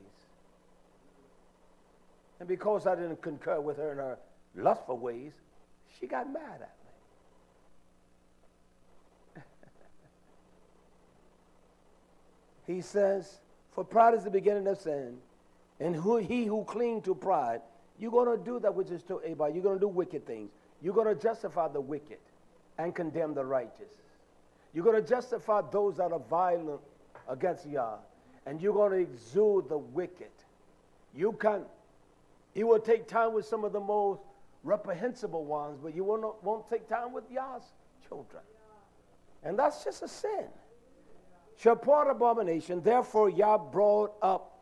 And because I didn't concur with her in her lustful ways, she got mad at me. He says, for pride is the beginning of sin, and he who clings to pride, you're going to do that which is to Abel. You're going to do wicked things. You're going to justify the wicked and condemn the righteous. You're going to justify those that are violent against Yah. And you're going to exude the wicked. You will take time with some of the most reprehensible ones, but you won't take time with Yah's children. And that's just a sin. Shall pour out abomination. Therefore Yah brought up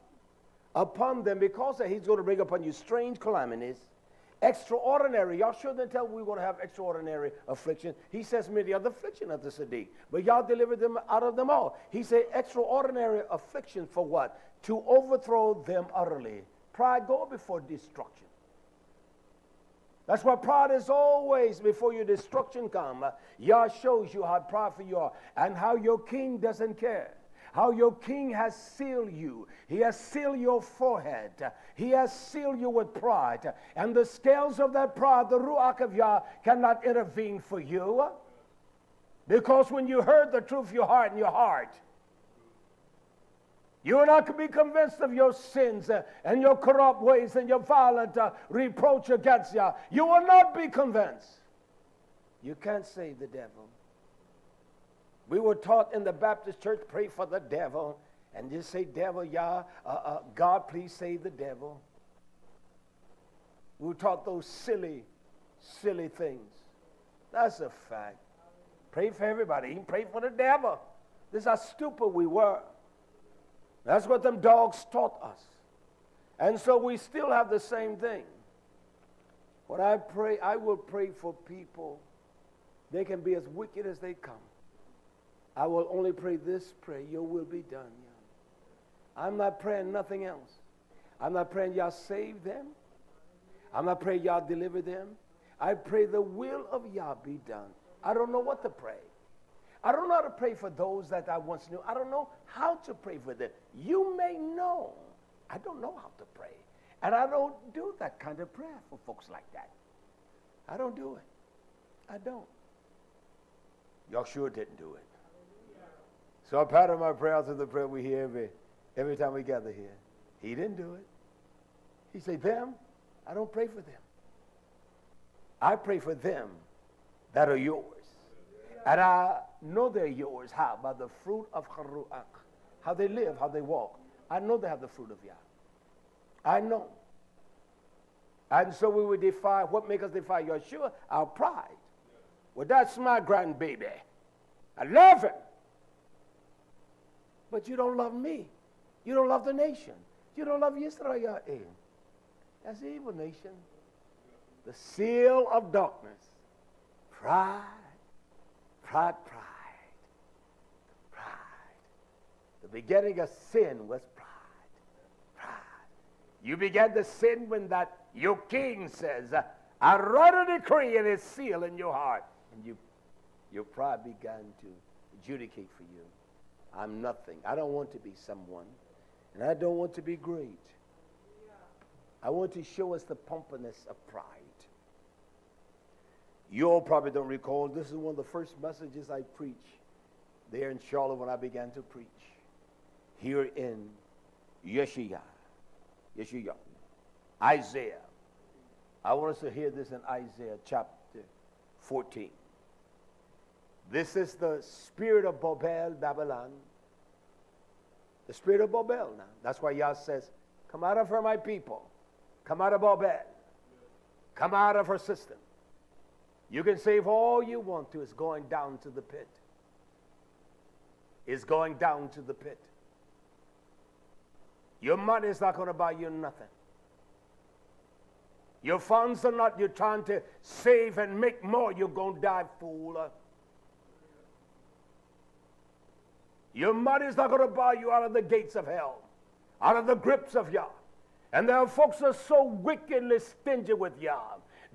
upon them, because he's going to bring upon you strange calamities, extraordinary. Y'all sure didn't tell we're going to have extraordinary affliction. He says many other affliction of the Sadiq, but y'all delivered them out of them all. He said extraordinary affliction for what? To overthrow them utterly. Pride go before destruction. That's why pride is always, before your destruction comes, Yah shows you how prideful you are and how your king doesn't care. How your king has sealed you. He has sealed your forehead. He has sealed you with pride. And the scales of that pride, the Ruach of Yah, cannot intervene for you. Because when you heard the truth, you hardened your heart. You will not be convinced of your sins and your corrupt ways and your violent reproach against Yah. You will not be convinced. You can't save the devil. We were taught in the Baptist church, pray for the devil, and just say, devil, Yah, God, please save the devil. We were taught those silly, silly things. That's a fact. Pray for everybody. Even pray for the devil. This is how stupid we were. That's what them dogs taught us. And so we still have the same thing. When I pray, I will pray for people. They can be as wicked as they come. I will only pray this prayer. Your will be done, Yah. I'm not praying nothing else. I'm not praying Yah save them. I'm not praying Yah deliver them. I pray the will of Yah be done. I don't know what to pray. I don't know how to pray for those that I once knew. I don't know how to pray for them. You may know. I don't know how to pray. And I don't do that kind of prayer for folks like that. I don't do it. I don't. YHWH didn't do it. So a part of my prayers is the prayer we hear every time we gather here. He didn't do it. He said, them, I don't pray for them. I pray for them that are yours. And I know they're yours. How? By the fruit of Ruach. How they live, how they walk. I know they have the fruit of Yah. I know. And so we would defy, what makes us defy YHWH? Our pride. Well, that's my grandbaby. I love him. But you don't love me. You don't love the nation. You don't love YisraYah'ale. That's the evil nation. The seal of darkness. Pride. Pride. The beginning of sin was pride. You began to sin when that your king says, I write a decree and it's sealed in your heart. And your pride began to adjudicate for you. I'm nothing. I don't want to be someone. And I don't want to be great. I want to show us the pompousness of pride. You all probably don't recall, this is one of the first messages I preached there in Charlotte when I began to preach. Here in YisraYah'ale. Isaiah. I want us to hear this in Isaiah chapter 14. This is the spirit of Babylon. The spirit of Babel now. That's why Yah says, come out of her, my people. Come out of Babel. Come out of her system. You can save all you want to. It's going down to the pit. It's going down to the pit. Your money is not going to buy you nothing. Your funds are not, you're trying to save and make more. You're going to die, fool. Your money is not going to buy you out of the gates of hell, out of the grips of Yah. And there are folks that are so wickedly stingy with Yah.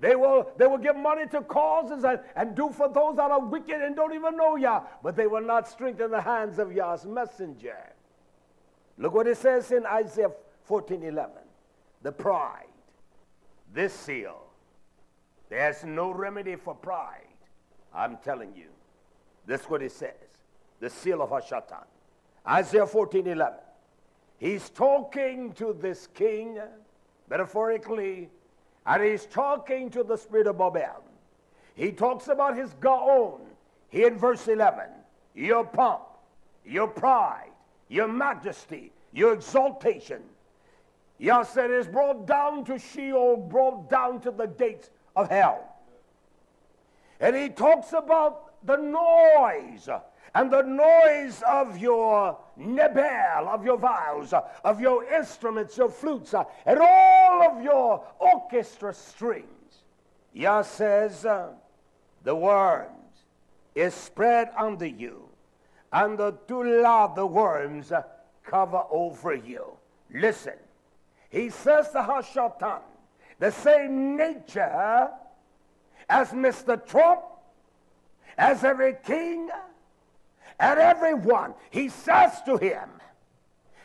They will give money to causes and do for those that are wicked and don't even know Yah, but they will not strengthen the hands of Yah's messenger. Look what it says in Isaiah 14:11. The pride, this seal, there's no remedy for pride. I'm telling you. That's what it says. The seal of shatan. Isaiah 14:11. He's talking to this king, metaphorically, and he's talking to the spirit of Babel. He talks about his Gaon, here in verse 11. Your pomp, your pride, your majesty, your exaltation. Yah said is brought down to Sheol, brought down to the gates of hell. And he talks about the noise, and the noise of your nebel, of your vials, of your instruments, your flutes, and all of your orchestra strings. Yah says, the worms is spread under you, and the tulah, the worms, cover over you. Listen, he says to shatan, the same nature as Mr. Trump, as every king, and everyone. He says to him,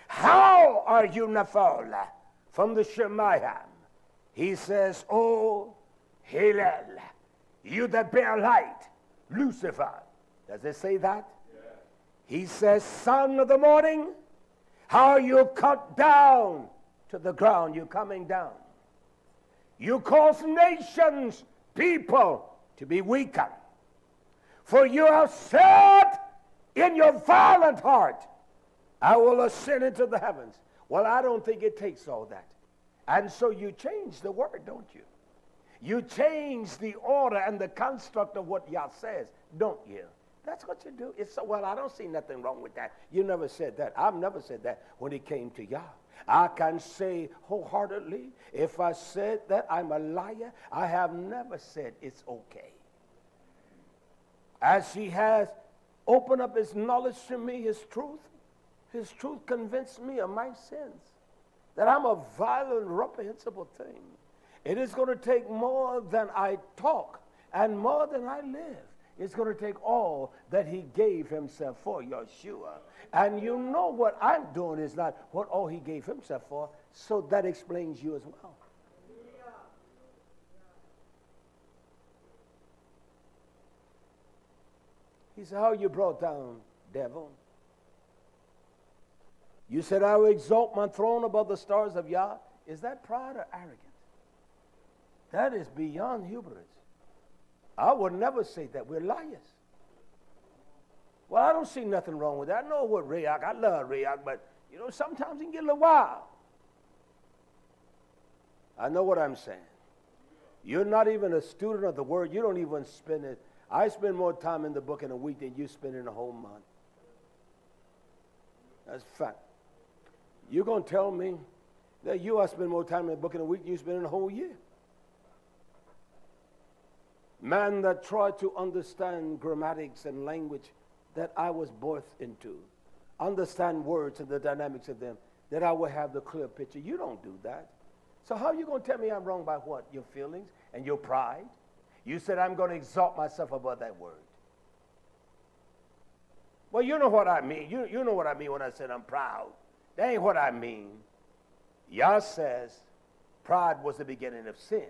how are you, Nephal, from the Shemayim? He says, oh, Hillel, you that bear light, Lucifer. Does it say that? Yeah. He says, son of the morning, how are you cut down to the ground? You're coming down. You cause nations, people, to be weakened. For you have said in your violent heart, I will ascend into the heavens. Well, I don't think it takes all that. And so you change the word, don't you? You change the order and the construct of what Yah says, don't you? That's what you do. It's so, well, I don't see nothing wrong with that. You never said that. I've never said that when it came to Yah. I can say wholeheartedly, if I said that I'm a liar, I have never said it's okay. As he has opened up his knowledge to me, his truth convinced me of my sins, that I'm a violent, reprehensible thing. It is going to take more than I talk and more than I live. It's going to take all that he gave himself for, Yeshua. And you know what I'm doing is not what all he gave himself for, so that explains you as well. He said, how are you brought down, devil? You said, I will exalt my throne above the stars of Yah. Is that pride or arrogance? That is beyond hubris. I would never say that. We're liars. Well, I don't see nothing wrong with that. I know what Rayach, I love Rayach, but, you know, sometimes it can get a little wild. I know what I'm saying. You're not even a student of the word. You don't even spend it. I spend more time in the book in a week than you spend in a whole month. That's a fact. You're going to tell me that I spend more time in the book in a week than you spend in a whole year. Man that tried to understand grammatics and language that I was birthed into, understand words and the dynamics of them, that I will have the clear picture. You don't do that. So how are you going to tell me I'm wrong by what? Your feelings and your pride? You said I'm going to exalt myself above that word. Well, you know what I mean. You know what I mean when I said I'm proud. That ain't what I mean. Yah says pride was the beginning of sin.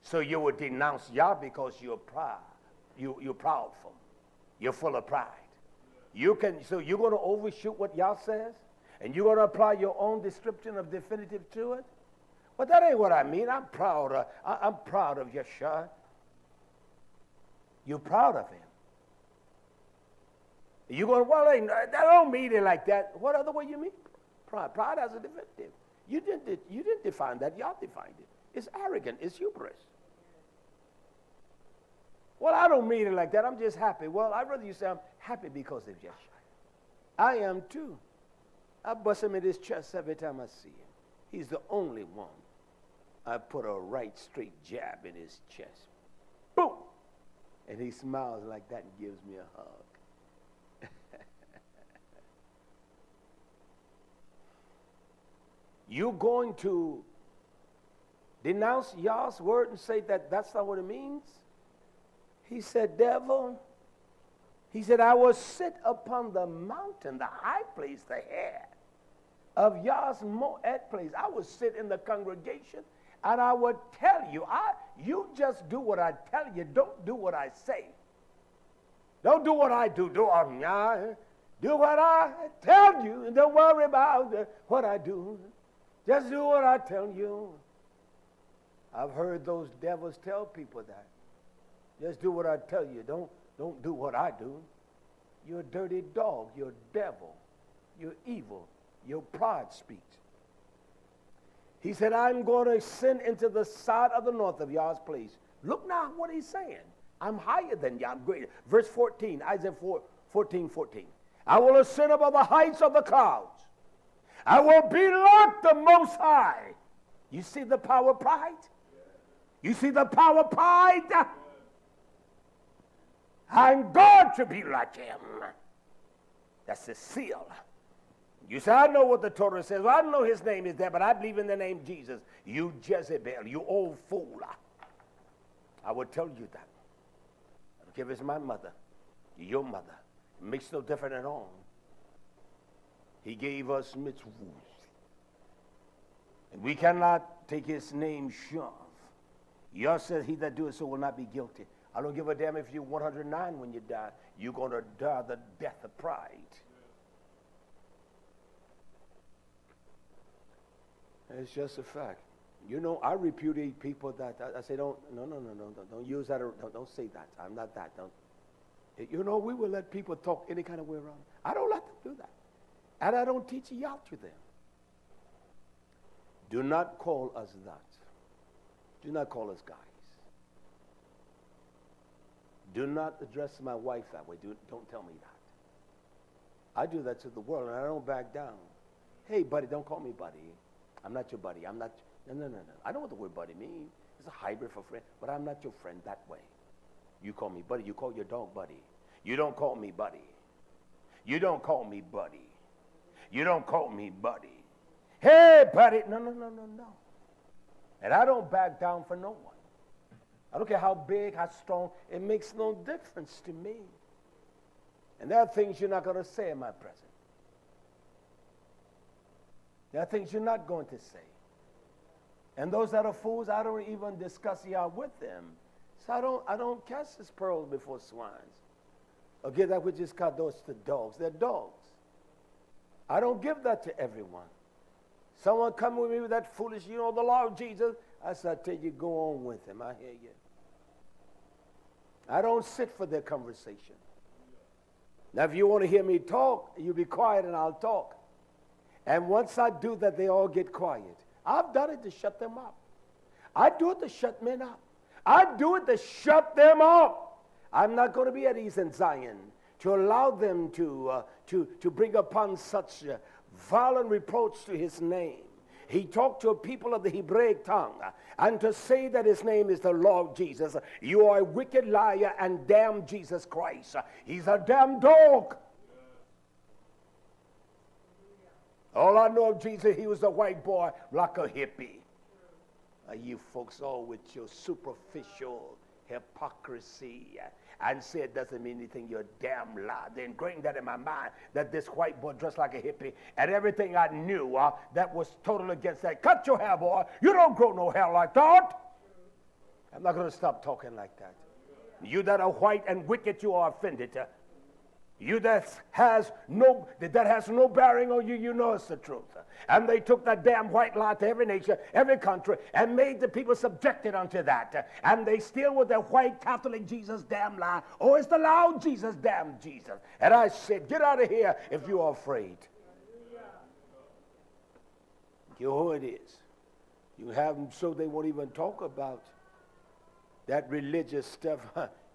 So you would denounce Yah because you're proud. You're proudful. You're full of pride. So you're going to overshoot what Yah says? And you're going to apply your own description of definitive to it? But that ain't what I mean. I'm proud of Yeshua. You're proud of him. You're going, well, that don't mean it like that. What other way you mean? Pride as a definitive. You didn't define that. Yah defined it. It's arrogant. It's hubris. Well, I don't mean it like that. I'm just happy. Well, I'd rather you say I'm happy because of Yeshua. I am too. I bust him in his chest every time I see him. He's the only one. I put a right straight jab in his chest. Boom! And he smiles like that and gives me a hug. You're going to denounce Yah's word and say that that's not what it means? He said, devil, he said, I will sit upon the mountain, the high place, the head of Yah's moed place. I will sit in the congregation and I would tell you, you just do what I tell you. Don't do what I say. Don't do what I do. Do what I tell you and don't worry about what I do. Just do what I tell you. I've heard those devils tell people that. Just do what I tell you. Don't do what I do. You're a dirty dog. You're a devil. You're evil. Your pride speaks. He said, I'm going to ascend into the side of the north of Yah's place. Look now what he's saying. I'm higher than Yah. I'm greater. Verse 14, Isaiah 14:14. I will ascend above the heights of the clouds. I will be like the Most High. You see the power of pride? You see the power of pride? I'm going to be like him. That's the seal. You say, I know what the Torah says. Well, I know his name is there, but I believe in the name Jesus. You Jezebel, you old fool. I would tell you that. I don't care if it's my mother, your mother. It makes no difference at all. He gave us mitzvahs. And we cannot take his name shove. Yah said, he that doeth so will not be guilty. I don't give a damn if you're 109 when you die. You're going to die the death of pride. It's just a fact. You know, I repudiate people that I say, don't use that. Or don't say that. I'm not that. Don't. You know, we will let people talk any kind of way around. I don't let them do that. And I don't teach Yah to them. Do not call us that. Do not call us guys. Do not address my wife that way. Don't tell me that. I do that to the world, and I don't back down. Hey, buddy, don't call me buddy. I'm not your buddy. I'm not. No. I know what the word buddy means. It's a hybrid for friend, but I'm not your friend that way. You call me buddy. You call your dog buddy. You don't call me buddy. You don't call me buddy. You don't call me buddy. Hey, buddy. No. And I don't back down for no one. I don't care how big, how strong. It makes no difference to me. And there are things you're not going to say in my presence. There are things you're not going to say. And those that are fools, I don't even discuss Yah with them. So I don't cast his pearls before swines. Or give that which is kadosh to dogs. They're dogs. I don't give that to everyone. Someone come with me with that foolish, the Lord Jesus. I said, I tell you, go on with him. I hear you. I don't sit for their conversation. Now, if you want to hear me talk, you be quiet and I'll talk. And once I do that, they all get quiet. I've done it to shut them up. I do it to shut men up. I do it to shut them up. I'm not going to be at ease in Zion to allow them to bring upon such violent reproach to his name. He talked to a people of the Hebraic tongue, and to say that his name is the Lord Jesus, you are a wicked liar and damn Jesus Christ. He's a damn dog. All I know of Jesus, he was a white boy like a hippie. You folks all with your superficial hypocrisy and say it doesn't mean anything, you're a damn lie. They ingrained that in my mind, that this white boy dressed like a hippie, and everything I knew that was totally against that. Cut your hair, boy. You don't grow no hair like that. I'm not going to stop talking like that. You that are white and wicked, you are offended. You that has no bearing on you, you know it's the truth. And they took that damn white lie to every nation, every country, and made the people subjected unto that. And they still with their white Catholic Jesus damn lie. Oh, it's the loud Jesus, damn Jesus. And I said, get out of here if you are afraid. You know who it is. You have them so they won't even talk about that religious stuff.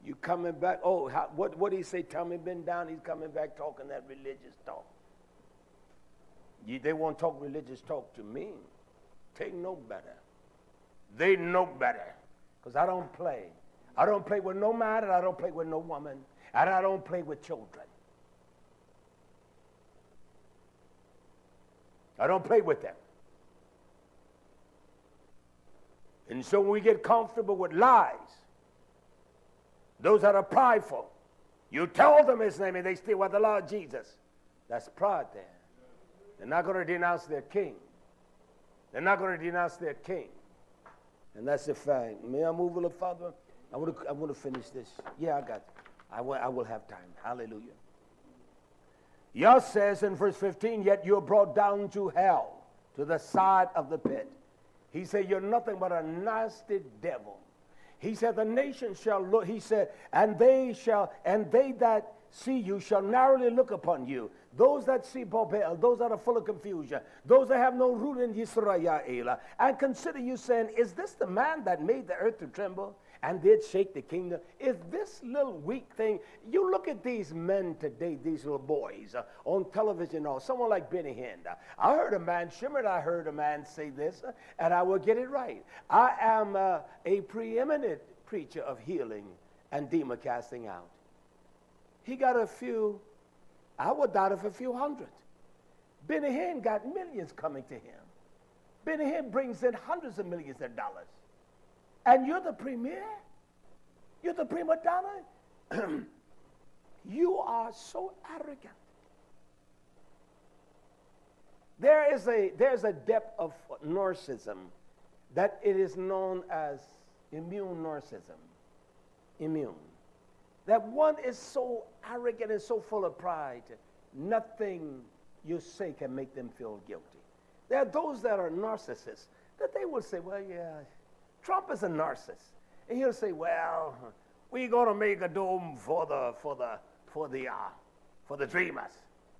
You coming back? Oh, what did he say? Tommy been down. He's coming back talking that religious talk. They won't talk religious talk to me. They know better. They know better. Because I don't play. I don't play with no man, and I don't play with no woman, and I don't play with children. I don't play with them. And so when we get comfortable with lies, those that are prideful, you tell them his name and they still with the Lord Jesus. That's pride there. They're not going to denounce their king. They're not going to denounce their king. And that's a fact. May I move a little further? I want to finish this. Yeah, I got it. I will have time. Hallelujah. Yah says in verse 15, yet you're brought down to hell, to the side of the pit. He said, you're nothing but a nasty devil. He said, the nation shall look, he said, and they that see you shall narrowly look upon you. Those that see Babel, those that are full of confusion, those that have no root in YisraYah'ale, and consider you saying, is this the man that made the earth to tremble and did shake the kingdom? Is this little weak thing? You look at these men today, these little boys on television, or someone like Benny Hinn. I heard a man say this, and I will get it right. I am a preeminent preacher of healing and demon casting out. He got a few, I would doubt if a few hundred. Benny Hinn got millions coming to him. Benny Hinn brings in hundreds of millions of dollars. And you're the premier? You're the prima donna? You are so arrogant. There's a depth of narcissism that it is known as immune narcissism. Immune. That one is so arrogant and so full of pride, nothing you say can make them feel guilty. There are those that are narcissists that they will say, well, yeah, Trump is a narcissist. And he'll say, well, we're going to make a dome for the dreamers.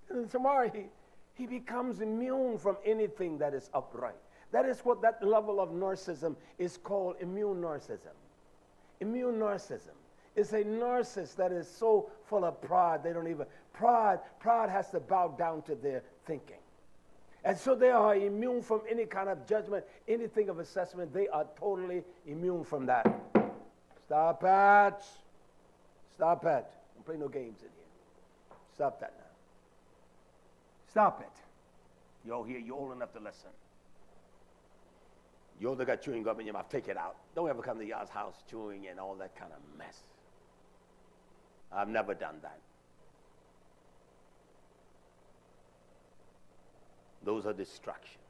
And tomorrow he becomes immune from anything that is upright. That is what that level of narcissism is called, immune narcissism. Immune narcissism is a narcissist that is so full of pride, they don't even, pride has to bow down to their thinking. And so they are immune from any kind of judgment, anything of assessment. They are totally immune from that. Stop it. Stop it. Don't play no games in here. Stop that now. Stop it. You're here, you're old enough to listen. You older got chewing gum in your mouth, take it out. Don't ever come to y'all's house chewing and all that kind of mess. I've never done that. Those are distractions.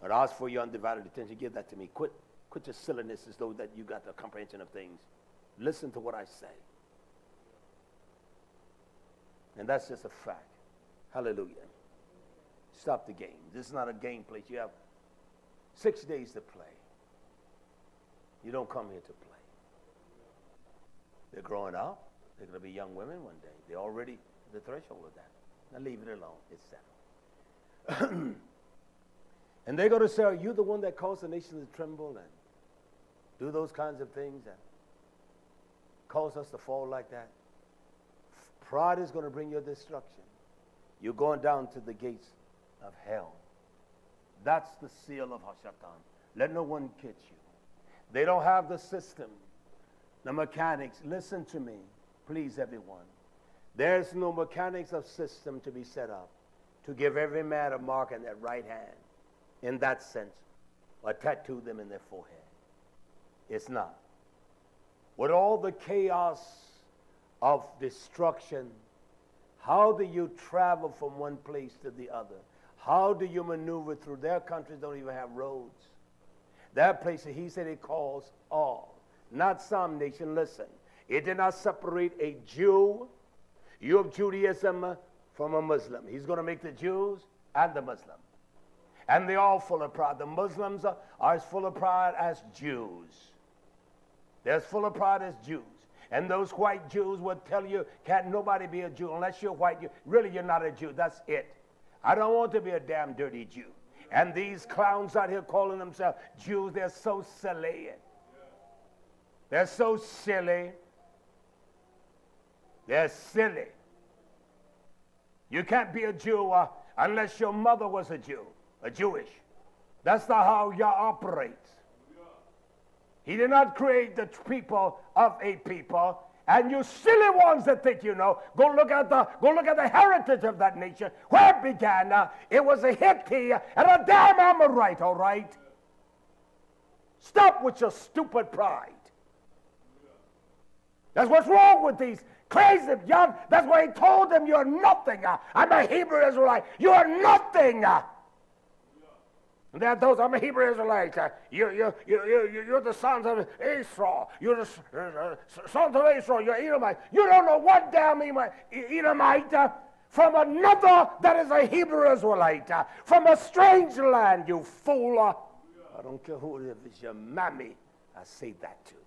But ask for your undivided attention. Give that to me. Quit your silliness as though that you got the comprehension of things. Listen to what I say. And that's just a fact. Hallelujah. Stop the game. This is not a game place. You have 6 days to play. You don't come here to play. They're growing up. They're going to be young women one day. They're already at the threshold of that. Now leave it alone. It's settled. And they're going to say, are you the one that caused the nation to tremble and do those kinds of things and cause us to fall like that? Pride is going to bring your destruction. You're going down to the gates of hell. That's the seal of shatan. Let no one kid you. They don't have the system, the mechanics. Listen to me, please, everyone. There's no mechanics of system to be set up to give every man a mark on their right hand, in that sense, or tattoo them in their forehead. It's not. With all the chaos of destruction, how do you travel from one place to the other? How do you maneuver through? Their countries don't even have roads. That place, he said, it calls all. Not some nation. Listen, it did not separate a Jew, you of Judaism, from a Muslim. He's going to make the Jews and the Muslim. And they're all full of pride. The Muslims are as full of pride as Jews. They're as full of pride as Jews. And those white Jews would tell you, can't nobody be a Jew unless you're white. Really, you're not a Jew. That's it. I don't want to be a damn dirty Jew. And these clowns out here calling themselves Jews, they're so silly. They're so silly. They're silly. You can't be a Jew unless your mother was a Jew, a Jewish. That's not how Yah operates. He did not create the people of a people. And you silly ones that think you know, go look at the heritage of that nation. Where it began, it was a Hittite and a damn Amorite, all right? Stop with your stupid pride. That's what's wrong with these crazy young. That's why he told them you're nothing. I'm a Hebrew Israelite. You're nothing. And there are those, I'm a Hebrew Israelite. You're the sons of Israel. You're the sons of Israel. You're Edomite. You don't know one damn Edomite from another that is a Hebrew Israelite. From a strange land, you fool. I don't care who it is. If it's your mammy, I say that to them.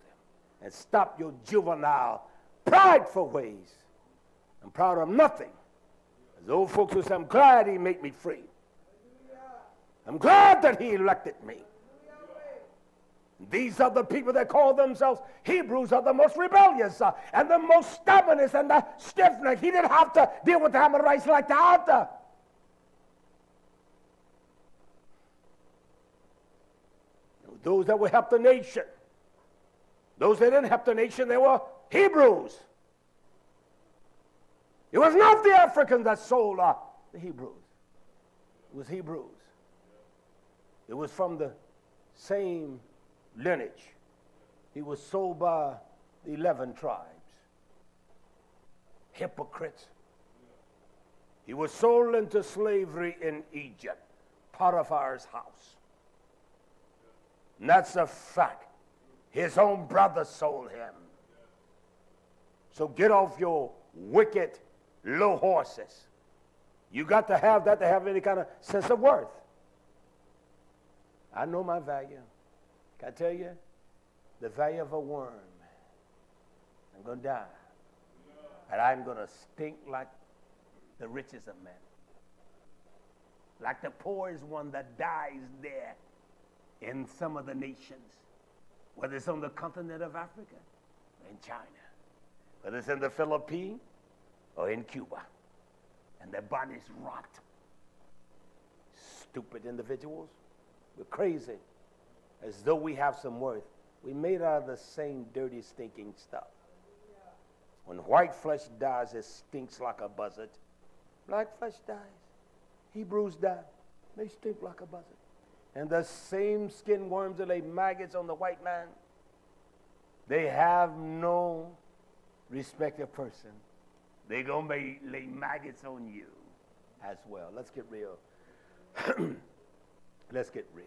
And stop your juvenile, prideful ways. I'm proud of nothing. As old folks who say, I'm glad he made me free. I'm glad that he elected me. These are the people that call themselves Hebrews are the most rebellious and the most stubbornest and the stiff-necked. He didn't have to deal with the Amorites like that. Those that would help the nation. Those that didn't help the nation, they were Hebrews. It was not the Africans that sold the Hebrews. It was Hebrews. It was from the same lineage. He was sold by the 11 tribes. Hypocrites. He was sold into slavery in Egypt, Potiphar's house. And that's a fact. His own brother sold him. So get off your wicked low horses. You got to have that to have any kind of sense of worth. I know my value. Can I tell you? The value of a worm. I'm going to die. And I'm going to stink like the richest of men. Like the poorest one that dies there in some of the nations. Whether it's on the continent of Africa or in China. Whether it's in the Philippines or in Cuba. And their bodies rot. Stupid individuals. We're crazy. As though we have some worth. We made out of the same dirty, stinking stuff. When white flesh dies, it stinks like a buzzard. Black flesh dies. Hebrews die. They stink like a buzzard. And the same skin worms that lay maggots on the white man, they have no respect of person. They're going to lay maggots on you as well. Let's get real. Let's get real.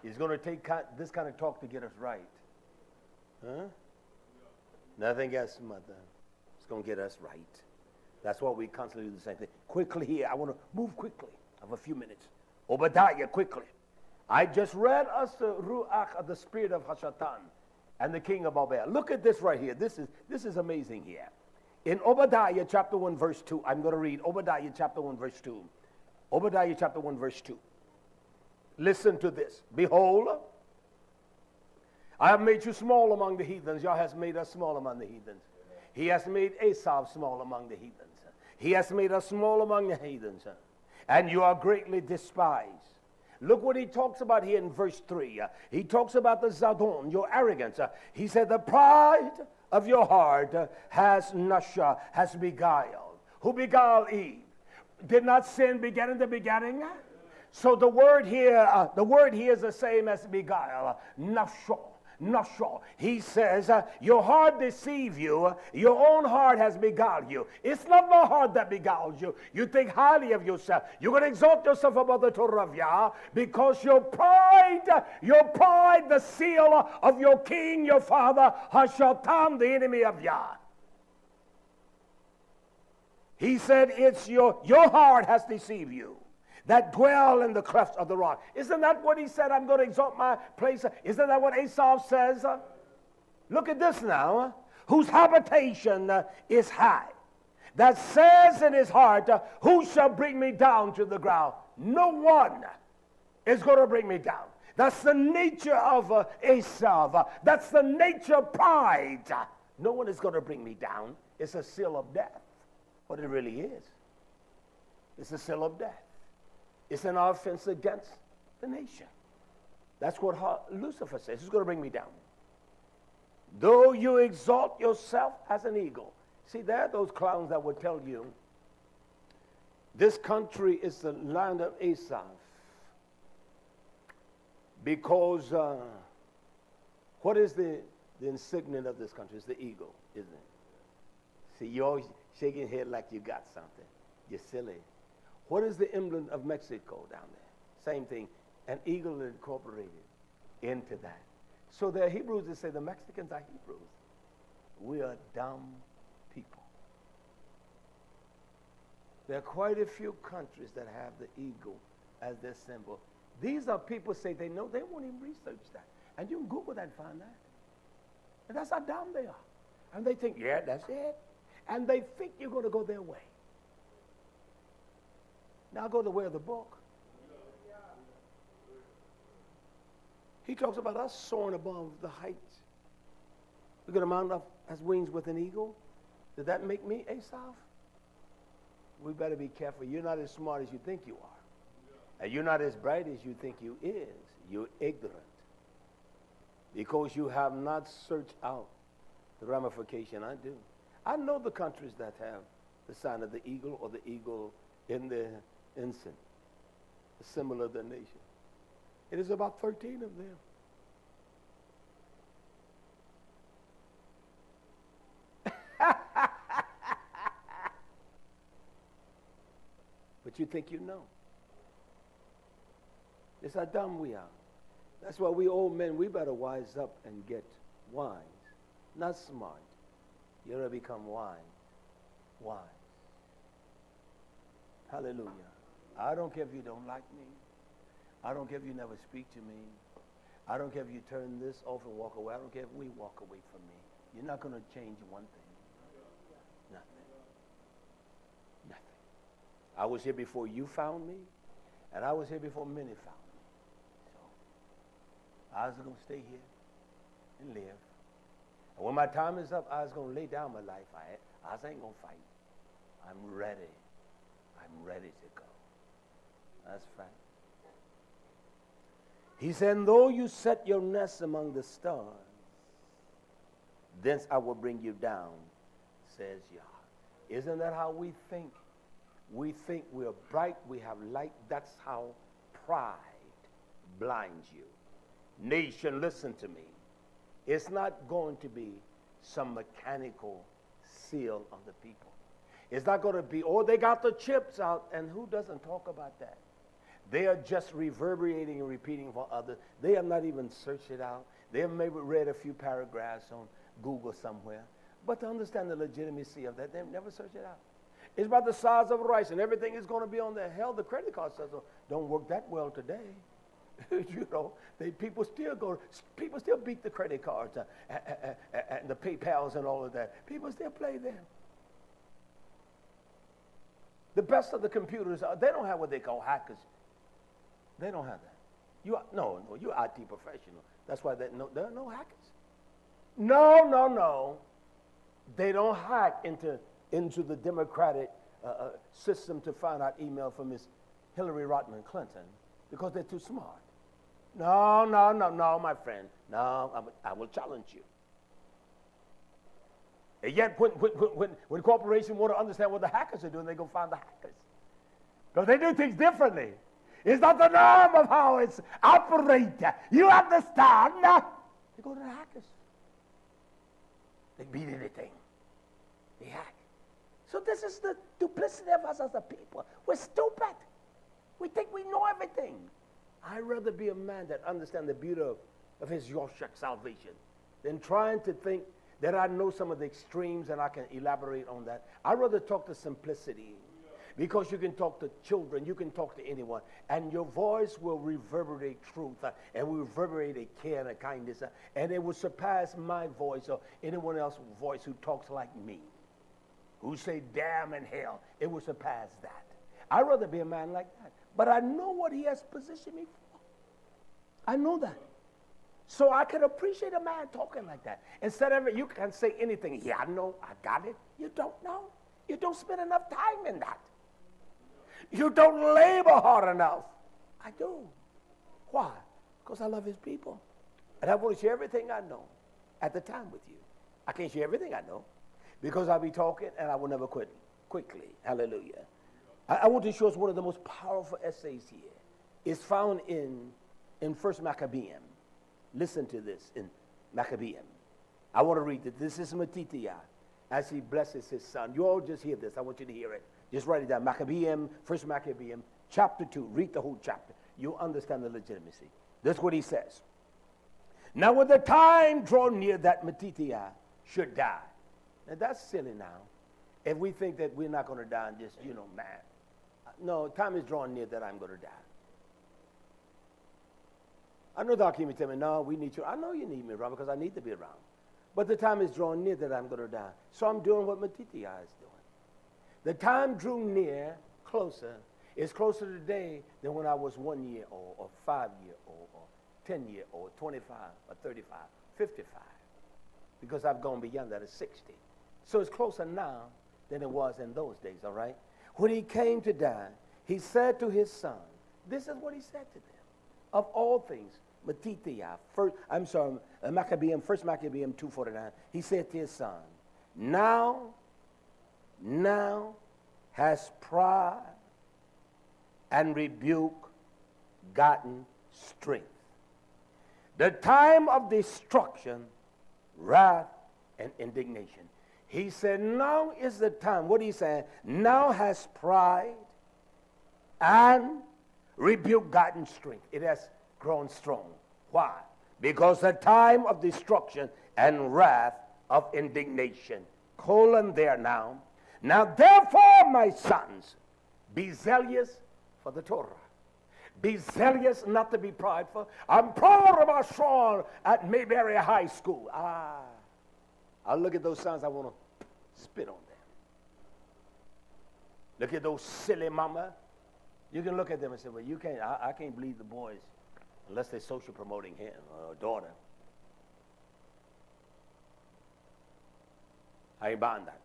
It's going to take this kind of talk to get us right. Huh? Nothing else, mother. It's going to get us right. That's why we constantly do the same thing. Quickly here. I want to move quickly. I have a few minutes. Obadiah, quickly. I just read us the Ruach of the spirit of Shatan and the king of Babel. Look at this right here. This is amazing here. In Obadiah chapter 1 verse 2, I'm going to read Obadiah chapter 1 verse 2. Obadiah chapter 1 verse 2. Listen to this. Behold, I have made you small among the heathens. Yah has made us small among the heathens. He has made Esau small among the heathens. He has made us small among the heathens. And you are greatly despised. Look what he talks about here in verse 3. He talks about the Zadon, your arrogance. He said, the pride of your heart has beguiled. Who beguiled Eve? Did not sin begin in the beginning? So the word here is the same as beguile. Nashor. He says, your heart deceive you. Your own heart has beguiled you. It's not my heart that beguiles you. You think highly of yourself. You're going to exalt yourself above the Torah of Yah because your pride, the seal of your king, your father, Hashatan, the enemy of Yah. He said, it's your heart has deceived you. That dwell in the clefts of the rock. Isn't that what he said? I'm going to exalt my place. Isn't that what Esau says? Look at this now. Whose habitation is high. That says in his heart, who shall bring me down to the ground? No one is going to bring me down. That's the nature of Esau. That's the nature of pride. No one is going to bring me down. It's a seal of death. What it really is. It's a seal of death. It's an offense against the nation. That's what Lucifer says. It's going to bring me down. Though you exalt yourself as an eagle. See, there are those clowns that would tell you this country is the land of Esau. Because what is the insignia of this country? It's the eagle, isn't it? See, you're always shaking your head like you got something. You're silly. What is the emblem of Mexico down there? Same thing. An eagle incorporated into that. So there are Hebrews that say the Mexicans are Hebrews. We are dumb people. There are quite a few countries that have the eagle as their symbol. These are people say they know, they won't even research that. And you can Google that and find that. And that's how dumb they are. And they think, yeah, that's it. And they think you're going to go their way. Now go the way of the book. He talks about us soaring above the heights. We're going to mount up as wings with an eagle. Did that make me Esau? We better be careful. You're not as smart as you think you are. And you're not as bright as you think you is. You're ignorant. Because you have not searched out the ramification. I do. I know the countries that have the sign of the eagle or the eagle in the ensign, the symbol of the nation. It is about 13 of them. But you think you know. It's how dumb we are. That's why we old men, we better wise up and get wise. Not smart. You ought to become wise. Wise. Hallelujah. I don't care if you don't like me. I don't care if you never speak to me. I don't care if you turn this off and walk away. I don't care if we walk away from me. You're not going to change one thing. Nothing. Nothing. I was here before you found me, and I was here before many found me. So I was going to stay here and live. And when my time is up, I was going to lay down my life. I ain't going to fight. I'm ready. I'm ready to go. That's fact. He said, though you set your nest among the stars, thence I will bring you down, says Yah. Isn't that how we think? We think we're bright, we have light. That's how pride blinds you. Nation, listen to me. It's not going to be some mechanical seal of the people. It's not going to be, oh, they got the chips out, and who doesn't talk about that? They are just reverberating and repeating for others. They have not even searched it out. They have maybe read a few paragraphs on Google somewhere. But to understand the legitimacy of that, they've never searched it out. It's about the size of rice, and everything is going to be on there. Hell, the credit card says, oh, don't work that well today. You know, people still beat the credit cards and the PayPals and all of that. People still play them. The best of the computers, they don't have what they call hackers. They don't have that. You're IT professional. That's why there are no hackers. No. They don't hack into the Democratic system to find out email from Miss Hillary Rodham Clinton because they're too smart. No, my friend. No, I will challenge you. And yet, when corporations want to understand what the hackers are doing, they go find the hackers. Because they do things differently. It's not the norm of how it's operated. You understand? They go to the hackers. They beat anything. They hack. So this is the duplicity of us as a people. We're stupid. We think we know everything. I'd rather be a man that understands the beauty of his Yoshak salvation than trying to think that I know some of the extremes and I can elaborate on that. I'd rather talk to simplicity. Because you can talk to children, you can talk to anyone, and your voice will reverberate truth, and will reverberate a care and a kindness, and it will surpass my voice or anyone else's voice who talks like me, who say damn and hell. It will surpass that. I'd rather be a man like that. But I know what he has positioned me for. I know that. So I can appreciate a man talking like that. Instead of it, you can say anything. Yeah, I know, I got it. You don't know. You don't spend enough time in that. You don't labor hard enough. I do. Why? Because I love his people. And I want to share everything I know at the time with you. I can't share everything I know because I'll be talking and I will never quit quickly. Hallelujah. I want to show us one of the most powerful essays here. It's found in 1 Maccabean. Listen to this in Maccabean. I want to read it. This is Matithiah as he blesses his son. You all just hear this. I want you to hear it. Just write it down. Maccabean, 1 Maccabean, chapter 2. Read the whole chapter. You'll understand the legitimacy. That's what he says. Now when the time drew near that Matithiah should die. Now that's silly now. If we think that we're not going to die and just, man. No, time is drawing near that I'm going to die. I know Doc came and tell me, no, we need you. I know you need me around because I need to be around. But the time is drawing near that I'm going to die. So I'm doing what Matithiah is doing. The time drew near, closer. It's closer today than when I was 1 year old, or 5 year old, or 10 year old, 25, or 35, 55. Because I've gone beyond that at 60. So it's closer now than it was in those days, all right? When he came to die, he said to his son, this is what he said to them. Of all things, Matithiah, Maccabean, 1 Maccabean 2:49, he said to his son, now now has pride and rebuke gotten strength. The time of destruction, wrath, and indignation. He said, now is the time. What he's saying, now has pride and rebuke gotten strength. It has grown strong. Why? Because the time of destruction and wrath of indignation. Colon there now. Now therefore, my sons, be zealous for the Torah. Be zealous, not to be prideful. I'm proud of our son at Mayberry High School. I look at those sons, I want to spit on them. Look at those silly mama. You can look at them and say, well, you can't, I can't believe the boys unless they're social promoting him or daughter. I ain't buying that.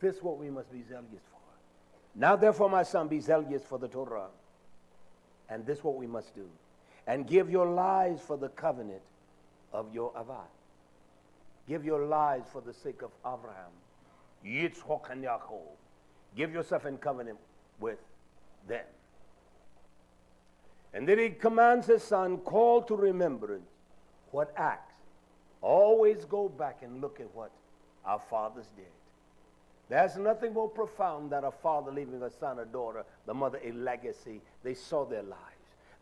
This is what we must be zealous for. Now, therefore, my son, be zealous for the Torah. And this is what we must do. And give your lives for the covenant of your Avad. Give your lives for the sake of Abraham, Yitzchak, and Yaakov. Give yourself in covenant with them. And then he commands his son, call to remembrance what acts. Always go back and look at what our fathers did. There's nothing more profound than a father leaving a son or daughter, the mother a legacy. They saw their lives.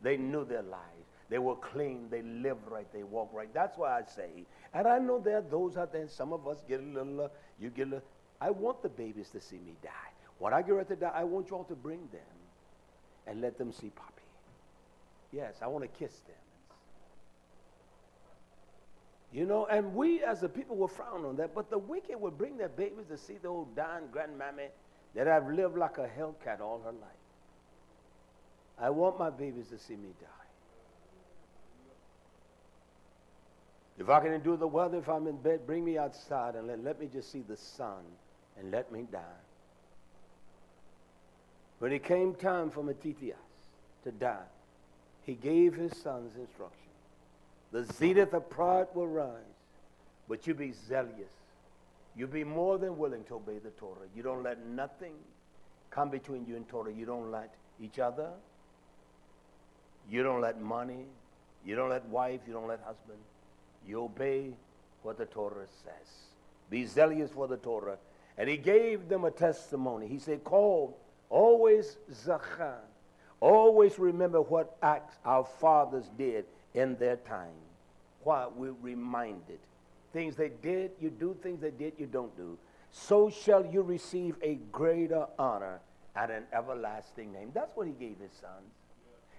They knew their lives. They were clean. They lived right. They walked right. That's why I say, and I know there are those out there, some of us get a little, you get a little. I want the babies to see me die. When I get ready to die, I want you all to bring them and let them see Poppy. Yes, I want to kiss them. You know, and we as a people will frown on that, but the wicked will bring their babies to see the old dying grandmammy that have lived like a hellcat all her life. I want my babies to see me die. If I can endure the weather, if I'm in bed, bring me outside and let me just see the sun and let me die. When it came time for Matithias to die, he gave his sons instruction. The zenith of pride will rise, but you be zealous. You be more than willing to obey the Torah. You don't let nothing come between you and Torah. You don't let each other. You don't let money. You don't let wife. You don't let husband. You obey what the Torah says. Be zealous for the Torah. And he gave them a testimony. He said, call, always zachar. Always remember what acts our fathers did in their time. Why? We're reminded. Things they did, you do. Things they did, you don't do. So shall you receive a greater honor and an everlasting name. That's what he gave his sons.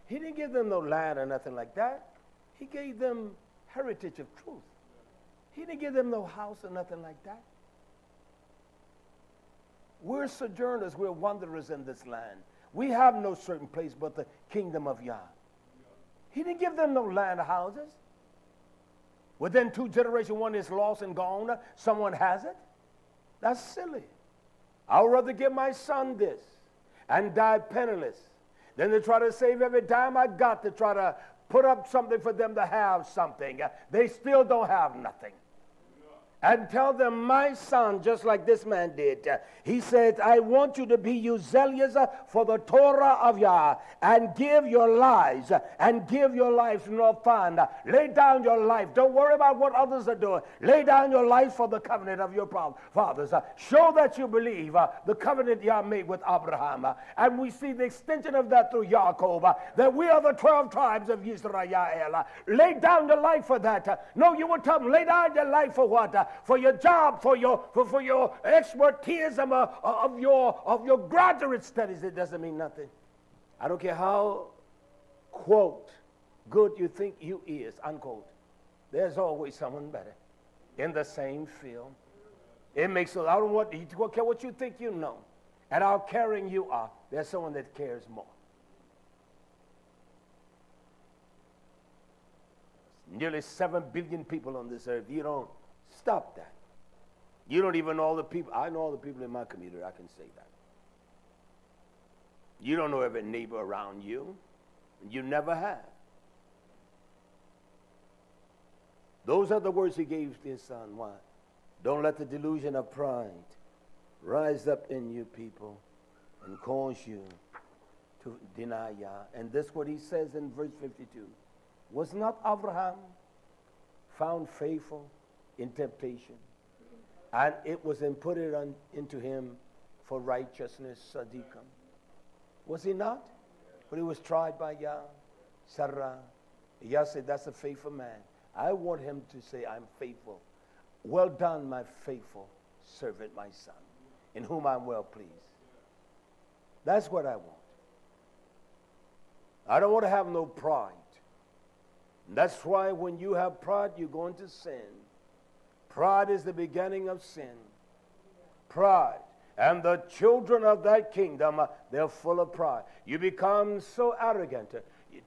He didn't give them no land or nothing like that. He gave them heritage of truth. He didn't give them no house or nothing like that. We're sojourners. We're wanderers in this land. We have no certain place but the kingdom of Yah. He didn't give them no land or houses. Within 2 generations, one is lost and gone. Someone has it. That's silly. I would rather give my son this and die penniless than to try to save every dime I got to try to put up something for them to have something. They still don't have nothing. And tell them, my son, just like this man did, he said, I want you to be you zealous for the Torah of Yah and give your lives no fun. Lay down your life. Don't worry about what others are doing. Lay down your life for the covenant of your fathers. Show that you believe the covenant Yah made with Abraham. And we see the extension of that through Yaakov, that we are the 12 tribes of YisraYah'ale. Lay down your life for that. No, you will tell them, lay down your life for what? For your job, for your expertise of your graduate studies. It doesn't mean nothing. I don't care how, quote, good you think you is, unquote. There's always someone better in the same field. It makes I don't care what you think you know and how caring you are. There's someone that cares more. Nearly 7 billion people on this earth. You don't stop that. You don't even know all the people. I know all the people in my community. I can say that. You don't know every neighbor around you. You never have. Those are the words he gave to his son. Why? Don't let the delusion of pride rise up in you people and cause you to deny Yah. And this is what he says in verse 52. Was not Abraham found faithful in temptation? And it was imputed into him for righteousness, Sadiqam. Was he not? But he was tried by Yah. Sarah. Yah said, that's a faithful man. I want him to say, I'm faithful. Well done, my faithful servant, my son, in whom I'm well pleased. That's what I want. I don't want to have no pride. That's why when you have pride, you're going to sin. Pride is the beginning of sin. Pride. And the children of that kingdom, they're full of pride. You become so arrogant.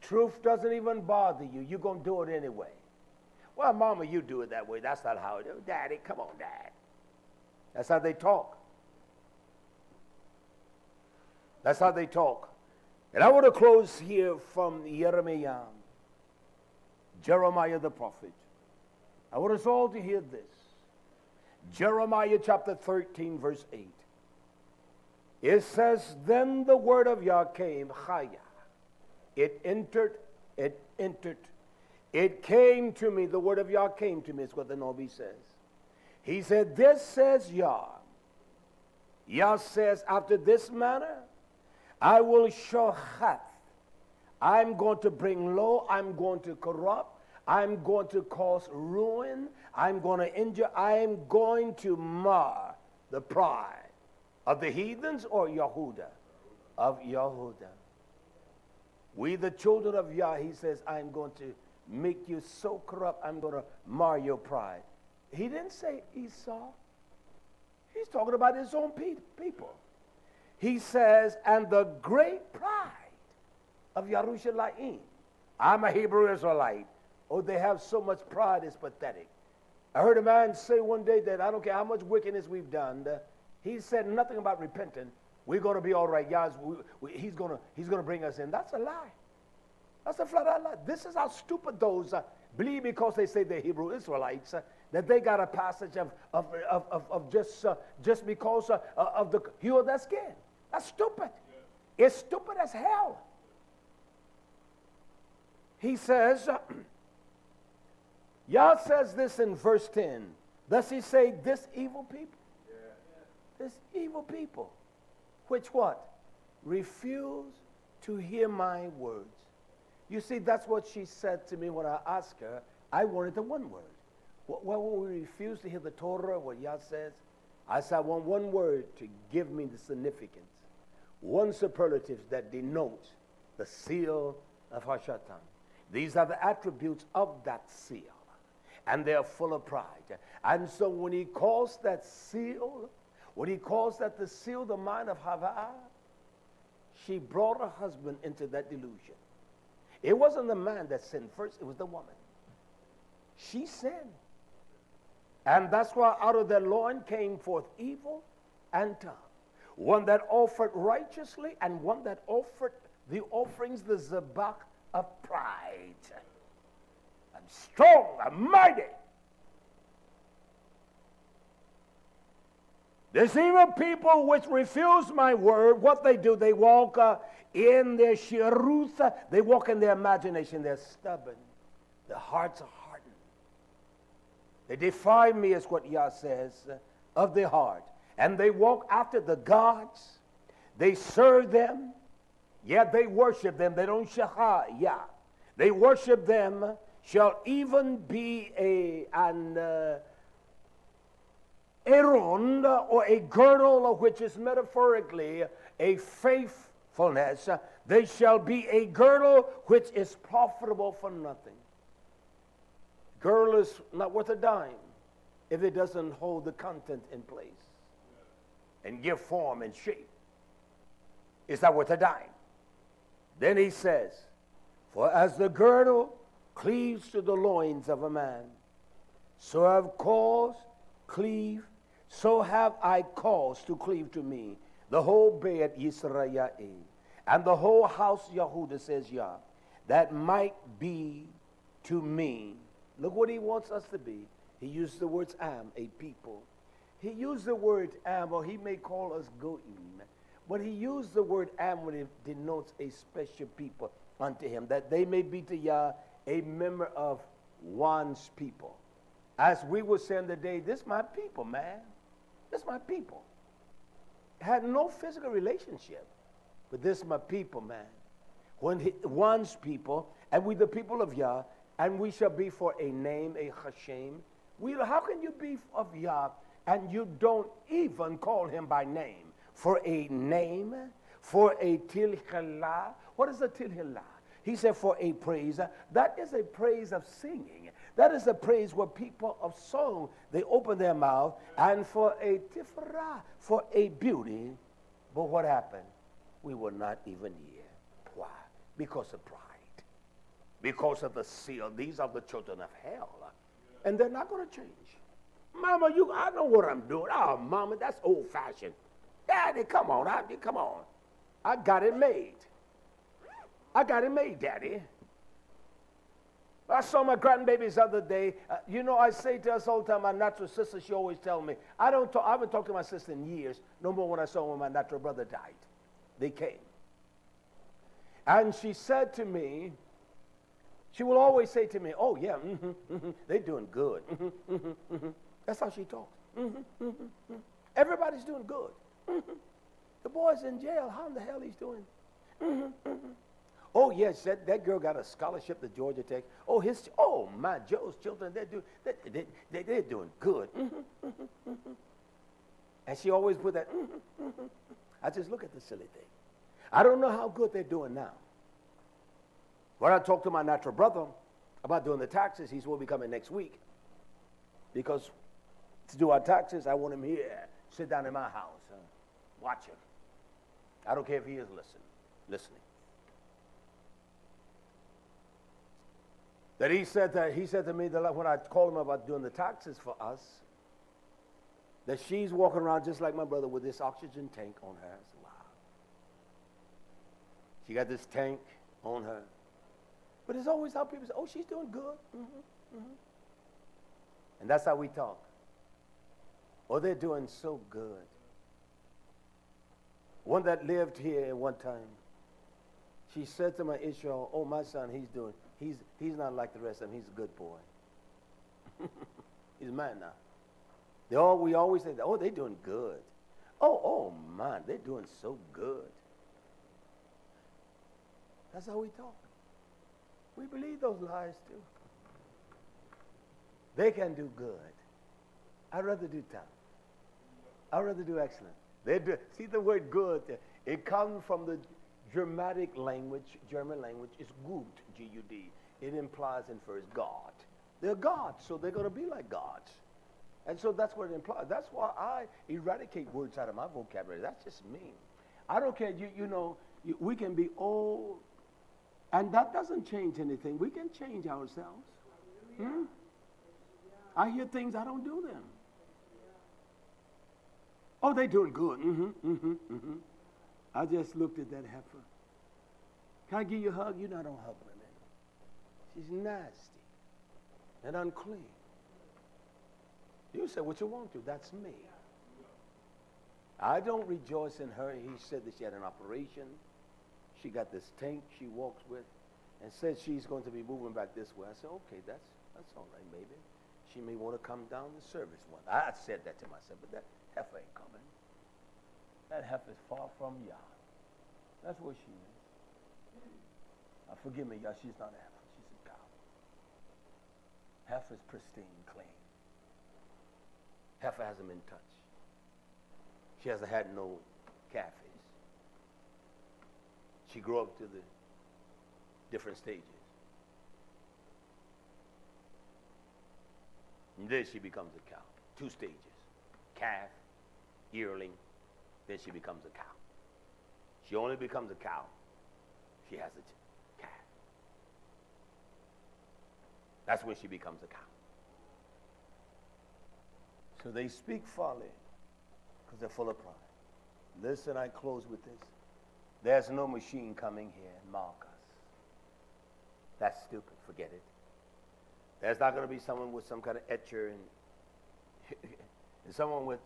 Truth doesn't even bother you. You're going to do it anyway. Well, Mama, you do it that way. That's not how it is. Daddy, come on, Dad. That's how they talk. That's how they talk. And I want to close here from Jeremiah the prophet. I want us all to hear this. Jeremiah chapter 13, verse 8. It says, then the word of Yah came, Chaya. It entered. It came to me. The word of Yah came to me, is what the Nabi says. He said, this says Yah. Yah says, after this manner, I will show hath. I'm going to bring low. I'm going to corrupt. I'm going to cause ruin. I'm going to injure. I'm going to mar the pride of the heathens or Yehuda? Of Yehuda. We the children of Yah, he says, I'm going to make you so corrupt, I'm going to mar your pride. He didn't say Esau. He's talking about his own people. He says, and the great pride of YHWH. I'm a Hebrew Israelite. Oh, they have so much pride, it's pathetic. I heard a man say one day that I don't care how much wickedness we've done. He said nothing about repenting. We're going to be all right, guys. He's going to bring us in. That's a lie. That's a flat out lie. This is how stupid those believe, because they say they're Hebrew Israelites, that they got a passage of just because of the hue of their skin. That's stupid. Yeah. It's stupid as hell. He says, Yah says this in verse 10. Does he say this evil people? Yeah. This evil people. Which what? Refuse to hear my words. You see, that's what she said to me when I asked her. I wanted the one word. Well, when we refuse to hear the Torah, what Yah says, I said, I want one word to give me the significance. One superlative that denotes the seal of shatan. These are the attributes of that seal. And they're full of pride. And so when he calls that seal, when he calls that the seal, the mind of Havah, she brought her husband into that delusion. It wasn't the man that sinned first, it was the woman. She sinned. And that's why out of their loin came forth evil and tongue. One that offered righteously and one that offered the offerings, the zabach of pride. I'm strong, I'm mighty. There's even people which refuse my word. What they do, they walk in their shiruth. They walk in their imagination. They're stubborn. Their hearts are hardened. They defy me, is what Yah says, of their heart. And they walk after the gods. They serve them. Yet they worship them. They don't shahah Yah. They worship them. Shall even be an Aaron, or a girdle, which is metaphorically a faithfulness. They shall be a girdle which is profitable for nothing. Girdle is not worth a dime if it doesn't hold the content in place and give form and shape. It's not worth a dime. Then he says, for as the girdle cleaves to the loins of a man, so have caused cleave, so have I caused to cleave to me the whole bed YisraYah'ale, and the whole house Yehuda, says Yah, that might be to me. Look what he wants us to be. He used the words am, a people. he used the word am, or he may call us goyim, but he used the word am when it denotes a special people unto him, that they may be to Yah a member of one's people. As we were saying today, this my people, man. This my people. Had no physical relationship, but this my people, man. When one's people, and we the people of Yah, and we shall be for a name, a Hashem. How can you be of Yah and you don't even call him by name? For a name, for a tilhilah. What is a tilhilah? He said for a praise. That is a praise of singing. That is a praise where people of song, they open their mouth. And for a tifrah, for a beauty. But what happened? We were not even here. Why? Because of pride. Because of the seal. These are the children of hell. And they're not going to change. Mama, I know what I'm doing. Oh, Mama, that's old-fashioned. Daddy, come on. Come on. I got it made. I got it made, Daddy. I saw my grandbabies the other day. I say to us all the time, my natural sister, she always tells me, I haven't talked to my sister in years, no more when I saw when my natural brother died. They came. And she said to me, she will always say to me, oh, yeah, they're doing good. That's how she talks. Everybody's doing good. The boy's in jail. How in the hell he's doing? Oh, yes, that girl got a scholarship to Georgia Tech. Oh, my, Joe's children, they're doing good. And she always put that, I just look at the silly thing. I don't know how good they're doing now. When I talked to my natural brother about doing the taxes, he's will be coming next week. Because to do our taxes, I want him here, sit down in my house, watch him. I don't care if he is listening. That he said to me that when I called him about doing the taxes for us, that she's walking around just like my brother with this oxygen tank on her. I said, wow. She got this tank on her. But it's always how people say, oh, she's doing good. And that's how we talk. Oh, they're doing so good. One that lived here one time, she said to my Israel, oh, my son, he's not like the rest of them. He's a good boy. He's a man now. We always say that, oh, they're doing good. Oh, man, they're doing so good. That's how we talk. We believe those lies too. They can do good. I'd rather do tough. I'd rather do excellent. See the word good, it comes from the German language, it's gut, G-U-D. It implies and infers God. They're gods, so they're going to be like gods. And so that's what it implies. That's why I eradicate words out of my vocabulary. That's just me. I don't care, we can be old, and that doesn't change anything. We can change ourselves. I hear things, I don't do them. Oh, they doing good. I just looked at that heifer. Can I give you a hug? You're not on hug with me. She's nasty and unclean. You say what you want to. That's me. I don't rejoice in her. He said that she had an operation. She got this tank she walks with and said she's going to be moving back this way. I said, okay, that's all right, maybe. She may want to come down to service one. I said that to myself, but that heifer ain't coming. That heifer is far from Yah. That's where she is. Forgive me, Yah, she's not a heifer. She's a cow. Heifer's pristine, clean. Heifer hasn't been touched. She hasn't had no calves. She grew up to the different stages. And then she becomes a cow. 2 stages. Calf, yearling, then she becomes a cow. She only becomes a cow. She has a calf. That's when she becomes a cow. So they speak folly because they're full of pride. Listen, I close with this. There's no machine coming here and mark us. That's stupid. Forget it. There's not going to be someone with some kind of etcher and And someone with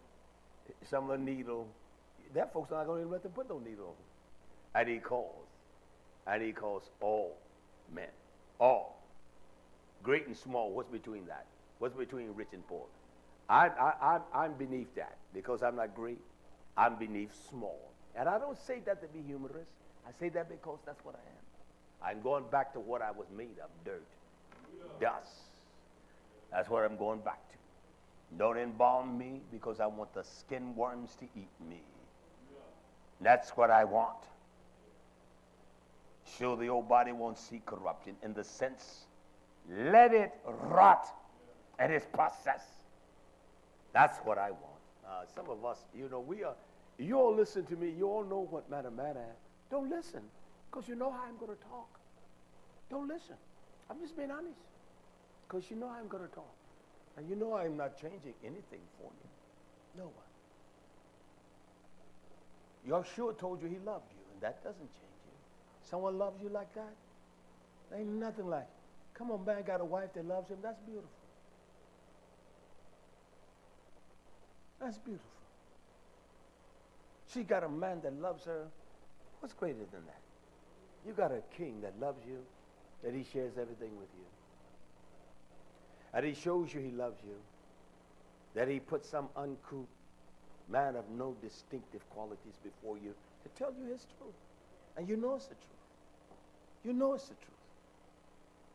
some of the needle, that folks are not going to let them put no needle on. And he calls all men, all, great and small. What's between that? What's between rich and poor? I'm beneath that because I'm not great. I'm beneath small. And I don't say that to be humorous. I say that because that's what I am. I'm going back to what I was made of, dirt, dust. That's what I'm going back to. Don't embalm me because I want the skin worms to eat me. That's what I want. Sure, the old body won't see corruption in the sense, let it rot at its process. That's what I want. Some of us, you know, you all listen to me. You all know what matter. Don't listen, because you know how I'm going to talk. Don't listen. I'm just being honest, because you know how I'm going to talk. And you know I'm not changing anything for you. No one. YHWH told you he loved you, and that doesn't change you. Someone loves you like that? There ain't nothing like it. Come on, man, got a wife that loves him. That's beautiful. That's beautiful. She got a man that loves her. What's greater than that? You got a king that loves you, that he shares everything with you. And he shows you he loves you, that he puts some uncouth man of no distinctive qualities before you to tell you his truth. And you know it's the truth. You know it's the truth.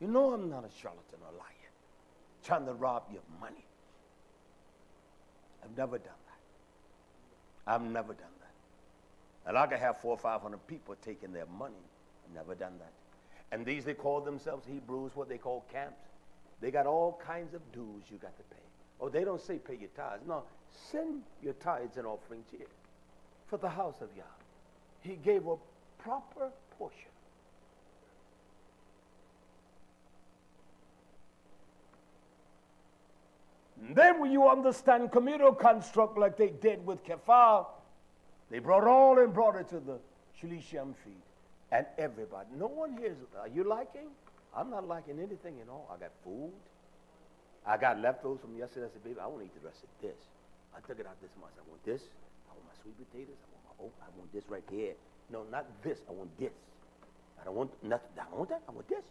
You know I'm not a charlatan or liar, trying to rob you of money. I've never done that. I've never done that. And I could have 400 or 500 people taking their money. I've never done that. And these, they call themselves Hebrews, what they call camps. They got all kinds of dues you got to pay. Oh, they don't say pay your tithes. No, send your tithes and offerings here for the house of Yah. He gave a proper portion. And then when you understand communal construct like they did with Kefar, they brought it to the Shilisham feed. And everybody, no one here is, are you liking? I'm not liking anything at all. I got food. I got leftovers from yesterday. I said, baby, I want to eat the rest of this. I took it out this much. I want this. I want my sweet potatoes. I want my oat. I want this right here. No, not this. I want this. I don't want nothing. I don't want that. I want this.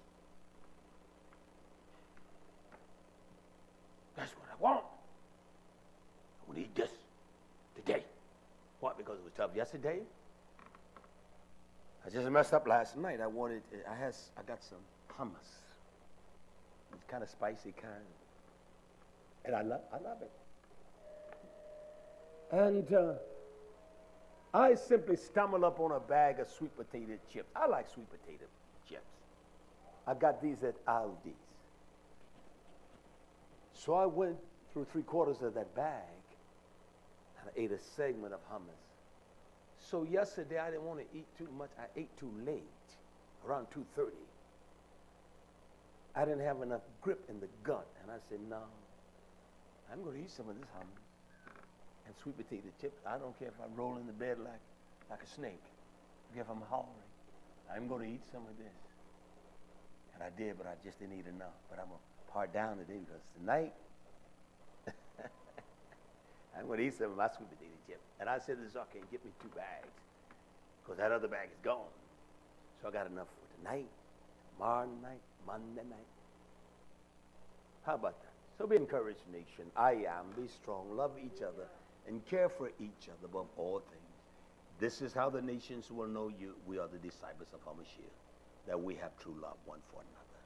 That's what I want. I want to eat this today. What? Because it was tough yesterday? I just messed up last night. I got some hummus. It's kind of spicy kind. And I love it. And I simply stumbled up on a bag of sweet potato chips. I like sweet potato chips. I got these at Aldi's. So I went through 3/4 of that bag and I ate a segment of hummus. So yesterday I didn't want to eat too much. I ate too late, around 2:30. I didn't have enough grip in the gut. And I said, no, I'm going to eat some of this hummus and sweet potato chips. I don't care if I roll in the bed like a snake. I don't care if I'm hollering. I'm going to eat some of this. And I did, but I just didn't eat enough. But I'm going to part down today because tonight, I'm going to eat some of my sweet potato chips. And I said to this, okay, get me 2 bags because that other bag is gone. So I got enough for tonight, tomorrow night, Monday night. How about that? So be encouraged, nation. Be strong, love each other, and care for each other above all things. This is how the nations will know you. We are the disciples of HaMashiach, that we have true love one for another.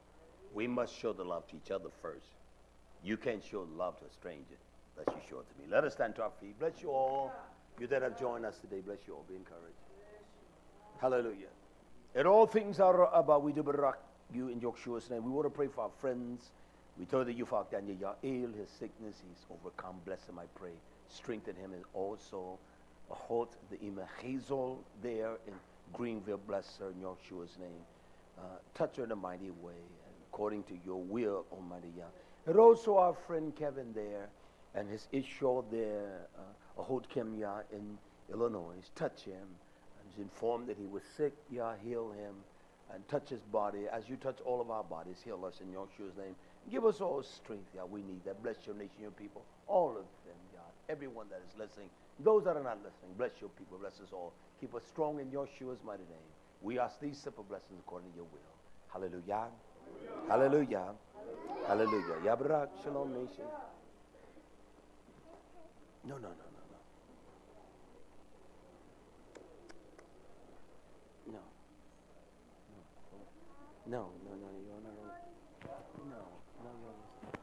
We must show the love to each other first. You can't show love to a stranger unless you show it to me. Let us stand to our feet. Bless you all. You that have joined us today, bless you all. Be encouraged. Hallelujah. And all things are about we do barak you in YHWH's name. We want to pray for our friends. We told the youth out YisraYah'ale, his sickness, he's overcome. Bless him, I pray. Strengthen him, and also hold the Imam Hazel there in Greenville. Bless her in YHWH's name. Touch her in a mighty way, and according to your will, Almighty Yah. And also our friend Kevin there, and his Ishor there, Ahod Kim Yah in Illinois. Touch him. And he's informed that he was sick. Yah, heal him. And touch his body. As you touch all of our bodies, heal us in YHWH's name. Give us all strength, Yah. We need that. Bless your nation, your people. All of them, Yah. everyone that is listening. Those that are not listening, bless your people, bless us all. Keep us strong in Yeshua's mighty name. We ask these simple blessings according to your will. Hallelujah. Hallelujah. Hallelujah. Yabrak, shalom nation. No. No. No, you're not. No, you're